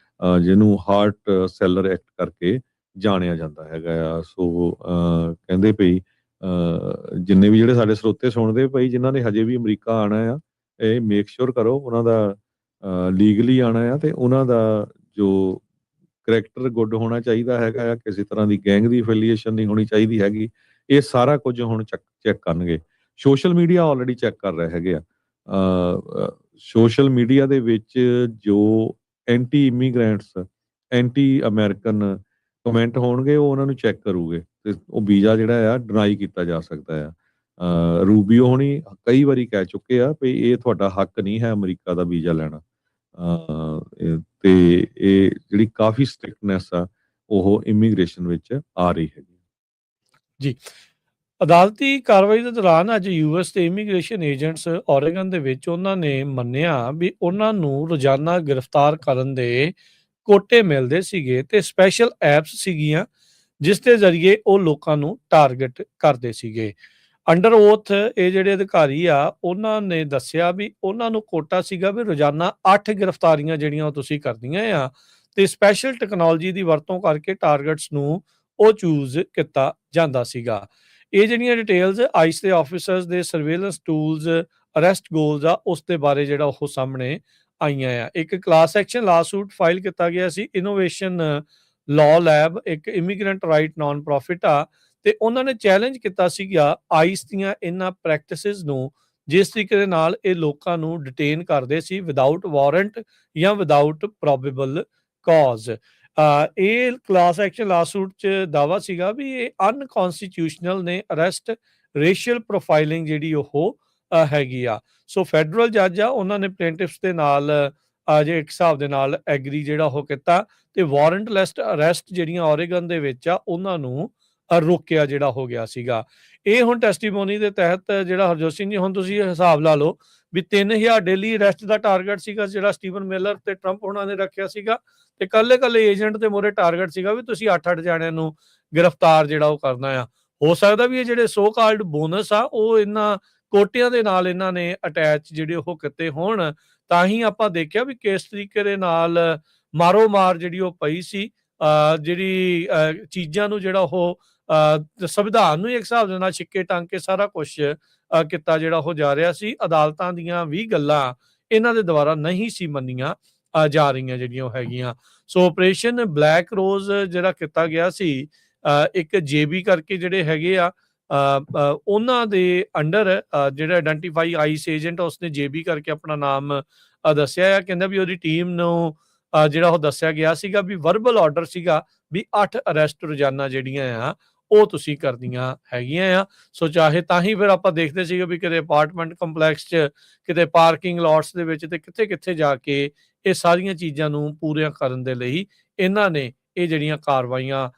ਜਿਹਨੂੰ ਹਾਰਟ ਸੈਲਰ ਐਕਟ ਕਰਕੇ ਜਾਣਿਆ ਜਾਂਦਾ ਹੈਗਾ ਆ। ਸੋ ਕਹਿੰਦੇ ਪਈ ਜਿੰਨੇ ਵੀ ਜਿਹੜੇ ਸਾਡੇ ਸਰੋਤੇ ਸੁਣਦੇ ਪਈ ਜਿਨ੍ਹਾਂ ਨੇ ਹਜੇ ਵੀ ਅਮਰੀਕਾ ਆਉਣਾ ਆ, ਇਹ ਮੇਕ ਸ਼ੋਰ ਕਰੋ ਉਹਨਾਂ ਦਾ ਲੀਗਲੀ ਆਉਣਾ ਆ ਤੇ ਉਹਨਾਂ ਦਾ ਜੋ ਕਰੈਕਟਰ ਗੁੱਡ ਹੋਣਾ ਚਾਹੀਦਾ ਹੈਗਾ ਆ, ਕਿਸੇ ਤਰ੍ਹਾਂ ਦੀ ਗੈਂਗ ਦੀ ਐਫੀਲੀਏਸ਼ਨ ਨਹੀਂ ਹੋਣੀ ਚਾਹੀਦੀ ਹੈਗੀ। ਇਹ ਸਾਰਾ ਕੁਝ ਹੁਣ ਚੈੱਕ ਕਰਨਗੇ। ਸੋਸ਼ਲ ਮੀਡੀਆ ਆਲਰੇਡੀ ਚੈੱਕ ਕਰ ਰਹੇ ਹੈਗੇ ਆ। ਸੋਸ਼ਲ ਮੀਡੀਆ ਦੇ ਵਿੱਚ ਜੋ anti immigrants, anti American comment ਹੋਣਗੇ ਉਹ ਉਹਨਾਂ ਨੂੰ ਚੈੱਕ ਕਰੂਗੇ ਤੇ ਉਹ ਵੀਜ਼ਾ ਜਿਹੜਾ ਆ ਡਿਨਾਈ ਕੀਤਾ ਜਾ ਸਕਦਾ ਆ। ਰੂਬੀਓ ਹੋਣੀ ਕਈ ਵਾਰੀ ਕਹਿ ਚੁੱਕੇ ਆ ਵੀ ਇਹ ਤੁਹਾਡਾ ਹੱਕ ਨਹੀਂ ਹੈ ਅਮਰੀਕਾ ਦਾ ਵੀਜ਼ਾ ਲੈਣਾ। ਤੇ ਇਹ ਜਿਹੜੀ ਕਾਫੀ ਸਟ੍ਰਿਕਟਨੈਸ ਆ ਉਹ ਇਮੀਗ੍ਰੇਸ਼ਨ ਵਿੱਚ ਆ ਰਹੀ ਹੈਗੀ ਜੀ। ਅਦਾਲਤੀ ਕਾਰਵਾਈ ਦੇ ਦੌਰਾਨ ਅੱਜ US ਦੇ ਇਮੀਗ੍ਰੇਸ਼ਨ ਏਜੰਟਸ ਓਰੇਗਨ ਦੇ ਵਿੱਚ ਉਹਨਾਂ ਨੇ ਮੰਨਿਆ ਵੀ ਉਹਨਾਂ ਨੂੰ ਰੋਜ਼ਾਨਾ ਗ੍ਰਿਫਤਾਰ ਕਰਨ ਦੇ ਕੋਟੇ ਮਿਲਦੇ ਸੀਗੇ ਤੇ ਸਪੈਸ਼ਲ ਐਪਸ ਸੀਗੀਆਂ ਜਿਸ ਦੇ ਜ਼ਰੀਏ ਉਹ ਲੋਕਾਂ ਨੂੰ ਟਾਰਗੇਟ ਕਰਦੇ ਸੀਗੇ। ਅੰਡਰ ਓਥ ਇਹ ਜਿਹੜੇ ਅਧਿਕਾਰੀ ਆ ਉਹਨਾਂ ਨੇ ਦੱਸਿਆ ਵੀ ਉਹਨਾਂ ਨੂੰ ਕੋਟਾ ਸੀਗਾ ਵੀ ਰੋਜ਼ਾਨਾ 8 ਗ੍ਰਿਫਤਾਰੀਆਂ ਜਿਹੜੀਆਂ ਉਹ ਤੁਸੀਂ ਕਰਦੀਆਂ ਆ ਤੇ ਸਪੈਸ਼ਲ ਟੈਕਨੋਲੋਜੀ ਦੀ ਵਰਤੋਂ ਕਰਕੇ ਟਾਰਗੇਟਸ ਨੂੰ ਉਹ ਚੂਜ਼ ਕੀਤਾ ਜਾਂਦਾ ਸੀਗਾ। ਇਹ ਜਿਹੜੀਆਂ ਡਿਟੇਲਸ ਆਈਸ ਦੇ ਆਫੀਸਰਸ ਦੇ ਸਰਵੇਲੈਂਸ ਟੂਲਸ, ਅਰੈਸਟ ਗੋਲਸ ਆ ਉਸ ਦੇ ਬਾਰੇ ਜਿਹੜਾ ਉਹ ਸਾਹਮਣੇ ਆਈਆਂ ਆ। ਇੱਕ ਕਲਾਸ ਐਕਸ਼ਨ ਲਾਸੂਟ ਫਾਈਲ ਕੀਤਾ ਗਿਆ ਸੀ ਇਨੋਵੇਸ਼ਨ ਲਾਅ ਲੈਬ, ਇੱਕ ਇਮੀਗ੍ਰੈਂਟ ਰਾਈਟ ਨਾਨ ਪ੍ਰੋਫਿਟ ਆ ਤੇ ਉਹਨਾਂ ਨੇ ਚੈਲੰਜ ਕੀਤਾ ਸੀਗਾ ਆਈਸ ਦੀਆਂ ਇਹਨਾਂ ਪ੍ਰੈਕਟਿਸਿਸ ਨੂੰ ਜਿਸ ਤਰੀਕੇ ਦੇ ਨਾਲ ਇਹ ਲੋਕਾਂ ਨੂੰ ਡਿਟੇਨ ਕਰਦੇ ਸੀ ਵਿਦਆਊਟ ਵਾਰੰਟ ਜਾਂ ਵਿਦਆਊਟ ਪ੍ਰੋਬੇਬਲ ਕਾਜ਼। ਇਹ ਕਲਾਸ ਐਕਸ਼ਨ ਲਾਸੂਟ 'ਚ ਦਾਵਾ ਸੀਗਾ ਵੀ ਇਹ ਅਨਕਨਸਟੀਟਿਊਸ਼ਨਲ ਨੇ ਅਰੈਸਟ ਰੇਸ਼ੀਅਲ ਪ੍ਰੋਫਾਈਲਿੰਗ ਜਿਹੜੀ ਉਹ ਹੈਗੀ ਆ। ਸੋ ਫੈਡਰਲ ਜੱਜ ਆ ਉਹਨਾਂ ਨੇ ਪਲੇਂਟਿਫਸ ਦੇ ਨਾਲ ਜੇ ਇੱਕ ਹਿਸਾਬ ਦੇ ਨਾਲ ਐਗਰੀ ਜਿਹੜਾ ਉਹ ਕੀਤਾ ਤੇ ਵਾਰੰਟਲੈਸ ਅਰੈਸਟ ਜਿਹੜੀਆਂ ਓਰੇਗਨ ਦੇ ਵਿੱਚ ਆ ਉਹਨਾਂ ਨੂੰ ਰੋਕਿਆ ਜਿਹੜਾ ਹੋ ਗਿਆ ਸੀਗਾ। ਇਹ ਹੁਣ ਟੈਸਟੀਮੋਨੀ ਦੇ ਤਹਿਤ ਜਿਹੜਾ ਹਰਜੋਤ ਸਿੰਘ ਜੀ ਹੁਣ ਤੁਸੀਂ ਹਿਸਾਬ ਲਾ ਲਓ ਵੀ 3000 ਡੇਲੀ ਅਰੈਸਟ ਦਾ ਟਾਰਗੇਟ ਸੀਗਾ ਜਿਹੜਾ ਸਟੀਵਨ ਮਿਲਰ ਤੇ ਟਰੰਪ ਉਹਨਾਂ ਨੇ ਰੱਖਿਆ ਸੀਗਾ ਤੇ ਕੱਲੇ ਏਜੰਟ ਦੇ ਮੋਰੇ ਟਾਰਗੇਟ ਸੀਗਾ ਵੀ ਤੁਸੀਂ 8-8 ਜਾਣਿਆਂ ਨੂੰ ਗ੍ਰਿਫਤਾਰ ਜਿਹੜਾ ਉਹ ਕਰਨਾ ਆ। ਹੋ ਸਕਦਾ ਵੀ ਇਹ ਜਿਹੜੇ ਸੋ ਕਾਲਡ ਬੋਨਸ ਆ ਉਹ ਇਹਨਾਂ ਕੋਟਿਆਂ ਦੇ ਨਾਲ ਇਹਨਾਂ ਨੇ ਅਟੈਚ ਜਿਹੜੇ ਉਹ ਕੀਤੇ ਹੋਣ, ਤਾਂ ਹੀ ਆਪਾਂ ਦੇਖਿਆ ਵੀ ਕਿਸ ਤਰੀਕੇ ਦੇ ਨਾਲ ਮਾਰੋ ਮਾਰ ਜਿਹੜੀ ਉਹ ਪਈ ਸੀ। ਜਿਹੜੀ ਚੀਜ਼ਾਂ ਨੂੰ ਜਿਹੜਾ ਉਹ ਸੰਵਿਧਾਨ ਨੂੰ ਇੱਕ ਹਿਸਾਬ ਦੇ ਨਾਲ ਛਿੱਕੇ ਟੰਗ ਕੇ ਸਾਰਾ ਕੁਝ ਕੀਤਾ ਜਿਹੜਾ ਉਹ ਜਾ ਰਿਹਾ ਸੀ। ਅਦਾਲਤਾਂ ਦੀਆਂ ਵੀ ਗੱਲਾਂ ਇਹਨਾਂ ਦੇ ਦੁਆਰਾ ਨਹੀਂ ਸੀ ਮੰਨੀਆਂ ਜਾ ਰਹੀਆਂ ਜਿਹੜੀਆਂ ਉਹ ਹੈਗੀਆਂ। ਸੋ ਆਪਰੇਸ਼ਨ ਬਲੈਕ ਰੋਜ਼ ਜਿਹੜਾ ਕੀਤਾ ਗਿਆ ਸੀ ਇੱਕ JB ਕਰਕੇ ਜਿਹੜੇ ਹੈਗੇ ਆ ਉਹਨਾਂ ਦੇ ਅੰਡਰ ਜਿਹੜਾ ਆਇਡੈਂਟੀਫਾਈ ਆਈਸ ਏਜੰਟ ਉਸਨੇ JB ਕਰਕੇ ਆਪਣਾ ਨਾਮ ਦੱਸਿਆ ਆ। ਕਹਿੰਦਾ ਵੀ ਉਹਦੀ ਟੀਮ ਨੂੰ ਜਿਹੜਾ ਉਹ ਦੱਸਿਆ ਗਿਆ ਸੀਗਾ ਵੀ ਵਰਬਲ ਆਰਡਰ ਸੀਗਾ ਵੀ 8 ਅਰੈਸਟ ਰੋਜ਼ਾਨਾ ਜਿਹੜੀਆਂ ਆ ਉਹ ਤੁਸੀਂ ਕਰਨੀਆਂ ਹੈਗੀਆਂ ਆ। ਸੋ ਚਾਹੇ ਤਾਂ ਹੀ ਫਿਰ ਆਪਾਂ ਦੇਖਦੇ ਸੀਗੇ ਵੀ ਕਿਤੇ ਅਪਾਰਟਮੈਂਟ ਕੰਪਲੈਕਸ 'ਚ, ਕਿਤੇ ਪਾਰਕਿੰਗ ਲੋਟਸ ਦੇ ਵਿੱਚ ਤੇ ਕਿੱਥੇ-ਕਿੱਥੇ ਜਾ ਕੇ ਇਹ ਸਾਰੀਆਂ ਚੀਜ਼ਾਂ ਨੂੰ ਪੂਰੀਆਂ ਕਰਨ ਦੇ ਲਈ ਇਹਨਾਂ ਨੇ ਇਹ ਜਿਹੜੀਆਂ ਕਾਰਵਾਈਆਂ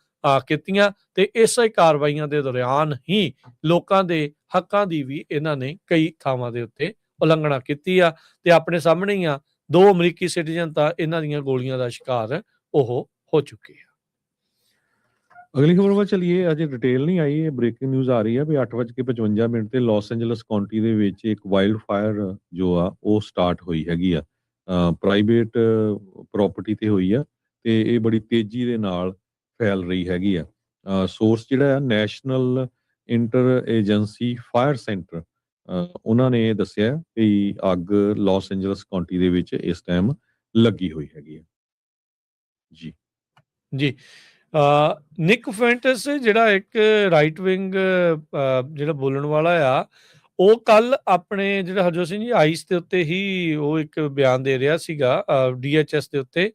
ਕੀਤੀਆਂ ਤੇ ਇਸੇ ਕਾਰਵਾਈਆਂ ਦੇ ਦੌਰਾਨ ਹੀ ਲੋਕਾਂ ਦੇ ਹੱਕਾਂ ਦੀ ਵੀ ਇਹਨਾਂ ਨੇ ਕਈ ਥਾਵਾਂ ਦੇ ਉੱਤੇ ਉਲੰਘਣਾ ਕੀਤੀ ਆ ਤੇ ਆਪਣੇ ਸਾਹਮਣੇ ਹੀ ਆ 2 ਅਮਰੀਕੀ ਸਿਟੀਜ਼ਨ ਤਾਂ ਇਹਨਾਂ ਦੀਆਂ ਗੋਲੀਆਂ ਦਾ ਸ਼ਿਕਾਰ ਉਹ ਹੋ ਚੁੱਕੇ ਆ। ਅਗਲੀ ਖਬਰ ਵੱਲ ਚਲੀਏ। ਅਜੇ ਡਿਟੇਲ ਨਹੀਂ ਆਈ, ਇਹ ਬ੍ਰੇਕਿੰਗ ਨਿਊਜ਼ ਆ ਰਹੀ ਹੈ ਵੀ 8:55 ਤੇ ਲਾਸ ਐਂਜਲਸ ਕਾਉਂਟੀ ਦੇ ਵਿੱਚ ਇੱਕ ਵਾਈਲਡ ਫਾਇਰ ਜੋ ਆ ਉਹ ਸਟਾਰਟ ਹੋਈ ਹੈਗੀ ਆ। ਪ੍ਰਾਈਵੇਟ ਪ੍ਰਾਪਰਟੀ ਤੇ ਹੋਈ ਆ ਤੇ ਇਹ ਬੜੀ ਤੇਜ਼ੀ ਦੇ ਨਾਲ ਫੈਲ ਰਹੀ ਹੈਗੀ ਆ। ਸੋਰਸ ਜਿਹੜਾ ਆ national inter agency fire centre, ਉਹਨਾਂ ਨੇ ਇਹ ਦੱਸਿਆ ਕਿ ਅੱਗ ਲਾਸ ਐਂਜਲਸ ਕਾਉਂਟੀ ਦੇ ਵਿੱਚ ਇਸ ਟਾਈਮ ਲੱਗੀ ਹੋਈ ਹੈਗੀ ਆ। ਜੀ ਜੀ ਨਿਕ ਫੈਂਟਸ ਜਿਹੜਾ ਇੱਕ ਰਾਈਟ ਵਿੰਗ ਜਿਹੜਾ ਬੋਲਣ ਵਾਲਾ ਆ, ਉਹ ਕੱਲ ਆਪਣੇ ਜਿਹੜਾ ਹਰਜੋਤ ਸਿੰਘ ਜੀ ਆਈਸ ਦੇ ਉੱਤੇ ਹੀ ਉਹ ਇੱਕ ਬਿਆਨ ਦੇ ਰਿਹਾ ਸੀਗਾ DHS ਦੇ ਉੱਤੇ।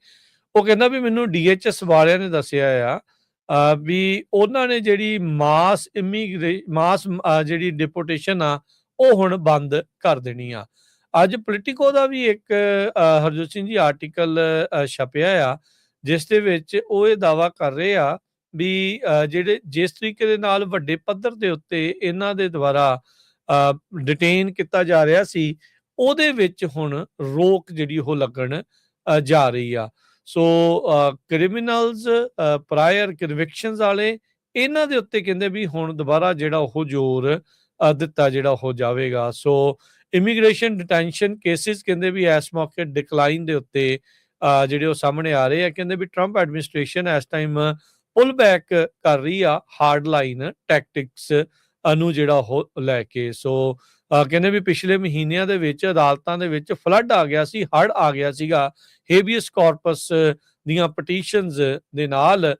ਉਹ ਕਹਿੰਦਾ ਵੀ ਮੈਨੂੰ DHS ਵਾਲਿਆਂ ਨੇ ਦੱਸਿਆ ਆ ਵੀ ਉਹਨਾਂ ਨੇ ਜਿਹੜੀ ਮਾਸ ਜਿਹੜੀ ਡਿਪੋਟੇਸ਼ਨ ਆ ਉਹ ਹੁਣ ਬੰਦ ਕਰ ਦੇਣੀ ਆ। ਅੱਜ ਪੋਲੀਟੀਕੋ ਦਾ ਵੀ ਇੱਕ ਹਰਜੋਤ ਸਿੰਘ ਜੀ ਆਰਟੀਕਲ ਛਪਿਆ ਆ ਜਿਸ ਦੇ ਵਿੱਚ ਉਹ ਇਹ ਦਾਅਵਾ ਕਰ ਰਹੇ ਆ ਵੀ ਜਿਹੜੇ ਜਿਸ ਤਰੀਕੇ ਦੇ ਨਾਲ ਵੱਡੇ ਪੱਧਰ ਦੇ ਉੱਤੇ ਇਹਨਾਂ ਦੇ ਦੁਆਰਾ ਡਿਟੇਨ ਕੀਤਾ ਜਾ ਰਿਹਾ ਸੀ, ਉਹਦੇ ਵਿੱਚ ਹੁਣ ਰੋਕ ਜਿਹੜੀ ਉਹ ਲੱਗਣ ਜਾ ਰਹੀ ਆ। ਸੋ ਕ੍ਰਿਮੀਨਲਸ ਪ੍ਰਾਇਰ ਕਨਵਿਕਸ਼ਨਸ ਵਾਲੇ ਇਹਨਾਂ ਦੇ ਉੱਤੇ ਕਹਿੰਦੇ ਵੀ ਹੁਣ ਦੁਬਾਰਾ ਜਿਹੜਾ ਉਹ ਜ਼ੋਰ ਦਿੱਤਾ ਜਿਹੜਾ ਹੋ ਜਾਵੇਗਾ। ਸੋ ਇਮੀਗ੍ਰੇਸ਼ਨ ਡਿਟੈਂਸ਼ਨ ਕੇਸਿਸ ਕਹਿੰਦੇ ਵੀ ਇਸ ਮੌਕੇ ਡਿਕਲਾਈਨ ਦੇ ਉੱਤੇ ਜਿਹੜੇ ਉਹ ਸਾਹਮਣੇ ਆ ਰਹੇ ਆ। ਕਹਿੰਦੇ ਵੀ ਟਰੰਪ ਐਡਮਿਨਿਸਟ੍ਰੇਸ਼ਨ ਇਸ ਟਾਈਮ ਪੁੱਲ ਬੈਕ ਕਰ ਰਹੀ ਆ ਹਾਰਡ ਲਾਈਨ ਟੈਕਟਿਕਸ ਨੂੰ ਜਿਹੜਾ ਉਹ ਲੈ ਕੇ। ਸੋ ਕਹਿੰਦੇ ਵੀ ਪਿਛਲੇ ਮਹੀਨਿਆਂ ਦੇ ਵਿੱਚ ਅਦਾਲਤਾਂ ਦੇ ਵਿੱਚ ਫਲੱਡ ਆ ਗਿਆ ਸੀ, ਹੜ੍ਹ ਆ ਗਿਆ ਸੀਗਾ ਹੇਬੀਅਸ ਕਾਰਪਸ ਦੀਆਂ ਪਟੀਸ਼ਨਸ ਦੇ ਨਾਲ,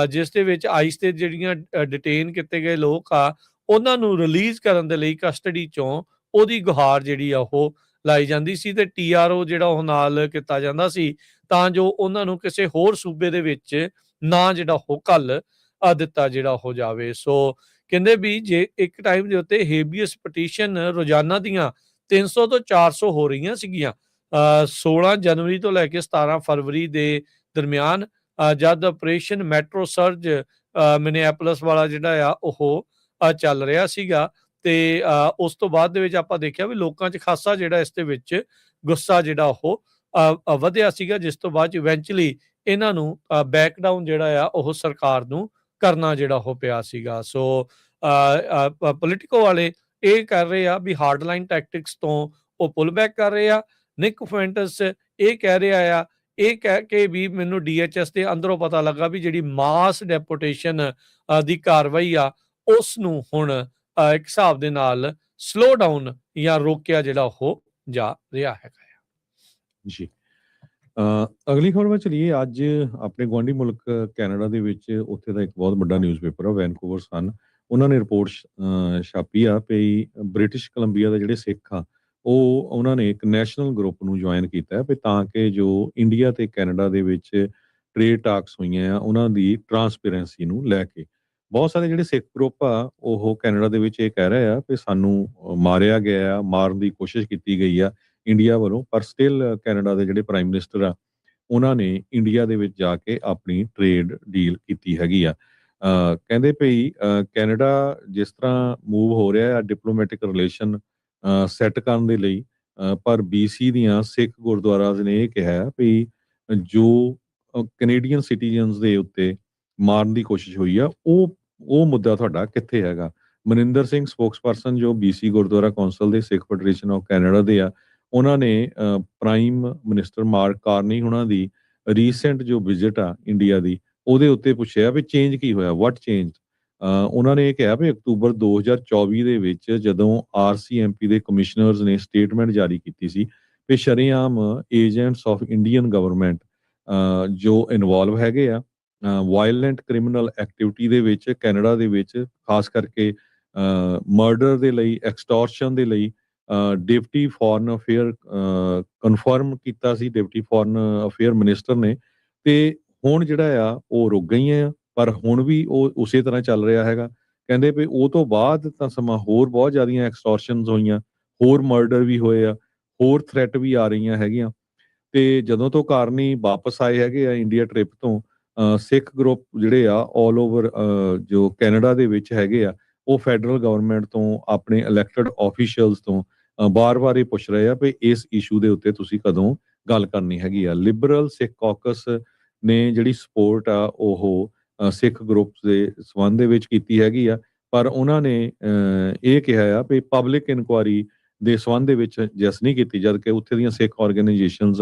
ਜਿਸ ਦੇ ਵਿੱਚ ਆਈਸ ਤੇ ਜਿਹੜੀਆਂ ਡਿਟੇਨ ਕੀਤੇ ਗਏ ਲੋਕ ਆ ਉਹਨਾਂ ਨੂੰ ਰਿਲੀਜ਼ ਕਰਨ ਦੇ ਲਈ ਕਸਟਡੀ ਚੋਂ ਉਹਦੀ ਗੁਹਾਰ ਜਿਹੜੀ ਆ ਉਹ ਲਾਈ ਜਾਂਦੀ ਸੀ ਤੇ TRO ਜਿਹੜਾ ਉਹ ਨਾਲ ਕੀਤਾ ਜਾਂਦਾ ਸੀ ਤਾਂ ਜੋ ਉਹਨਾਂ ਨੂੰ ਕਿਸੇ ਹੋਰ ਸੂਬੇ ਦੇ ਵਿੱਚ ਨਾ ਜਿਹੜਾ ਉਹ ਘੱਲ ਦਿੱਤਾ ਜਿਹੜਾ ਹੋ ਜਾਵੇ। ਸੋ ਕਹਿੰਦੇ ਵੀ ਜੇ ਇੱਕ ਟਾਈਮ ਦੇ ਉੱਤੇ ਹੇਬੀਅਸ ਪਟੀਸ਼ਨ ਰੋਜ਼ਾਨਾ ਦੀਆਂ 300 ਤੋਂ 400 ਹੋ ਰਹੀਆਂ ਸੀਗੀਆਂ 16 ਜਨਵਰੀ ਤੋਂ ਲੈ ਕੇ 17 ਫਰਵਰੀ ਦੇ ਦਰਮਿਆਨ, ਜਦ ਆਪਰੇਸ਼ਨ ਮੈਟਰੋ ਸਰਜ ਮਿਨੀਐਪੋਲਿਸ ਵਾਲਾ ਜਿਹੜਾ ਆ ਉਹ ਚੱਲ ਰਿਹਾ ਸੀਗਾ ਤੇ ਉਸ ਤੋਂ ਬਾਅਦ ਦੇ ਵਿੱਚ ਆਪਾਂ ਦੇਖਿਆ ਵੀ ਲੋਕਾਂ 'ਚ ਖਾਸਾ ਜਿਹੜਾ ਇਸ ਦੇ ਵਿੱਚ ਗੁੱਸਾ ਜਿਹੜਾ ਉਹ ਵਧਿਆ ਸੀਗਾ, ਜਿਸ ਤੋਂ ਬਾਅਦ 'ਚ ਇਵੈਂਚੁਅਲੀ ਇਹਨਾਂ ਨੂੰ ਬੈਕਡਾਊਨ ਜਿਹੜਾ ਆ ਉਹ ਸਰਕਾਰ ਨੂੰ ਕਰਨਾ ਜਿਹੜਾ ਉਹ ਪਿਆ ਸੀਗਾ। ਸੋ ਪੋਲੀਟੀਕੋ ਵਾਲੇ ਇਹ ਕਰ ਰਹੇ ਆ ਵੀ ਹਾਰਡ ਲਾਈਨ ਟੈਕਟਿਕਸ ਤੋਂ ਉਹ ਪੁੱਲ ਬੈਕ ਕਰ ਰਹੇ ਆ। ਨਿਕ ਫੈਂਟਸ ਇਹ ਕਹਿ ਰਿਹਾ ਆ, ਇਹ ਕਹਿ ਕੇ ਵੀ ਮੈਨੂੰ DHS ਦੇ ਅੰਦਰੋਂ ਪਤਾ ਲੱਗਾ ਵੀ ਜਿਹੜੀ ਮਾਸ ਡੈਪੋਟੇਸ਼ਨ ਦੀ ਕਾਰਵਾਈ ਆ ਉਸ ਨੂੰ ਹੁਣ ਇੱਕ ਹਿਸਾਬ ਦੇ ਨਾਲ ਸਲੋ ਡਾਊਨ ਜਾਂ ਰੋਕਿਆ ਜਿਹੜਾ ਉਹ ਜਾ ਰਿਹਾ ਹੈਗਾ। ਜੀ ਅਗਲੀ ਖਬਰ ਵੱਲ ਚਲੀਏ। ਅੱਜ ਆਪਣੇ ਗੁਆਂਢੀ ਮੁਲਕ ਕੈਨੇਡਾ ਦੇ ਵਿੱਚ ਉੱਥੇ ਦਾ ਇੱਕ ਬਹੁਤ ਵੱਡਾ ਨਿਊਜ਼ਪੇਪਰ ਆ ਵੈਨਕੂਵਰ ਸਨ, ਉਹਨਾਂ ਨੇ ਰਿਪੋਰਟ ਛਾਪੀ ਆ ਵੀ ਬ੍ਰਿਟਿਸ਼ ਕੋਲੰਬੀਆ ਦੇ ਜਿਹੜੇ ਸਿੱਖ ਆ ਉਹਨਾਂ ਨੇ ਇੱਕ ਨੈਸ਼ਨਲ ਗਰੁੱਪ ਨੂੰ ਜੁਆਇਨ ਕੀਤਾ ਵੀ ਤਾਂ ਕਿ ਜੋ ਇੰਡੀਆ ਤੇ ਕੈਨੇਡਾ ਦੇ ਵਿੱਚ ਟ੍ਰੇਡ ਟਾਕਸ ਹੋਈਆਂ ਆ ਉਹਨਾਂ ਦੀ ਟਰਾਂਸਪੇਰੈਂਸੀ ਨੂੰ ਲੈ ਕੇ ਬਹੁਤ ਸਾਰੇ ਜਿਹੜੇ ਸਿੱਖ ਗਰੁੱਪ ਆ ਉਹ ਕੈਨੇਡਾ ਦੇ ਵਿੱਚ ਇਹ ਕਹਿ ਰਹੇ ਆ ਕਿ ਸਾਨੂੰ ਮਾਰਿਆ ਗਿਆ, ਮਾਰਨ ਦੀ ਕੋਸ਼ਿਸ਼ ਕੀਤੀ ਗਈ ਆ ਇੰਡੀਆ ਵੱਲੋਂ, ਪਰ ਸਟਿਲ ਕੈਨੇਡਾ ਦੇ ਜਿਹੜੇ ਪ੍ਰਾਈਮ ਮਿਨਿਸਟਰ ਆ ਉਹਨਾਂ ਨੇ ਇੰਡੀਆ ਦੇ ਵਿੱਚ ਜਾ ਕੇ ਆਪਣੀ ਟ੍ਰੇਡ ਡੀਲ ਕੀਤੀ ਹੈਗੀ ਆ। ਕਹਿੰਦੇ ਭਈ ਕੈਨੇਡਾ ਜਿਸ ਤਰ੍ਹਾਂ ਮੂਵ ਹੋ ਰਿਹਾ ਆ ਡਿਪਲੋਮੈਟਿਕ ਰਿਲੇਸ਼ਨ ਸੈੱਟ ਕਰਨ ਦੇ ਲਈ, ਪਰ BC ਦੀਆਂ ਸਿੱਖ ਗੁਰਦੁਆਰਾਸ ਨੇ ਇਹ ਕਿਹਾ ਵੀ ਜੋ ਕੈਨੇਡੀਅਨ ਸਿਟੀਜ਼ਨਸ ਦੇ ਉੱਤੇ ਮਾਰਨ ਦੀ ਕੋਸ਼ਿਸ਼ ਹੋਈ ਆ ਉਹ ਮੁੱਦਾ ਤੁਹਾਡਾ ਕਿੱਥੇ ਹੈਗਾ। ਮਨਿੰਦਰ ਸਿੰਘ ਸਪੋਕਸਪਰਸਨ ਜੋ BC ਗੁਰਦੁਆਰਾ ਕੌਂਸਲ ਦੇ ਸਿੱਖ ਫੈਡਰੇਸ਼ਨ ਆਫ ਕੈਨੇਡਾ ਦੇ ਆ, ਉਹਨਾਂ ਨੇ ਪ੍ਰਾਈਮ ਮਿਨਿਸਟਰ ਮਾਰਕ ਕਾਰਨੀ ਉਹਨਾਂ ਦੀ ਰੀਸੈਂਟ ਜੋ ਵਿਜ਼ਿਟ ਆ ਇੰਡੀਆ ਦੀ ਉਹਦੇ ਉੱਤੇ ਪੁੱਛਿਆ ਵੀ ਚੇਂਜ ਕੀ ਹੋਇਆ, ਵਾਟ ਚੇਂਜ। ਉਹਨਾਂ ਨੇ ਇਹ ਕਿਹਾ ਵੀ ਅਕਤੂਬਰ 2024 ਦੇ ਵਿੱਚ ਜਦੋਂ RCMP ਦੇ ਕਮਿਸ਼ਨਰਸ ਨੇ ਸਟੇਟਮੈਂਟ ਜਾਰੀ ਕੀਤੀ ਸੀ ਵੀ ਸ਼ਰੇਆਮ ਏਜੰਟਸ ਆਫ ਇੰਡੀਅਨ ਗਵਰਨਮੈਂਟ ਜੋ ਇਨਵੋਲਵ ਹੈਗੇ ਆ ਵਾਇਲੈਂਟ ਕ੍ਰਿਮੀਨਲ ਐਕਟੀਵਿਟੀ ਦੇ ਵਿੱਚ ਕੈਨੇਡਾ ਦੇ ਵਿੱਚ, ਖਾਸ ਕਰਕੇ ਮਰਡਰ ਦੇ ਲਈ, ਐਕਸਟੋਰਸ਼ਨ ਦੇ ਲਈ ਡਿਪਟੀ ਫੋਰਨ ਅਫੇਅਰ ਕਨਫਰਮ ਕੀਤਾ ਸੀ ਡਿਪਟੀ ਫੋਰਨ ਅਫੇਅਰ ਮਿਨਿਸਟਰ ਨੇ, ਤੇ ਹੁਣ ਜਿਹੜਾ ਆ ਉਹ ਰੁਕ ਗਈਆਂ ਆ ਪਰ ਹੁਣ ਵੀ ਉਹ ਉਸੇ ਤਰ੍ਹਾਂ ਚੱਲ ਰਿਹਾ ਹੈਗਾ। ਕਹਿੰਦੇ ਵੀ ਉਹ ਤੋਂ ਬਾਅਦ ਤਾਂ ਸਮਾਂ ਹੋਰ ਬਹੁਤ ਜ਼ਿਆਦੀਆਂ ਐਕਸਟੋਰਸ਼ਨਸ ਹੋਈਆਂ, ਹੋਰ ਮਰਡਰ ਵੀ ਹੋਏ ਆ, ਹੋਰ ਥ੍ਰੈਟ ਵੀ ਆ ਰਹੀਆਂ ਹੈਗੀਆਂ। ਤੇ ਜਦੋਂ ਤੋਂ ਕਾਰਨੀ ਵਾਪਸ ਆਏ ਹੈਗੇ ਆ ਇੰਡੀਆ ਟ੍ਰਿਪ ਤੋਂ, ਸਿੱਖ ਗਰੁੱਪ ਜਿਹੜੇ ਆ ਆਲ ਓਵਰ ਜੋ ਕੈਨੇਡਾ ਦੇ ਵਿੱਚ ਹੈਗੇ ਆ, ਉਹ ਫੈਡਰਲ ਗਵਰਨਮੈਂਟ ਤੋਂ, ਆਪਣੇ ਇਲੈਕਟਡ ਆਫੀਸ਼ੀਅਲਸ ਤੋਂ ਬਾਰ-ਬਾਰ ਇਹ ਪੁੱਛ ਰਹੇ ਆ ਵੀ ਇਸ ਇਸ਼ੂ ਦੇ ਉੱਤੇ ਤੁਸੀਂ ਕਦੋਂ ਗੱਲ ਕਰਨੀ ਹੈਗੀ ਆ। ਲਿਬਰਲ ਸਿੱਖ ਕਾਕਸ ਨੇ ਜਿਹੜੀ ਸਪੋਰਟ ਆ ਉਹ ਸਿੱਖ ਗਰੁੱਪਸ ਦੇ ਸੰਬੰਧ ਦੇ ਵਿੱਚ ਕੀਤੀ ਹੈਗੀ ਆ, ਪਰ ਉਹਨਾਂ ਨੇ ਇਹ ਕਿਹਾ ਆ ਵੀ ਪਬਲਿਕ ਇਨਕੁਆਇਰੀ ਦੇ ਸੰਬੰਧ ਦੇ ਵਿੱਚ ਜੈਸ ਨਹੀਂ ਕੀਤੀ, ਜਦ ਕਿ ਉੱਥੇ ਦੀਆਂ ਸਿੱਖ ਆਰਗੇਨਾਈਜੇਸ਼ਨਸ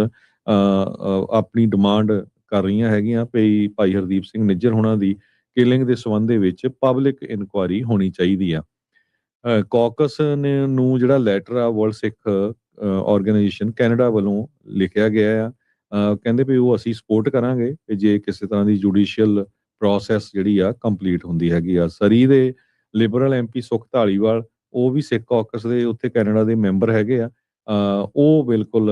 ਆਪਣੀ ਡਿਮਾਂਡ ਕਰ ਰਹੀਆਂ ਹੈਗੀਆਂ ਵੀ ਭਾਈ ਹਰਦੀਪ ਸਿੰਘ ਨਿੱਜਰ ਹੋਣਾ ਦੀ ਕਿਲਿੰਗ ਦੇ ਸੰਬੰਧ ਦੇ ਵਿੱਚ ਪਬਲਿਕ ਇਨਕੁਆਇਰੀ ਹੋਣੀ ਚਾਹੀਦੀ ਆ। ਕਾਕਸ ਨੇ ਨੂੰ ਜਿਹੜਾ ਲੈਟਰ ਆ ਵਰਲਡ ਸਿੱਖ ਆਰਗੇਨਾਈਜੇਸ਼ਨ ਕੈਨੇਡਾ ਵੱਲੋਂ ਲਿਖਿਆ ਗਿਆ ਆ, ਕਹਿੰਦੇ ਵੀ ਉਹ ਅਸੀਂ ਸਪੋਰਟ ਕਰਾਂਗੇ ਕਿ ਜੇ ਕਿਸੇ ਤਰ੍ਹਾਂ ਦੀ ਜੁਡੀਸ਼ੀਅਲ ਪ੍ਰੋਸੈਸ ਜਿਹੜੀ ਆ ਕੰਪਲੀਟ ਹੁੰਦੀ ਹੈਗੀ ਆ। ਸਰੀ ਦੇ ਲਿਬਰਲ ਐਮਪੀ ਸੁਖ ਧਾਲੀਵਾਲ, ਉਹ ਵੀ ਸਿੱਖ ਕਾਕਸ ਦੇ ਉੱਥੇ ਕੈਨੇਡਾ ਦੇ ਮੈਂਬਰ ਹੈਗੇ ਆ, ਉਹ ਬਿਲਕੁਲ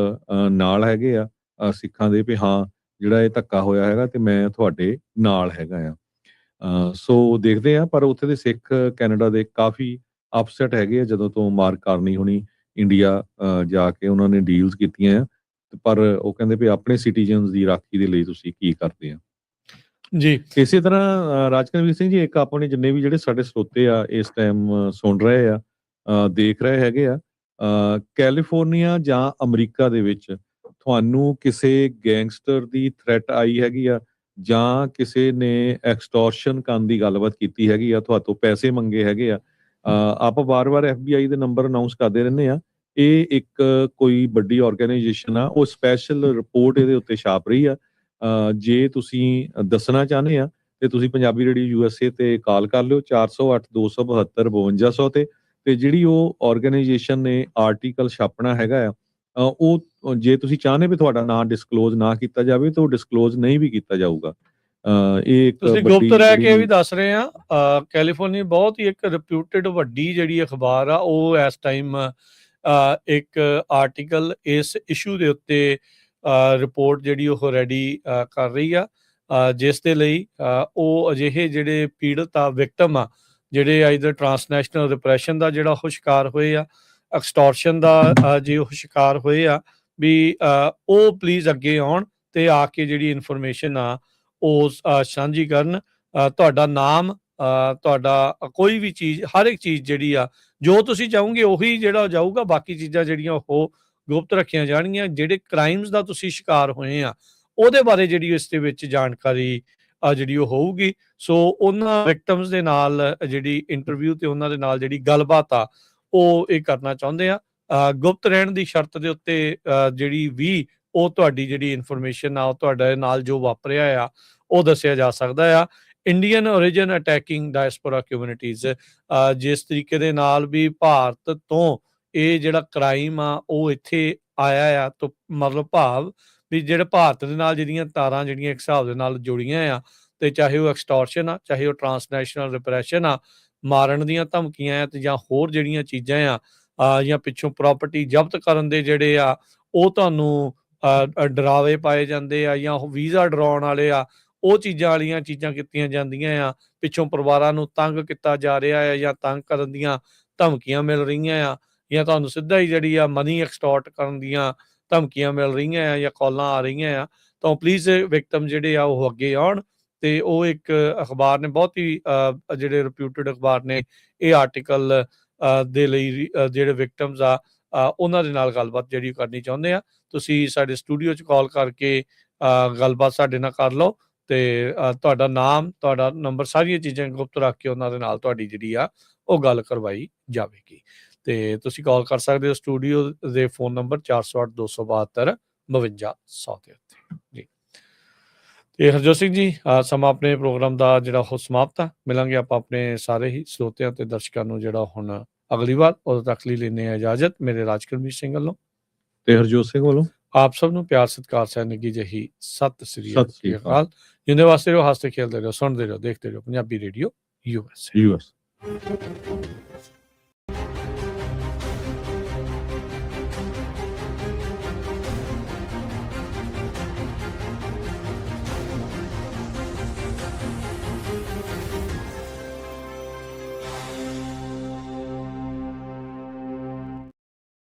ਨਾਲ ਹੈਗੇ ਆ ਸਿੱਖਾਂ ਦੇ ਵੀ ਹਾਂ ਜਿਹੜਾ ਇਹ ਧੱਕਾ ਹੋਇਆ ਹੈਗਾ ਤੇ ਮੈਂ ਤੁਹਾਡੇ ਨਾਲ ਹੈਗਾ ਆ। ਸੋ ਦੇਖਦੇ ਆ, ਪਰ ਉੱਥੇ ਦੇ ਸਿੱਖ ਕੈਨੇਡਾ ਦੇ ਕਾਫੀ ਅਪਸੈਟ ਹੈਗੇ ਆ ਜਦੋਂ ਤੋਂ ਮਾਰਕ ਕਾਰਨੀ ਹੋਣੀ ਇੰਡੀਆ ਜਾ ਕੇ ਉਹਨਾਂ ਨੇ ਡੀਲਸ ਕੀਤੀਆਂ ਆ, ਪਰ ਉਹ ਕਹਿੰਦੇ ਵੀ ਆਪਣੇ ਸਿਟੀਜ਼ਨਸ ਦੀ ਰਾਖੀ ਦੇ ਲਈ ਤੁਸੀਂ ਕੀ ਕਰਦੇ ਆ ਜੀ। ਇਸੇ ਤਰ੍ਹਾਂ ਰਾਜਕਨਵੀਰ ਸਿੰਘ ਜੀ, ਇੱਕ ਆਪਣੇ ਜਿੰਨੇ ਵੀ ਜਿਹੜੇ ਸਾਡੇ ਸਰੋਤੇ ਆ ਇਸ ਟਾਈਮ ਸੁਣ ਰਹੇ ਆ, ਦੇਖ ਰਹੇ ਹੈਗੇ ਆ, ਕੈਲੀਫੋਰਨੀਆ ਜਾਂ ਅਮਰੀਕਾ ਦੇ ਵਿੱਚ ਤੁਹਾਨੂੰ ਕਿਸੇ ਗੈਂਗਸਟਰ ਦੀ ਥ੍ਰੈਟ ਆਈ ਹੈਗੀ ਆ ਜਾਂ ਕਿਸੇ ਨੇ ਐਕਸਟੋਰਸ਼ਨ ਕਰਨ ਦੀ ਗੱਲਬਾਤ ਕੀਤੀ ਹੈਗੀ ਆ, ਤੁਹਾਤੋਂ ਪੈਸੇ ਮੰਗੇ ਹੈਗੇ ਆ, ਆਪਾਂ ਵਾਰ-ਵਾਰ FBI ਦੇ ਨੰਬਰ ਅਨਾਉਂਸ ਕਰਦੇ ਰਹਿੰਦੇ ਆ। ਇਹ ਇੱਕ ਕੋਈ ਵੱਡੀ ਆਰਗੇਨਾਈਜੇਸ਼ਨ ਆ, ਉਹ ਸਪੈਸ਼ਲ ਰਿਪੋਰਟ ਇਹਦੇ ਉੱਤੇ ਛਾਪ ਰਹੀ ਆ। ਜੇ ਤੁਸੀਂ ਦੱਸਣਾ ਚਾਹੁੰਦੇ ਆ ਤੇ ਤੁਸੀਂ ਪੰਜਾਬੀ ਰੇਡੀਓ USA ਤੇ ਕਾਲ ਕਰ ਲਿਓ 408 272 5200 ਤੇ ਜਿਹੜੀ ਉਹ ਆਰਗੇਨਾਈਜੇਸ਼ਨ ਨੇ ਆਰਟੀਕਲ ਛਾਪਣਾ ਹੈਗਾ ਆ, ਉਹ ਜੇ ਤੁਸੀਂ ਚਾਹੁੰਦੇ ਵੀ ਤੁਹਾਡਾ ਨਾਂ ਡਿਸਕਲੋਜ਼ ਨਾ ਕੀਤਾ ਜਾਵੇ ਤਾਂ ਉਹ ਡਿਸਕਲੋਜ਼ ਨਹੀਂ ਵੀ ਕੀਤਾ ਜਾਊਗਾ। ਇਹ ਇੱਕ ਤੁਸੀਂ ਗੁਪਤ ਰਹਿ ਕੇ ਵੀ ਦੱਸ ਰਹੇ ਆ। ਕੈਲੀਫੋਰਨੀਆ ਬਹੁਤ ਹੀ ਇੱਕ ਰਿਪਿਊਟਡ ਵੱਡੀ ਜਿਹੜੀ ਅਖਬਾਰ ਆ, ਉਹ ਇਸ ਟਾਈਮ ਇੱਕ ਆਰਟੀਕਲ ਇਸ ਇਸ਼ੂ ਦੇ ਉੱਤੇ ਰਿਪੋਰਟ ਜਿਹੜੀ ਉਹ ਰੈਡੀ ਕਰ ਰਹੀ ਆ, ਜਿਸ ਦੇ ਲਈ ਉਹ ਅਜਿਹੇ ਜਿਹੜੇ ਪੀੜਤ ਆ, ਵਿਕਟਮ ਆ, ਜਿਹੜੇ ਆਈਦਰ ਟਰਾਂਸਨੈਸ਼ਨਲ ਰਿਪਰੈਸ਼ਨ ਦਾ ਜਿਹੜਾ ਉਹ ਸ਼ਿਕਾਰ ਹੋਏ ਆ, ਐਕਸਟੋਰਸ਼ਨ ਦਾ ਜੇ ਉਹ ਸ਼ਿਕਾਰ ਹੋਏ ਆ, ਵੀ ਉਹ ਪਲੀਜ਼ ਅੱਗੇ ਆਉਣ ਤੇ ਆ ਕੇ ਜਿਹੜੀ ਇਨਫੋਰਮੇਸ਼ਨ ਆ ਉਹ ਸਾਂਝੀ ਕਰਨ। ਤੁਹਾਡਾ ਨਾਮ, ਤੁਹਾਡਾ ਕੋਈ ਵੀ ਚੀਜ਼, ਹਰ ਇੱਕ ਚੀਜ਼ ਜਿਹੜੀ ਆ ਜੋ ਤੁਸੀਂ ਚਾਹੋਗੇ ਉਹੀ ਜਿਹੜਾ ਜਾਊਗਾ, ਬਾਕੀ ਚੀਜ਼ਾਂ ਜਿਹੜੀਆਂ ਉਹ ਗੁਪਤ ਰੱਖੀਆਂ ਜਾਣਗੀਆਂ। ਜਿਹੜੇ ਕ੍ਰਾਈਮਸ ਦਾ ਤੁਸੀਂ ਸ਼ਿਕਾਰ ਹੋਏ ਆ ਉਹਦੇ ਬਾਰੇ ਜਿਹੜੀ ਇਸ ਦੇ ਵਿੱਚ ਜਾਣਕਾਰੀ ਜਿਹੜੀ ਉਹ ਹੋਊਗੀ। ਸੋ ਉਹਨਾਂ ਵਿਕਟਮਸ ਦੇ ਨਾਲ ਜਿਹੜੀ ਇੰਟਰਵਿਊ ਤੇ ਉਹਨਾਂ ਦੇ ਨਾਲ ਜਿਹੜੀ ਗੱਲਬਾਤ ਆ ਉਹ ਇਹ ਕਰਨਾ ਚਾਹੁੰਦੇ ਆ। ਗੁਪਤ ਰਹਿਣ ਦੀ ਸ਼ਰਤ ਦੇ ਉੱਤੇ ਜਿਹੜੀ ਵੀ ਉਹ ਤੁਹਾਡੀ ਜਿਹੜੀ ਇਨਫੋਰਮੇਸ਼ਨ ਆ, ਉਹ ਤੁਹਾਡੇ ਨਾਲ ਜੋ ਵਾਪਰਿਆ ਆ ਉਹ ਦੱਸਿਆ ਜਾ ਸਕਦਾ ਆ। Indian origin attacking diaspora communities, ਜਿਸ ਤਰੀਕੇ ਦੇ ਨਾਲ ਵੀ ਭਾਰਤ ਤੋਂ ਇਹ ਜਿਹੜਾ ਕ੍ਰਾਈਮ ਆ ਉਹ ਇੱਥੇ ਆਇਆ ਆ, ਤਾਂ ਮਤਲਬ ਭਾਵ ਵੀ ਜਿਹੜੇ ਭਾਰਤ ਦੇ ਨਾਲ ਜਿਹੜੀਆਂ ਤਾਰਾਂ ਜਿਹੜੀਆਂ ਇੱਕ ਹਿਸਾਬ ਦੇ ਨਾਲ ਜੁੜੀਆਂ ਆ, ਤੇ ਚਾਹੇ ਉਹ ਐਕਸਟੋਰਸ਼ਨ ਆ, ਚਾਹੇ ਉਹ ਟਰਾਂਸਨੈਸ਼ਨਲ ਰਿਪਰੈਸ਼ਨ ਆ, ਮਾਰਨ ਦੀਆਂ ਧਮਕੀਆਂ ਆ, ਤੇ ਜਾਂ ਹੋਰ ਜਿਹੜੀਆਂ ਚੀਜ਼ਾਂ ਆ, ਜਾਂ ਪਿੱਛੋਂ ਪ੍ਰਾਪਰਟੀ ਜ਼ਬਤ ਕਰਨ ਦੇ ਜਿਹੜੇ ਆ ਉਹ ਤੁਹਾਨੂੰ ਡਰਾਵੇ ਪਾਏ ਜਾਂਦੇ ਆ, ਜਾਂ ਉਹ ਵੀਜ਼ਾ ਡਰਾਉਣ ਵਾਲੇ ਆ, ਉਹ ਚੀਜ਼ਾਂ ਵਾਲੀਆਂ ਚੀਜ਼ਾਂ ਕੀਤੀਆਂ ਜਾਂਦੀਆਂ ਆ। ਪਿੱਛੋਂ ਪਰਿਵਾਰਾਂ ਨੂੰ ਤੰਗ ਕੀਤਾ ਜਾ ਰਿਹਾ ਆ, ਜਾਂ ਤੰਗ ਕਰਨ ਦੀਆਂ ਧਮਕੀਆਂ ਮਿਲ ਰਹੀਆਂ ਆ, ਜਾਂ ਤੁਹਾਨੂੰ ਸਿੱਧਾ ਹੀ ਜਿਹੜੀ ਆ ਮਨੀ ਐਕਸਟੋਰਟ ਕਰਨ ਦੀਆਂ ਧਮਕੀਆਂ ਮਿਲ ਰਹੀਆਂ ਆ ਜਾਂ ਕਾਲਾਂ ਆ ਰਹੀਆਂ ਆ, ਤਾਂ ਪਲੀਜ਼ ਵਿਕਟਮ ਜਿਹੜੇ ਆ ਉਹ ਅੱਗੇ ਆਉਣ। ਤੇ ਉਹ ਇੱਕ ਅਖਬਾਰ ਨੇ, ਬਹੁਤ ਹੀ ਜਿਹੜੇ ਰਿਪਿਊਟਡ ਅਖਬਾਰ ਨੇ, ਇਹ ਆਰਟੀਕਲ ਦੇ ਲਈ ਜਿਹੜੇ ਵਿਕਟਮਸ ਆ ਉਹਨਾਂ ਦੇ ਨਾਲ ਗੱਲਬਾਤ ਜਿਹੜੀ ਕਰਨੀ ਚਾਹੁੰਦੇ ਆ। ਤੁਸੀਂ ਸਾਡੇ ਸਟੂਡੀਓ 'ਚ ਕਾਲ ਕਰਕੇ ਗੱਲਬਾਤ ਸਾਡੇ ਨਾਲ ਕਰ ਲਓ, ਤੇ ਤੁਹਾਡਾ ਨਾਮ, ਤੁਹਾਡਾ ਨੰਬਰ, ਸਾਰੀਆਂ ਚੀਜ਼ਾਂ ਗੁਪਤ ਰੱਖ ਕੇ ਉਹਨਾਂ ਦੇ ਨਾਲ ਤੁਹਾਡੀ ਜਿਹੜੀ ਆ ਉਹ ਗੱਲ ਕਰਵਾਈ ਜਾਵੇਗੀ। ਤੇ ਤੁਸੀਂ ਕਾਲ ਕਰ ਸਕਦੇ ਹੋ ਸਟੂਡੀਓ ਦੇ ਫੋਨ ਨੰਬਰ 408 272 5200 ਦੇ ਉੱਤੇ ਜੀ। ਤੇ ਹਰਜੋਤ ਸਿੰਘ ਜੀ, ਸਮਾਂ ਆਪਣੇ ਪ੍ਰੋਗਰਾਮ ਦਾ ਜਿਹੜਾ ਉਹ ਸਮਾਪਤ ਆ। ਮਿਲਾਂਗੇ ਆਪਾਂ ਆਪਣੇ ਸਾਰੇ ਹੀ ਸਰੋਤਿਆਂ ਤੇ ਦਰਸ਼ਕਾਂ ਨੂੰ ਜਿਹੜਾ ਹੁਣ ਅਗਲੀ ਵਾਰ, ਉਦੋਂ ਤੱਕ ਲਈ ਲੈਂਦੇ ਆ ਇਜਾਜ਼ਤ। ਮੇਰੇ ਰਾਜਕਰਮਜੀਤ ਸਿੰਘ ਵੱਲੋਂ ਤੇ ਹਰਜੋਤ ਸਿੰਘ ਵੱਲੋਂ ਆਪ ਸਭ ਨੂੰ ਪਿਆਰ ਸਤਿਕਾਰ ਸੈਨਿਕੀ ਜਹੀ ਸਤਿ ਸ੍ਰੀ ਅਕਾਲ। ਜਿੰਦੇ ਵਾਸਤੇ ਰਹੋ, ਹੱਸਦੇ ਖੇਲਦੇ ਰਹੋ, ਸੁਣਦੇ ਰਹੋ, ਦੇਖਦੇ ਰਹੋ ਪੰਜਾਬੀ ਰੇਡੀਓ USA।